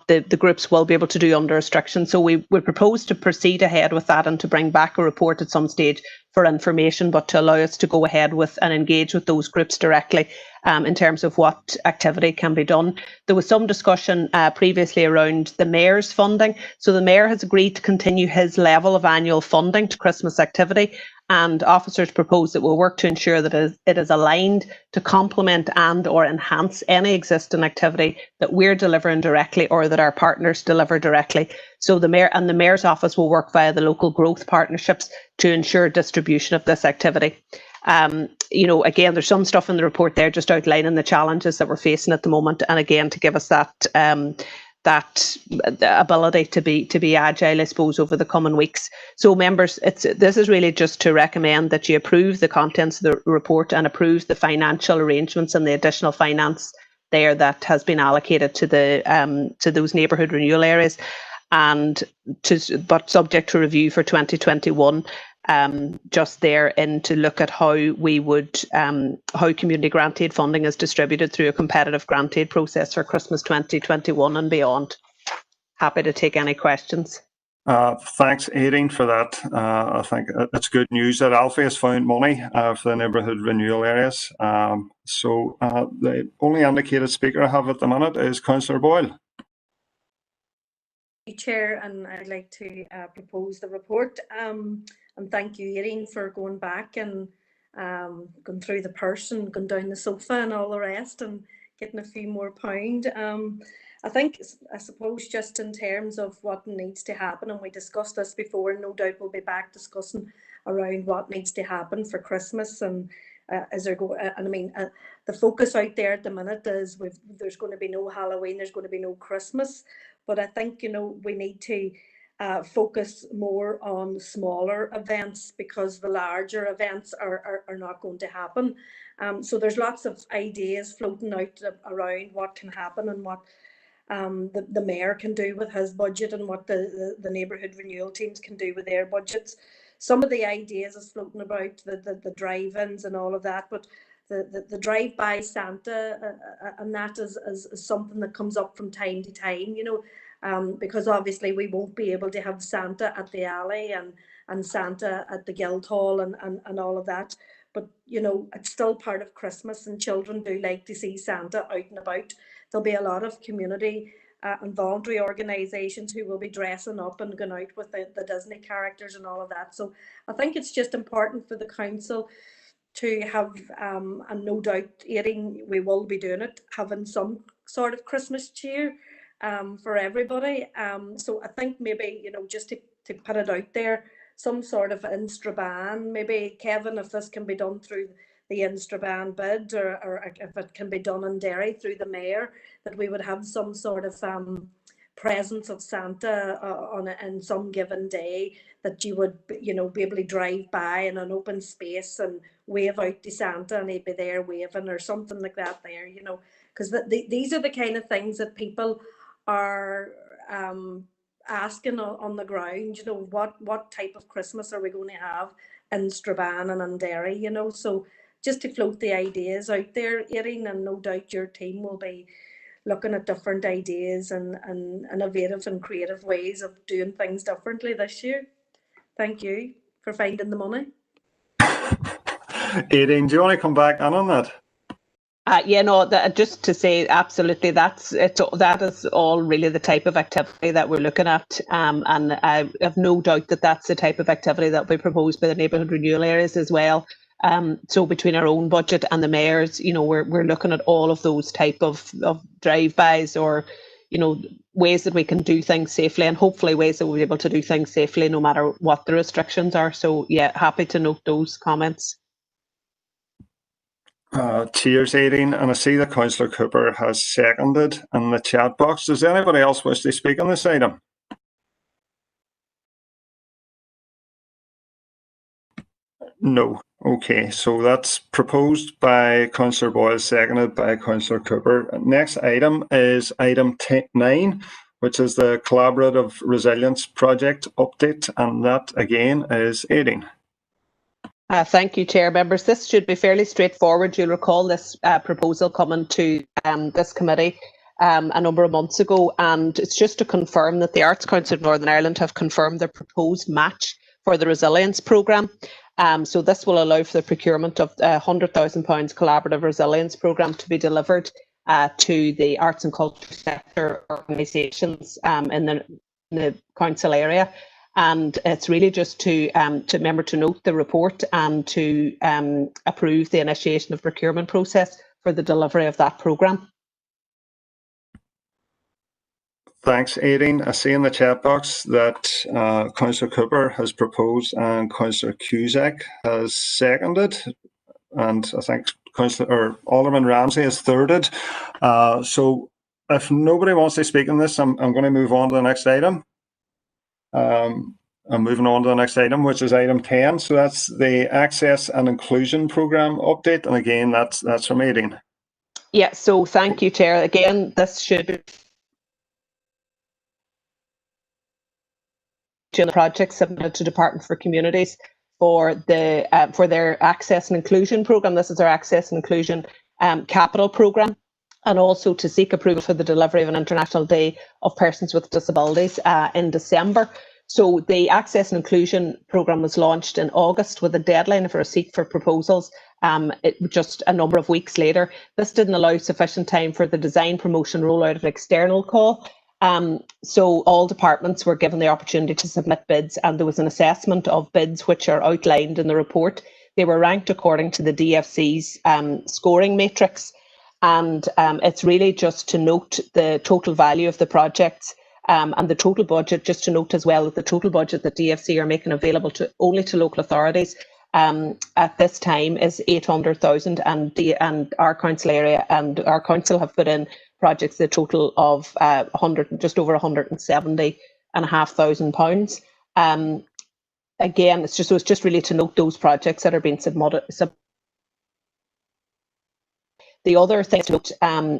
Speaker 19: the groups will be able to do under restrictions. So we propose to proceed ahead with that and to bring back a report at some stage for information, but to allow us to go ahead with and engage with those groups directly in terms of what activity can be done. There was some discussion previously around the Mayor's funding. So the Mayor has agreed to continue his level of annual funding to Christmas activity, and officers propose that we'll work to ensure that it is aligned to complement and or enhance any existing activity that we're delivering directly or that our partners deliver directly. So the Mayor and the Mayor's office will work via the local growth partnerships to ensure distribution of this activity. Again, there's some stuff in the report there just outlining the challenges that we're facing at the moment, and again to give us that ability to be agile, I suppose, over the coming weeks. So members, this is really just to recommend that you approve the contents of the report and approve the financial arrangements and the additional finance there that has been allocated to those neighbourhood renewal areas, but subject to review for 2021. Just there and to look at how community grant aid funding is distributed through a competitive grant aid process for Christmas 2021 and beyond. Happy to take any questions.
Speaker 1: Thanks, Aileen, for that. I think it's good news that Alfie has found money for the neighbourhood renewal areas. So the only indicated speaker I have at the minute is Councillor Boyle.
Speaker 12: Chair, and I'd like to propose the report. And thank you, Aileen, for going back and going through the purse and going down the sofa and all the rest and getting a few more pound. I suppose just in terms of what needs to happen, and we discussed this before, and no doubt we'll be back discussing around what needs to happen for Christmas. And the focus out there at the minute is there's going to be no Halloween, there's going to be no Christmas. But I think, we need to focus more on smaller events, because the larger events are not going to happen. So there's lots of ideas floating out around what can happen and what the Mayor can do with his budget and what the neighbourhood renewal teams can do with their budgets. Some of the ideas is floating about the drive-ins and all of that, but the drive-by Santa and that is something that comes up from time to time, because obviously we won't be able to have Santa at the alley and Santa at the Guildhall and all of that. But, it's still part of Christmas, and children do like to see Santa out and about. There'll be a lot of community and voluntary organisations who will be dressing up and going out with the Disney characters and all of that. So I think it's just important for the council to have, and no doubt, Aileen, we will be doing it, having some sort of Christmas cheer for everybody. So I think maybe, just to put it out there, some sort of Strabane, maybe, Kevin, if this can be done through the Strabane bid, or if it can be done in Derry through the Mayor, that we would have some sort of presence of Santa in some given day, that you would be able to drive by in an open space and wave out to Santa and he'd be there waving or something like that there, because these are the kind of things that people are asking on the ground, what type of Christmas are we going to have in Strabane and in Derry, you know, so just to float the ideas out there, Erin, and no doubt your team will be looking at different ideas and innovative and creative ways of doing things differently this year. Thank you for finding the money.
Speaker 1: Aileen, do you want to come back on that?
Speaker 19: Yeah, no, just to say, absolutely, that is all really the type of activity that we're looking at, and I have no doubt that that's the type of activity that will be proposed by the neighbourhood renewal areas as well. So between our own budget and the mayor's, you know, we're looking at all of those type of drive-bys, or, you know, ways that we can do things safely, and hopefully ways that we'll be able to do things safely no matter what the restrictions are. So yeah, happy to note those comments.
Speaker 1: Cheers, Aileen, and I see that Councillor Cooper has seconded in the chat box. Does anybody else wish to speak on this item? No. Okay, so that's proposed by Councillor Boyle, seconded by Councillor Cooper. Next item is item 9, which is the Collaborative Resilience Project update, and that again is Aileen.
Speaker 19: Thank you, Chair. Members, this should be fairly straightforward. You'll recall this proposal coming to this committee a number of months ago, and it's just to confirm that the Arts Council of Northern Ireland have confirmed their proposed match for the resilience programme. So this will allow for the procurement of £100,000 collaborative resilience programme to be delivered to the arts and culture sector organisations in the council area. And it's really just to note the report and to approve the initiation of procurement process for the delivery of that programme.
Speaker 1: Thanks, Aileen. I see in the chat box that Councillor Cooper has proposed and Councillor Cusack has seconded, and I think Alderman Ramsey has thirded. So if nobody wants to speak on this, I'm going to move on to the next item. I'm moving on to the next item, which is item 10. So that's the Access and Inclusion Programme update. And again, that's from Aileen.
Speaker 19: Yeah, so thank you, Chair. Again, this should be the project submitted to Department for Communities for their Access and Inclusion Programme. This is our Access and Inclusion Capital Programme, and also to seek approval for the delivery of an International Day of Persons with Disabilities in December. So the Access and Inclusion Programme was launched in August with a deadline for receipt for proposals just a number of weeks later. This didn't allow sufficient time for the design, promotion, rollout of an external call. So all departments were given the opportunity to submit bids, and there was an assessment of bids which are outlined in the report. They were ranked according to the DFC's scoring matrix, and it's really just to note the total value of the projects and the total budget. Just to note as well that the total budget that DFC are making available only to local authorities at this time is 800,000, and our council area and our council have put in projects the total of just over £170,500. Again, it's just really to note those projects that are being submitted. The other thing to note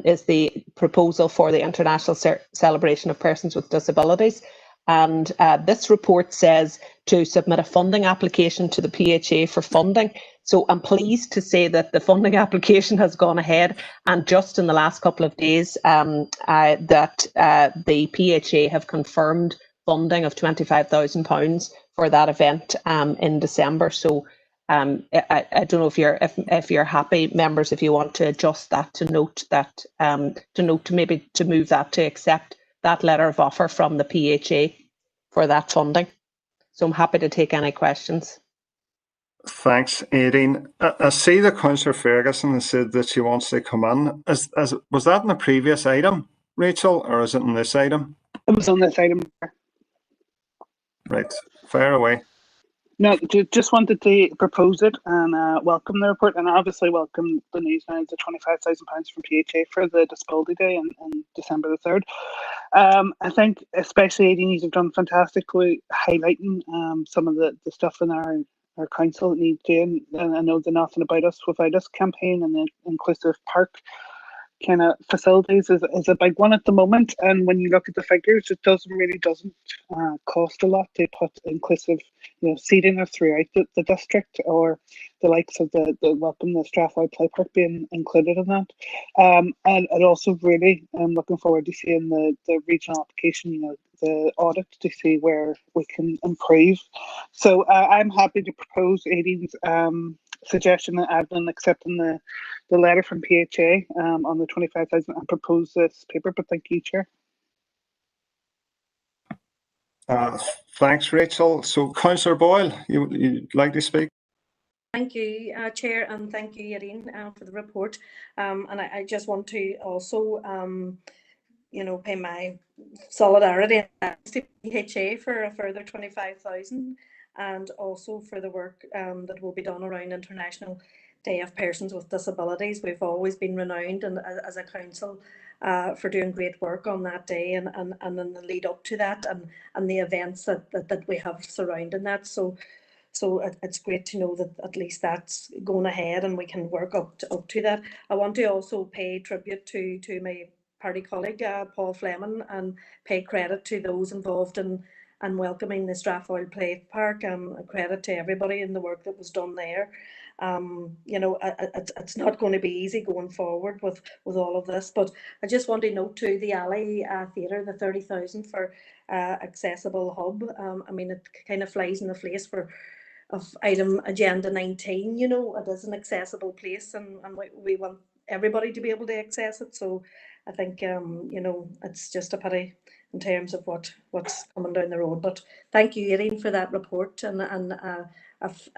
Speaker 19: is the proposal for the International Celebration of Persons with Disabilities. And this report says to submit a funding application to the PHA for funding. So I'm pleased to say that the funding application has gone ahead, and just in the last couple of days that the PHA have confirmed funding of £25,000 for that event in December. So I don't know if you're happy, members, if you want to adjust that to note that to move that to accept that letter of offer from the PHA for that funding. So I'm happy to take any questions.
Speaker 1: Thanks, Aileen. I see that Councillor Ferguson has said that she wants to come in. Was that in the previous item, Rachel, or is it in this item?
Speaker 11: It was on this item.
Speaker 1: Right, fire away.
Speaker 11: No, just wanted to propose it and welcome the report, and obviously welcome the news now of the £25,000 from PHA for the Disability Day on December the 3rd. I think especially Aileen, you've done fantastically highlighting some of the stuff in our council that needs doing. And I know the Nothing About Us Without Us campaign and the Inclusive Park kind of facilities is a big one at the moment. And when you look at the figures, it doesn't cost a lot to put inclusive, seating throughout the district, or the likes of the welcome the Strathroy Play Park being included in that. And also really looking forward to seeing the regional application, the audit, to see where we can improve. So I'm happy to propose Aideen's suggestion that Adlin accepting the letter from PHA on the 25,000 and propose this paper. But thank you, Chair.
Speaker 1: Thanks, Rachel. So, Councillor Boyle, you'd like to speak?
Speaker 12: Thank you, Chair, and thank you, Irene, for the report. And I just want to also, pay my solidarity to PHA for a further 25,000, and also for the work that will be done around International Day of Persons with Disabilities. We've always been renowned and as a council for doing great work on that day and in the lead up to that, and the events that we have surrounding that. So it's great to know that at least that's going ahead and we can work up to that. I want to also pay tribute to my party colleague, Paul Fleming, and pay credit to those involved in welcoming the Strathroy Play Park. A credit to everybody in the work that was done there. It's not going to be easy going forward with all of this, but I just want to note too the Alley Theatre, the 30,000 for accessible hub. I mean, it kind of flies in the face of item agenda 19. It is an accessible place, and we want everybody to be able to access it. So I think it's just a pity in terms of what's coming down the road. But thank you, Irene, for that report, and if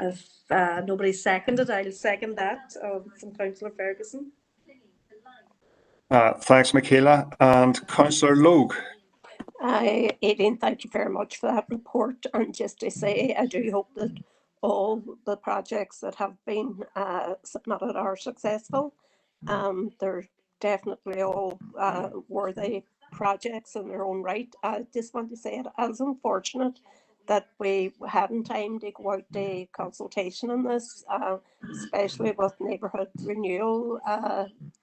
Speaker 12: nobody's seconded, I'll second that from Councillor Ferguson.
Speaker 1: Thanks, Michaela. And Councillor Logue.
Speaker 20: Aileen, thank you very much for that report. And just to say, I do hope that all the projects that have been submitted are successful. They're definitely all worthy projects in their own right. I just want to say it is unfortunate that we hadn't time to go out the consultation on this, especially with neighbourhood renewal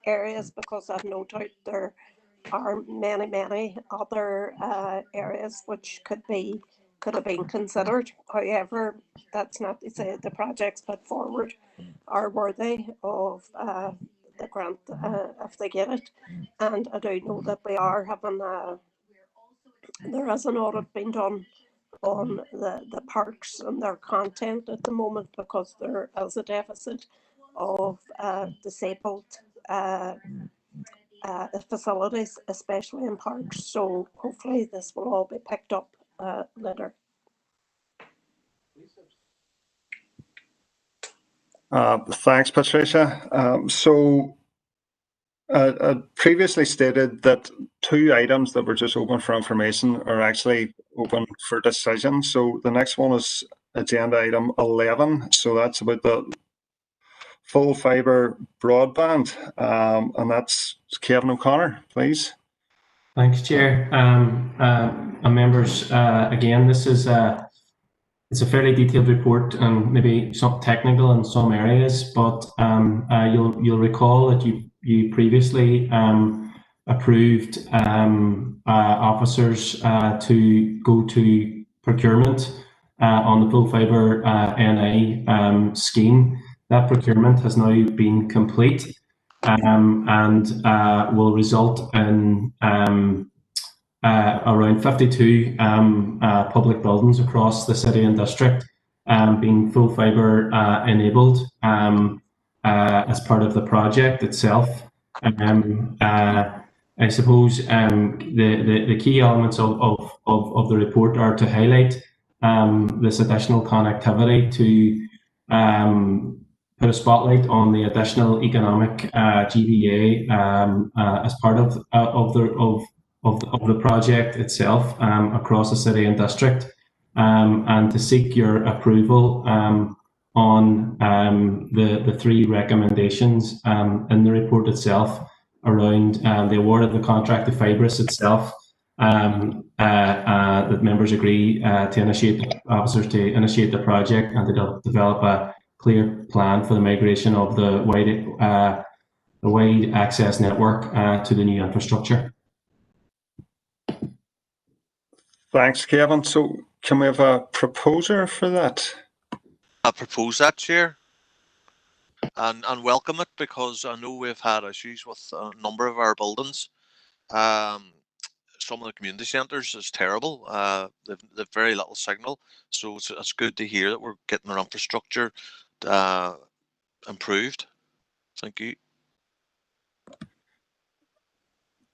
Speaker 20: areas, because I've no doubt there are many other areas which could have been considered. However, that's not to say the projects put forward are worthy of the grant if they get it. And I do know that we are having there is an audit being done on the parks and their content at the moment, because there is a deficit of disabled facilities, especially in parks. So hopefully this will all be picked up later.
Speaker 1: Thanks, Patricia. So I previously stated that 2 items that were just open for information are actually open for decision. So the next one is agenda item 11. So that's about the full fibre broadband, and that's Kevin O'Connor, please.
Speaker 21: Thanks, Chair. And members, again, this is it's a fairly detailed report and maybe some technical in some areas, but you'll recall that you previously approved officers to go to procurement on the full fibre NI scheme. That procurement has now been complete and will result in around 52 public buildings across the city and district being full fibre enabled as part of the project itself. I suppose the key elements of the report are to highlight this additional connectivity, to put a spotlight on the additional economic GBA as part of the project itself across the city and district, and to seek your approval on the 3 recommendations in the report itself around the award of the contract to Fibrus itself, that members agree to initiate officers to initiate the project and to develop a clear plan for the migration of the wide access network to the new infrastructure.
Speaker 1: Thanks, Kevin. So can we have a proposer for that?
Speaker 13: I propose that, Chair, and welcome it, because I know we've had issues with a number of our buildings. Some of the community centres is terrible. They've very little signal, so it's good to hear that we're getting our infrastructure improved. Thank you.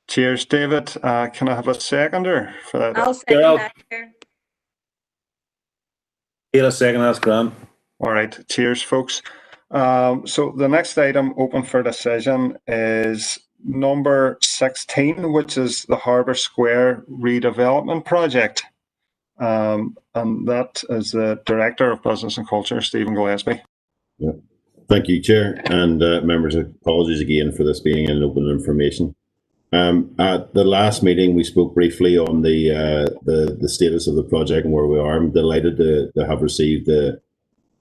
Speaker 1: Cheers, David. Can I have a seconder for that?
Speaker 20: I'll second that, Chair.
Speaker 10: Here, a second, that's grand.
Speaker 1: All right, cheers, folks. So the next item open for decision is number 16, which is the Harbour Square redevelopment project. And that is the Director of Business and Culture, Stephen Gillespie.
Speaker 15: Yeah. Thank you, Chair, and members. Apologies again for this being an open information. At the last meeting, we spoke briefly on the status of the project and where we are. I'm delighted to have received the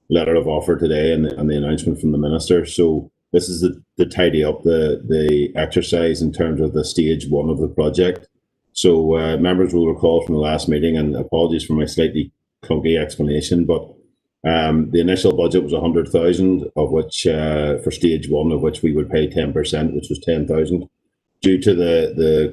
Speaker 15: letter of offer today and the announcement from the Minister. So this is to tidy up the exercise in terms of the stage 1 of the project. So members will recall from the last meeting, and apologies for my slightly clunky explanation, but the initial budget was 100,000, of which for stage 1, of which we would pay 10%, which was 10,000. Due to the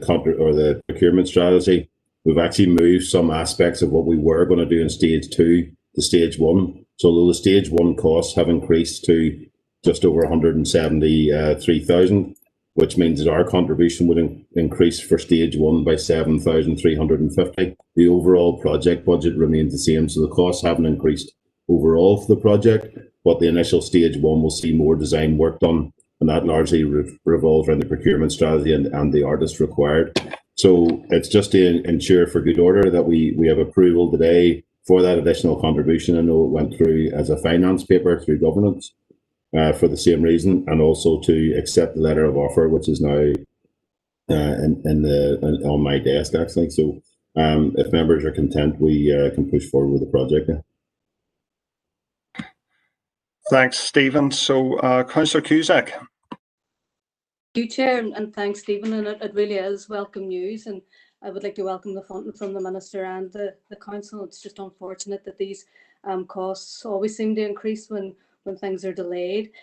Speaker 15: procurement strategy, we've actually moved some aspects of what we were going to do in stage 2 to stage 1. So although the stage 1 costs have increased to just over 173,000, which means that our contribution would increase for stage 1 by 7,350. The overall project budget remains the same, so the costs haven't increased overall for the project, but the initial stage 1 will see more design work done, and that largely revolves around the procurement strategy and the artists required. So it's just to ensure for good order that we have approval today for that additional contribution. I know it went through as a finance paper through governance for the same reason, and also to accept the letter of offer, which is now on my desk actually. So if members are content, we can push forward with the project now.
Speaker 1: Thanks, Stephen. So, Councillor Cusack.
Speaker 14: Thank you, Chair, and thanks, Stephen. And it really is welcome news. And I would like to welcome the funding from the Minister and the Council. It's just unfortunate that these costs always seem to increase when things are delayed.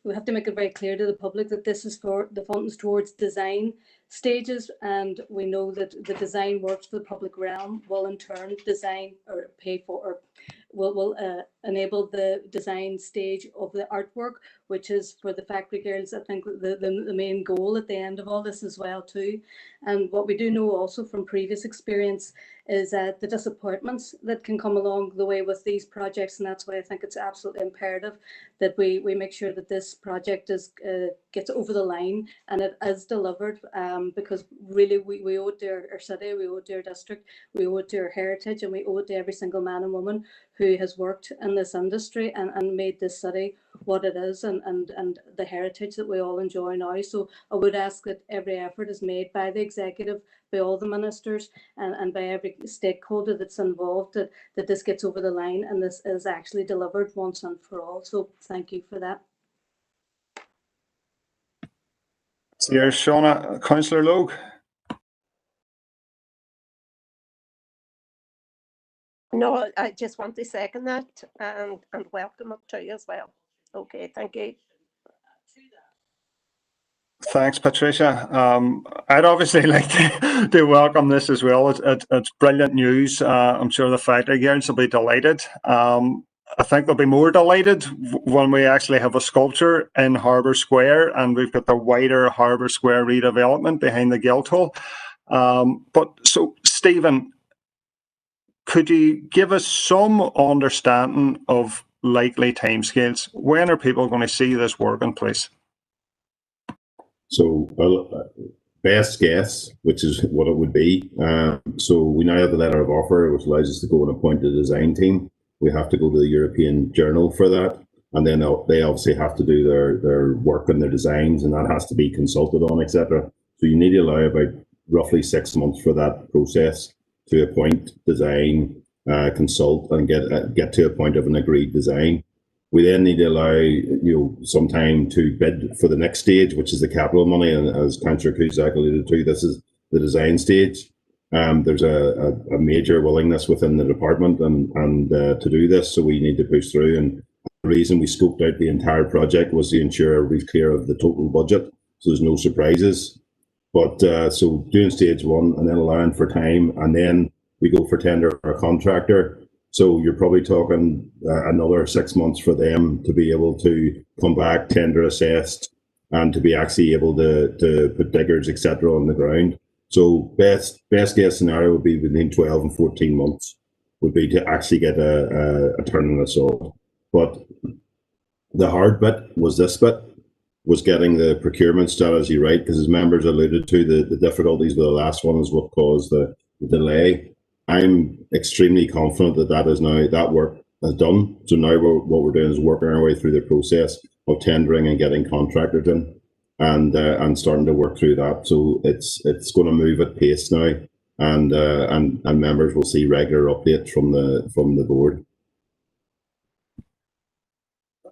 Speaker 14: We have to make it very clear to the public that this is for the fundings towards design stages, and we know that the design works for the public realm will in turn design or pay for or will enable the design stage of the artwork, which is for the factory girls, I think, the main goal at the end of all this as well too. And what we do know also from previous experience is the disappointments that can come along the way with these projects, and that's why I think it's absolutely imperative that we make sure that this project gets over the line and it is delivered, because really we owe it to our city, we owe it to our district, we owe it to our heritage, and we owe it to every single man and woman who has worked in this industry and made this city what it is, and the heritage that we all enjoy now. So I would ask that every effort is made by the executive, by all the ministers, and by every stakeholder that's involved, that this gets over the line and this is actually delivered once and for all. So thank you for that.
Speaker 1: Cheers, Shauna. Councillor Logue.
Speaker 20: No, I just want to second that and welcome it to you as well. Okay, thank you.
Speaker 1: Thanks, Patricia. I'd obviously like to welcome this as well. It's brilliant news. I'm sure the factory girls will be delighted. I think they'll be more delighted when we actually have a sculpture in Harbour Square and we've got the wider Harbour Square redevelopment behind the Guildhall. But so, Stephen, could you give us some understanding of likely timescales? When are people going to see this work in place?
Speaker 15: So, best guess, which is what it would be. So we now have the letter of offer, which allows us to go and appoint a design team. We have to go to the European Journal for that, and then they obviously have to do their work and their designs, and that has to be consulted on, etc. So you need to allow about roughly 6 months for that process to appoint, design, consult, and get to a point of an agreed design. We then need to allow some time to bid for the next stage, which is the capital money. And as Councillor Cusack alluded to, this is the design stage. There's a major willingness within the department and to do this, so we need to push through. And the reason we scoped out the entire project was to ensure we're clear of the total budget, so there's no surprises. But so doing stage one and then allowing for time, and then we go for tender or contractor. So you're probably talking another 6 months for them to be able to come back, tender assessed, and to be actually able to put diggers, etc., on the ground. So best case scenario would be between 12 and 14 months would be to actually get a turn in this off. But the hard bit was this bit, was getting the procurement strategy right, because as members alluded to, the difficulties with the last one is what caused the delay. I'm extremely confident that is now, that work is done. So now what we're doing is working our way through the process of tendering and getting contractors in, and starting to work through that. So it's going to move at pace now, and members will see regular updates from the board.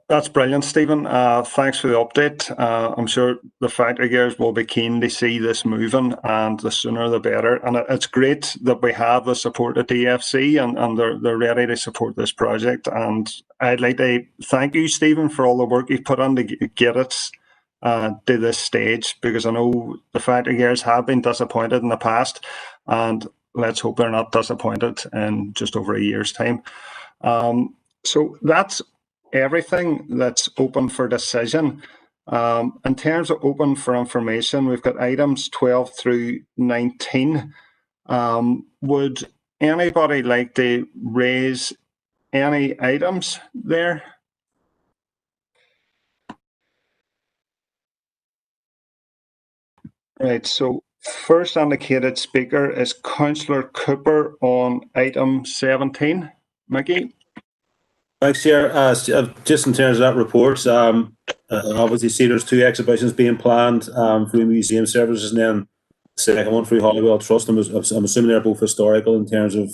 Speaker 1: That's brilliant, Stephen. Thanks for the update. I'm sure the factory gears will be keen to see this moving, and the sooner the better. And it's great that we have the support at DFC, and they're ready to support this project. And I'd like to thank you, Stephen, for all the work you've put on to get it to this stage, because I know the factory gears have been disappointed in the past, and let's hope they're not disappointed in just over a year's time. So that's everything that's open for decision. In terms of open for information, we've got items 12 through 19. Would anybody like to raise any items there? Right, so first indicated speaker is Councillor Cooper on item 17. Mickey?
Speaker 10: Thanks, Chair. Just in terms of that report, obviously see there's 2 exhibitions being planned through museum services, and then the second one through Hollywell Trust. I'm assuming they're both historical in terms of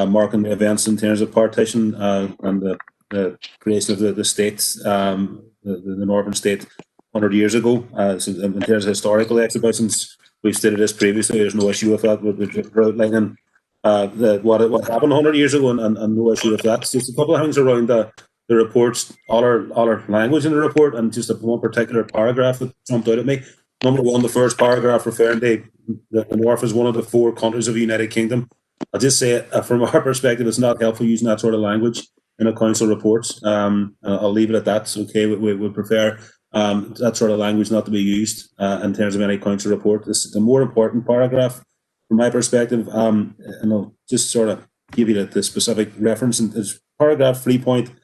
Speaker 10: marking the events in terms of partition and the creation of the states, the Northern State 100 years ago. So in terms of historical exhibitions, we've stated this previously, there's no issue with that. We're outlining what happened 100 years ago, and no issue with that. So just a couple of things around the reports, all our language in the report, and just one particular paragraph that jumped out at me. Number 1, the first paragraph referring to the North as one of the 4 countries of the United Kingdom. I'll just say, from our perspective, it's not helpful using that sort of language in a council report. I'll leave it at that. It's okay. We prefer that sort of language not to be used in terms of any council report. This is the more important paragraph from my perspective, and I'll just sort of give you the specific reference. And it's paragraph 3.7,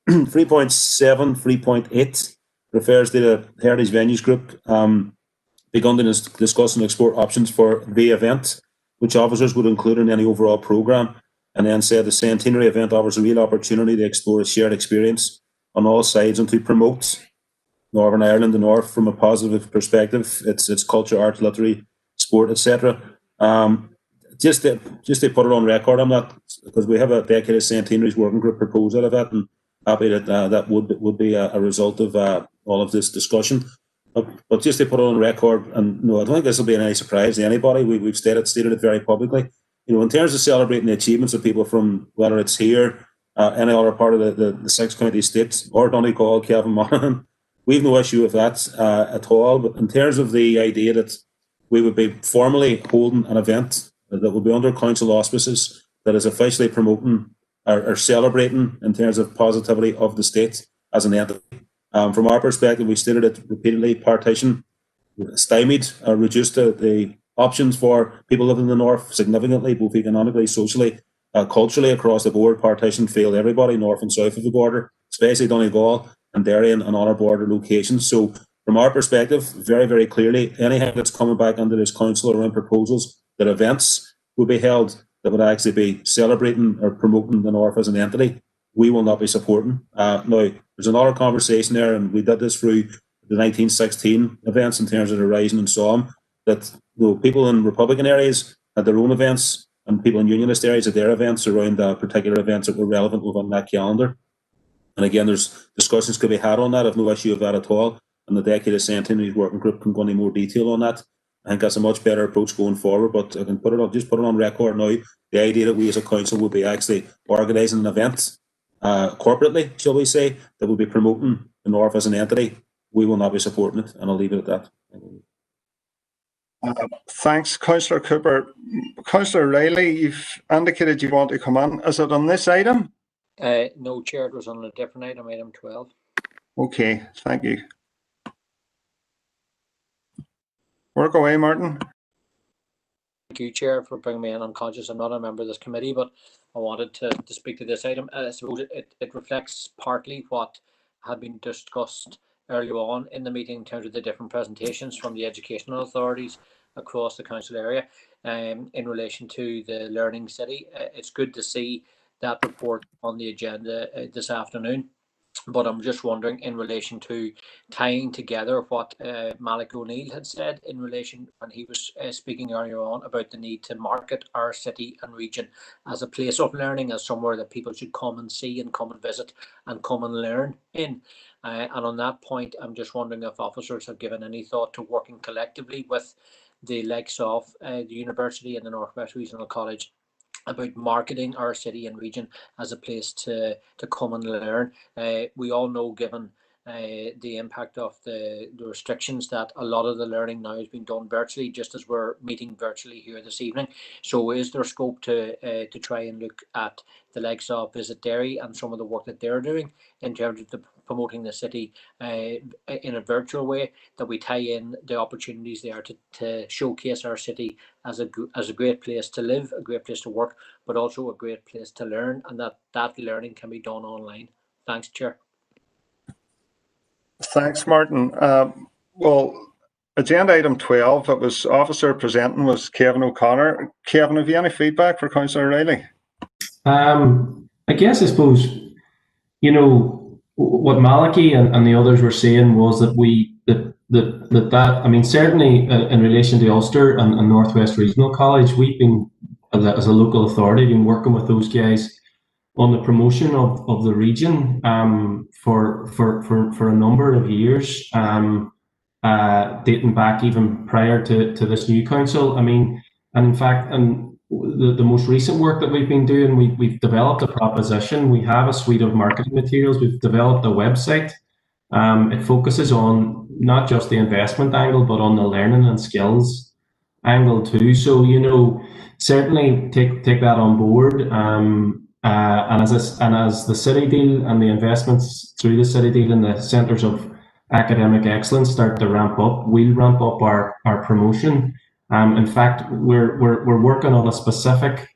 Speaker 10: 3.8 refers to the Heritage Venues Group begun to discuss and explore options for the event, which officers would include in any overall programme, and then said the centenary event offers a real opportunity to explore a shared experience on all sides and to promote Northern Ireland, the North, from a positive perspective. It's culture, art, literary, sport, etc. Just to put it on record, I'm not, because we have a dedicated centenaries working group proposal of that, and happy that that would be a result of all of this discussion. But just to put it on record, and no, I don't think this will be any surprise to anybody. We've stated it very publicly. In terms of celebrating the achievements of people from, whether it's here, any other part of the 6 county states, or Donegal, Cavan, Monaghan, we have no issue with that at all. But in terms of the idea that we would be formally holding an event that would be under council auspices that is officially promoting or celebrating in terms of positivity of the state as an entity. From our perspective, we stated it repeatedly: partition, stymied, reduced the options for people living in the North significantly, both economically, socially, culturally, across the board. Partition failed everybody, north and south of the border, especially Donegal and Derry and other border locations. So from our perspective, very, very clearly, anything that's coming back under this council around proposals that events will be held that would actually be celebrating or promoting the North as an entity, we will not be supporting. Now, there's another conversation there, and we did this through the 1916 events in terms of the Rising and Somme, that people in Republican areas had their own events, and people in Unionist areas had their events around particular events that were relevant within that calendar. And again, there's discussions could be had on that. I've no issue with that at all. And the Dedicated Centenary Working Group can go into more detail on that. I think that's a much better approach going forward, but I can put it on record now. The idea that we as a council will be actually organising an event corporately, shall we say, that will be promoting the North as an entity. We will not be supporting it, and I'll leave it at that.
Speaker 1: Thanks, Councillor Cooper. Councillor Riley, you've indicated you want to come on. Is it on this item?
Speaker 6: No, Chair, it was on a different item, item 12.
Speaker 1: Okay, thank you. Work away, Martin.
Speaker 6: Thank you, Chair, for bringing me in. I'm conscious I'm not a member of this committee, but I wanted to speak to this item. I suppose it reflects partly what had been discussed earlier on in the meeting in terms of the different presentations from the educational authorities across the council area in relation to the Learning City. It's good to see that report on the agenda this afternoon. But I'm just wondering in relation to tying together what Malik O'Neill had said in relation when he was speaking earlier on about the need to market our city and region as a place of learning, as somewhere that people should come and see and come and visit and come and learn in. And on that point, I'm just wondering if officers have given any thought to working collectively with the likes of the university and the North West Regional College about marketing our city and region as a place to come and learn. We all know, given the impact of the restrictions, that a lot of the learning now has been done virtually, just as we're meeting virtually here this evening. So is there scope to try and look at the likes of Visit Derry and some of the work that they're doing in terms of promoting the city in a virtual way, that we tie in the opportunities there to showcase our city as a great place to live, a great place to work, but also a great place to learn, and that learning can be done online. Thanks, Chair.
Speaker 1: Thanks, Martin. Well, agenda item 12, it was officer presenting, was Kevin O'Connor. Kevin, have you any feedback for Councillor Riley?
Speaker 21: I guess, I suppose, you know, what Malachy and the others were saying was that I mean, certainly in relation to Ulster and North West Regional College, we've been, as a local authority, been working with those guys on the promotion of the region for a number of years, dating back even prior to this new council. I mean, and in fact, the most recent work that we've been doing, we've developed a proposition. We have a suite of marketing materials. We've developed a website. It focuses on not just the investment angle, but on the learning and skills angle too. So, you know, certainly take that on board. And as the city deal and the investments through the city deal and the centres of academic excellence start to ramp up, we'll ramp up our promotion. In fact, we're working on a specific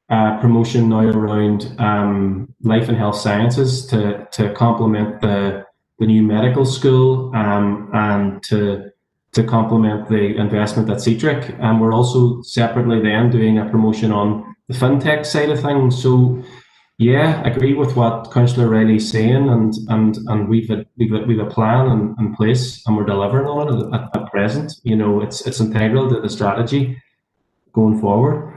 Speaker 21: promotion now around life and health sciences to complement the new medical school and to complement the investment at Citric. And we're also separately then doing a promotion on the fintech side of things. So yeah, I agree with what Councillor Riley's saying, and we've a plan in place, and we're delivering on it at present. You know, it's integral to the strategy going forward.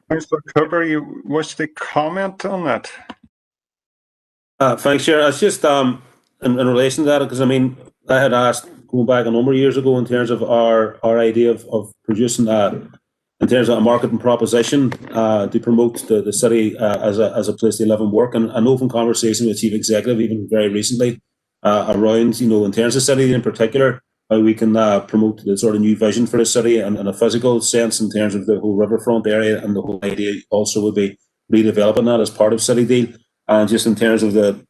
Speaker 1: Councillor Cooper, you wish to comment on that?
Speaker 10: Thanks, Chair. It's just in relation to that, because I mean, I had asked going back a number of years ago in terms of our idea of producing in terms of a marketing proposition to promote the city as a place to live and work, and an open conversation with Chief Executive even very recently around, you know, in terms of city in particular, how we can promote the sort of new vision for the city and in a physical sense in terms of the whole riverfront area, and the whole idea also would be redeveloping that as part of City Deal, and just in terms of the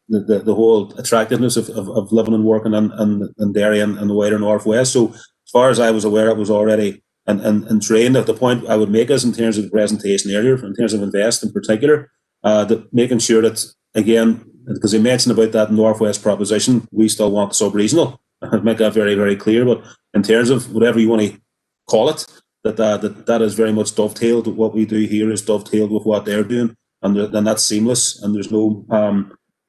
Speaker 10: whole attractiveness of living and working in Derry and the wider Northwest. So as far as I was aware, it was already and trained. At the point I would make is in terms of the presentation earlier, in terms of Invest in particular, that making sure that, again, because they mentioned about that Northwest proposition, we still want the sub-regional. I'd make that very, very clear. But in terms of whatever you want to call it, that is very much dovetailed. What we do here is dovetailed with what they're doing, and that's seamless. And there's no,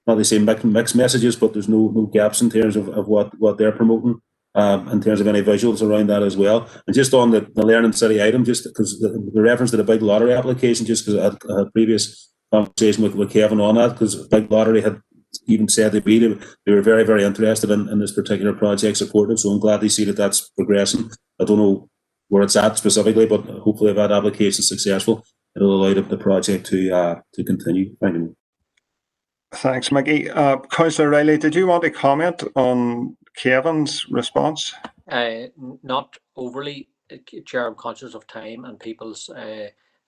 Speaker 10: not the same mixed messages, but there's no gaps in terms of what they're promoting. In terms of any visuals around that as well. And just on the Learning City item, just because the reference to the big lottery application, just because I had previous conversation with Kevin on that, because Big Lottery had even said to me they were very, very interested in this particular project, supported. So I'm glad to see that that's progressing. I don't know where it's at specifically, but hopefully if that application is successful, it'll allow the project to continue. Thank you.
Speaker 1: Thanks, Mickey. Councillor Riley, did you want to comment on Kevin's response?
Speaker 6: Not overly, Chair. I'm conscious of time and people's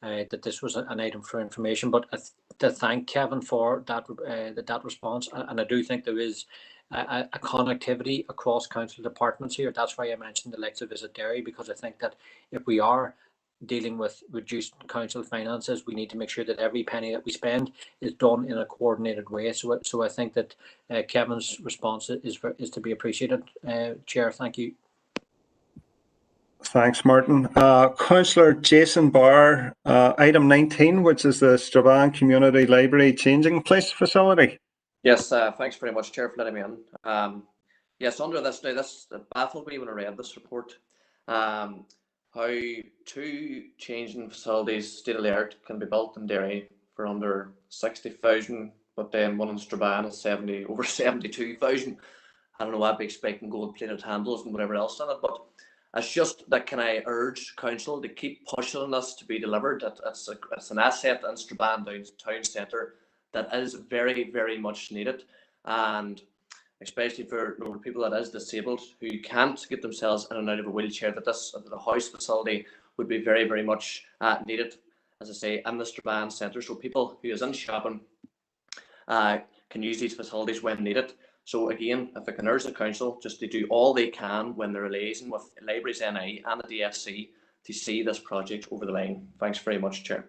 Speaker 6: that this was an item for information, but to thank Kevin for that response, and I do think there is a connectivity across council departments here. That's why I mentioned the likes of Visit Derry, because I think that if we are dealing with reduced council finances, we need to make sure that every penny that we spend is done in a coordinated way. So I think that Kevin's response is to be appreciated. Chair, thank you.
Speaker 1: Thanks, Martin. Councillor Jason Barr, item 19, which is the Strabane Community Library Changing Place Facility.
Speaker 17: Yes, thanks very much, Chair, for letting me in. Yes, under this now, this baffled me when I read this report. How two changing facilities, state of the art, can be built in Derry for under 60,000, but then one in Strabane is over 72,000. I don't know, I'd be expecting gold-plated handles and whatever else in it, but it's just that, can I urge council to keep pushing on this to be delivered? It's an asset in Strabane town centre that is very, very much needed, and especially for people that is disabled who can't get themselves in and out of a wheelchair, that the house facility would be very, very much needed, as I say, in the Strabane centre, so people who is in shopping can use these facilities when needed. So again, if I can urge the council just to do all they can when they're liaising with Libraries NI and the DSC to see this project over the line. Thanks very much, Chair.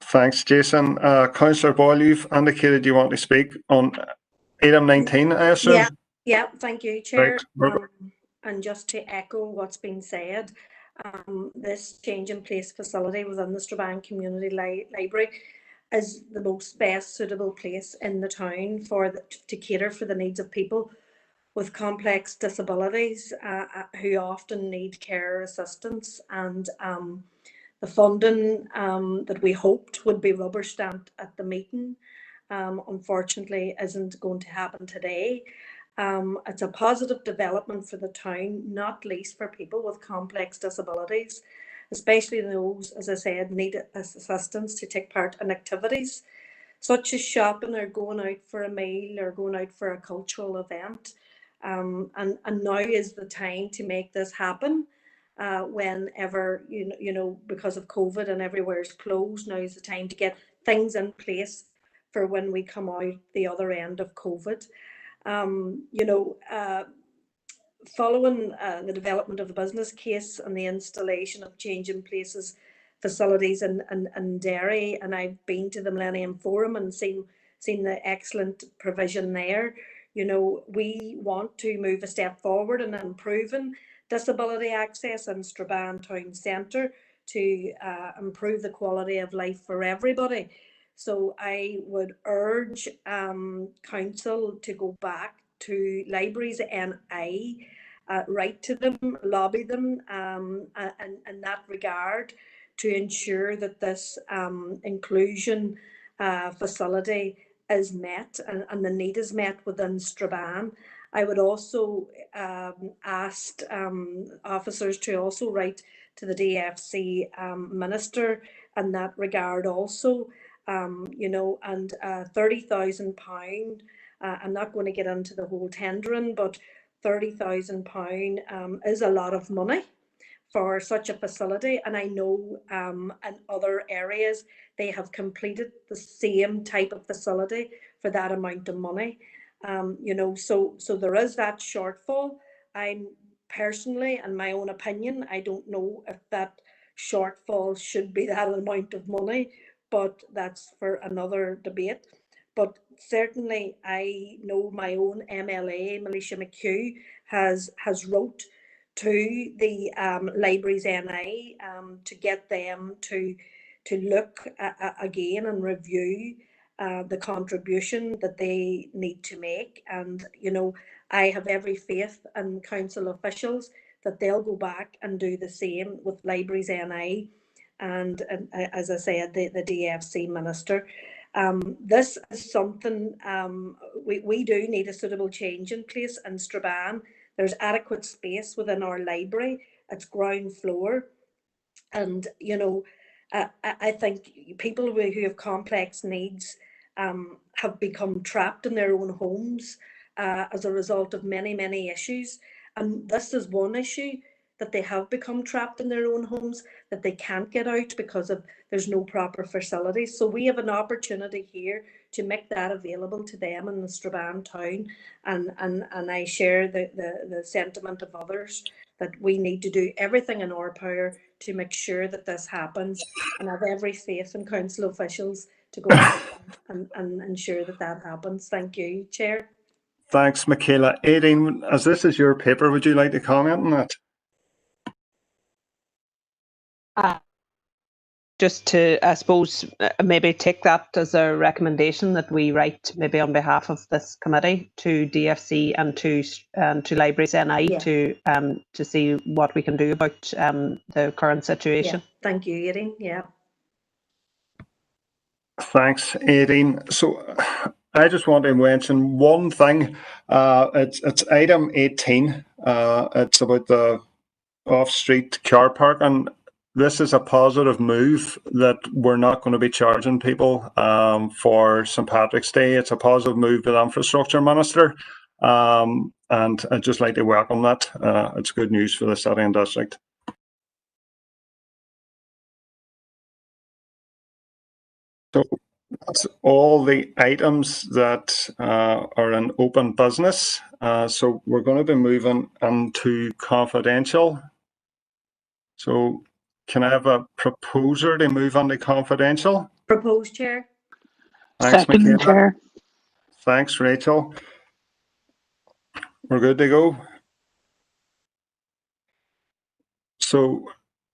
Speaker 1: Thanks, Jason. Councillor Boyle, you've indicated you want to speak on item 19, I assume?
Speaker 12: Yeah, thank you, Chair. And just to echo what's been said, this change in place facility within the Strabane Community Library is the most best suitable place in the town to cater for the needs of people with complex disabilities who often need care assistance, and the funding that we hoped would be rubber stamped at the meeting unfortunately isn't going to happen today. It's a positive development for the town, not least for people with complex disabilities, especially those, as I said, need assistance to take part in activities such as shopping or going out for a meal or going out for a cultural event. And now is the time to make this happen. Whenever, because of COVID and everywhere's closed, now is the time to get things in place for when we come out the other end of COVID. Following the development of the business case and the installation of change in places facilities in Derry, and I've been to the Millennium Forum and seen the excellent provision there. We want to move a step forward in improving disability access in Strabane Town Centre to improve the quality of life for everybody. So I would urge council to go back to Libraries NI, write to them, lobby them in that regard to ensure that this inclusion facility is met and the need is met within Strabane. I would also ask officers to also write to the DFC Minister in that regard also, and £30,000, I'm not going to get into the whole tendering, but £30,000 is a lot of money for such a facility, and I know in other areas they have completed the same type of facility for that amount of money. So there is that shortfall. I'm personally, in my own opinion, I don't know if that shortfall should be that amount of money, but that's for another debate. But certainly I know my own MLA, Militia McHugh, has wrote to the Libraries NI to get them to look again and review the contribution that they need to make. And I have every faith in council officials that they'll go back and do the same with Libraries NI and as I said, the DFC Minister. This is something we do need a suitable change in place in Strabane. There's adequate space within our library. It's ground floor. And, you know, I think people who have complex needs have become trapped in their own homes as a result of many, many issues. And this is one issue, that they have become trapped in their own homes, that they can't get out because of there's no proper facilities. So we have an opportunity here to make that available to them in the Strabane town. And I share the sentiment of others that we need to do everything in our power to make sure that this happens, and have every faith in council officials to go ahead and ensure that that happens. Thank you, Chair.
Speaker 1: Thanks, Michaela. Aideen, as this is your paper, would you like to comment on that?
Speaker 19: Just to, I suppose, maybe take that as a recommendation that we write, maybe on behalf of this committee, to DFC and to Libraries NI, to see what we can do about the current situation.
Speaker 12: Yeah. Thank you, Aideen. Yeah.
Speaker 1: Thanks, Aideen. So I just want to mention one thing. It's item 18. It's about the off-street car park, and this is a positive move that we're not going to be charging people for St. Patrick's Day. It's a positive move to the Infrastructure Minister, and I'd just like to welcome that. It's good news for the city and district. So that's all the items that are in open business. So we're going to be moving into confidential. So can I have a proposer to move on to confidential?
Speaker 12: Proposed, Chair.
Speaker 1: Thanks,
Speaker 11: Second,
Speaker 1: Michaela.
Speaker 11: Chair.
Speaker 1: Thanks, Rachel. We're good to go. So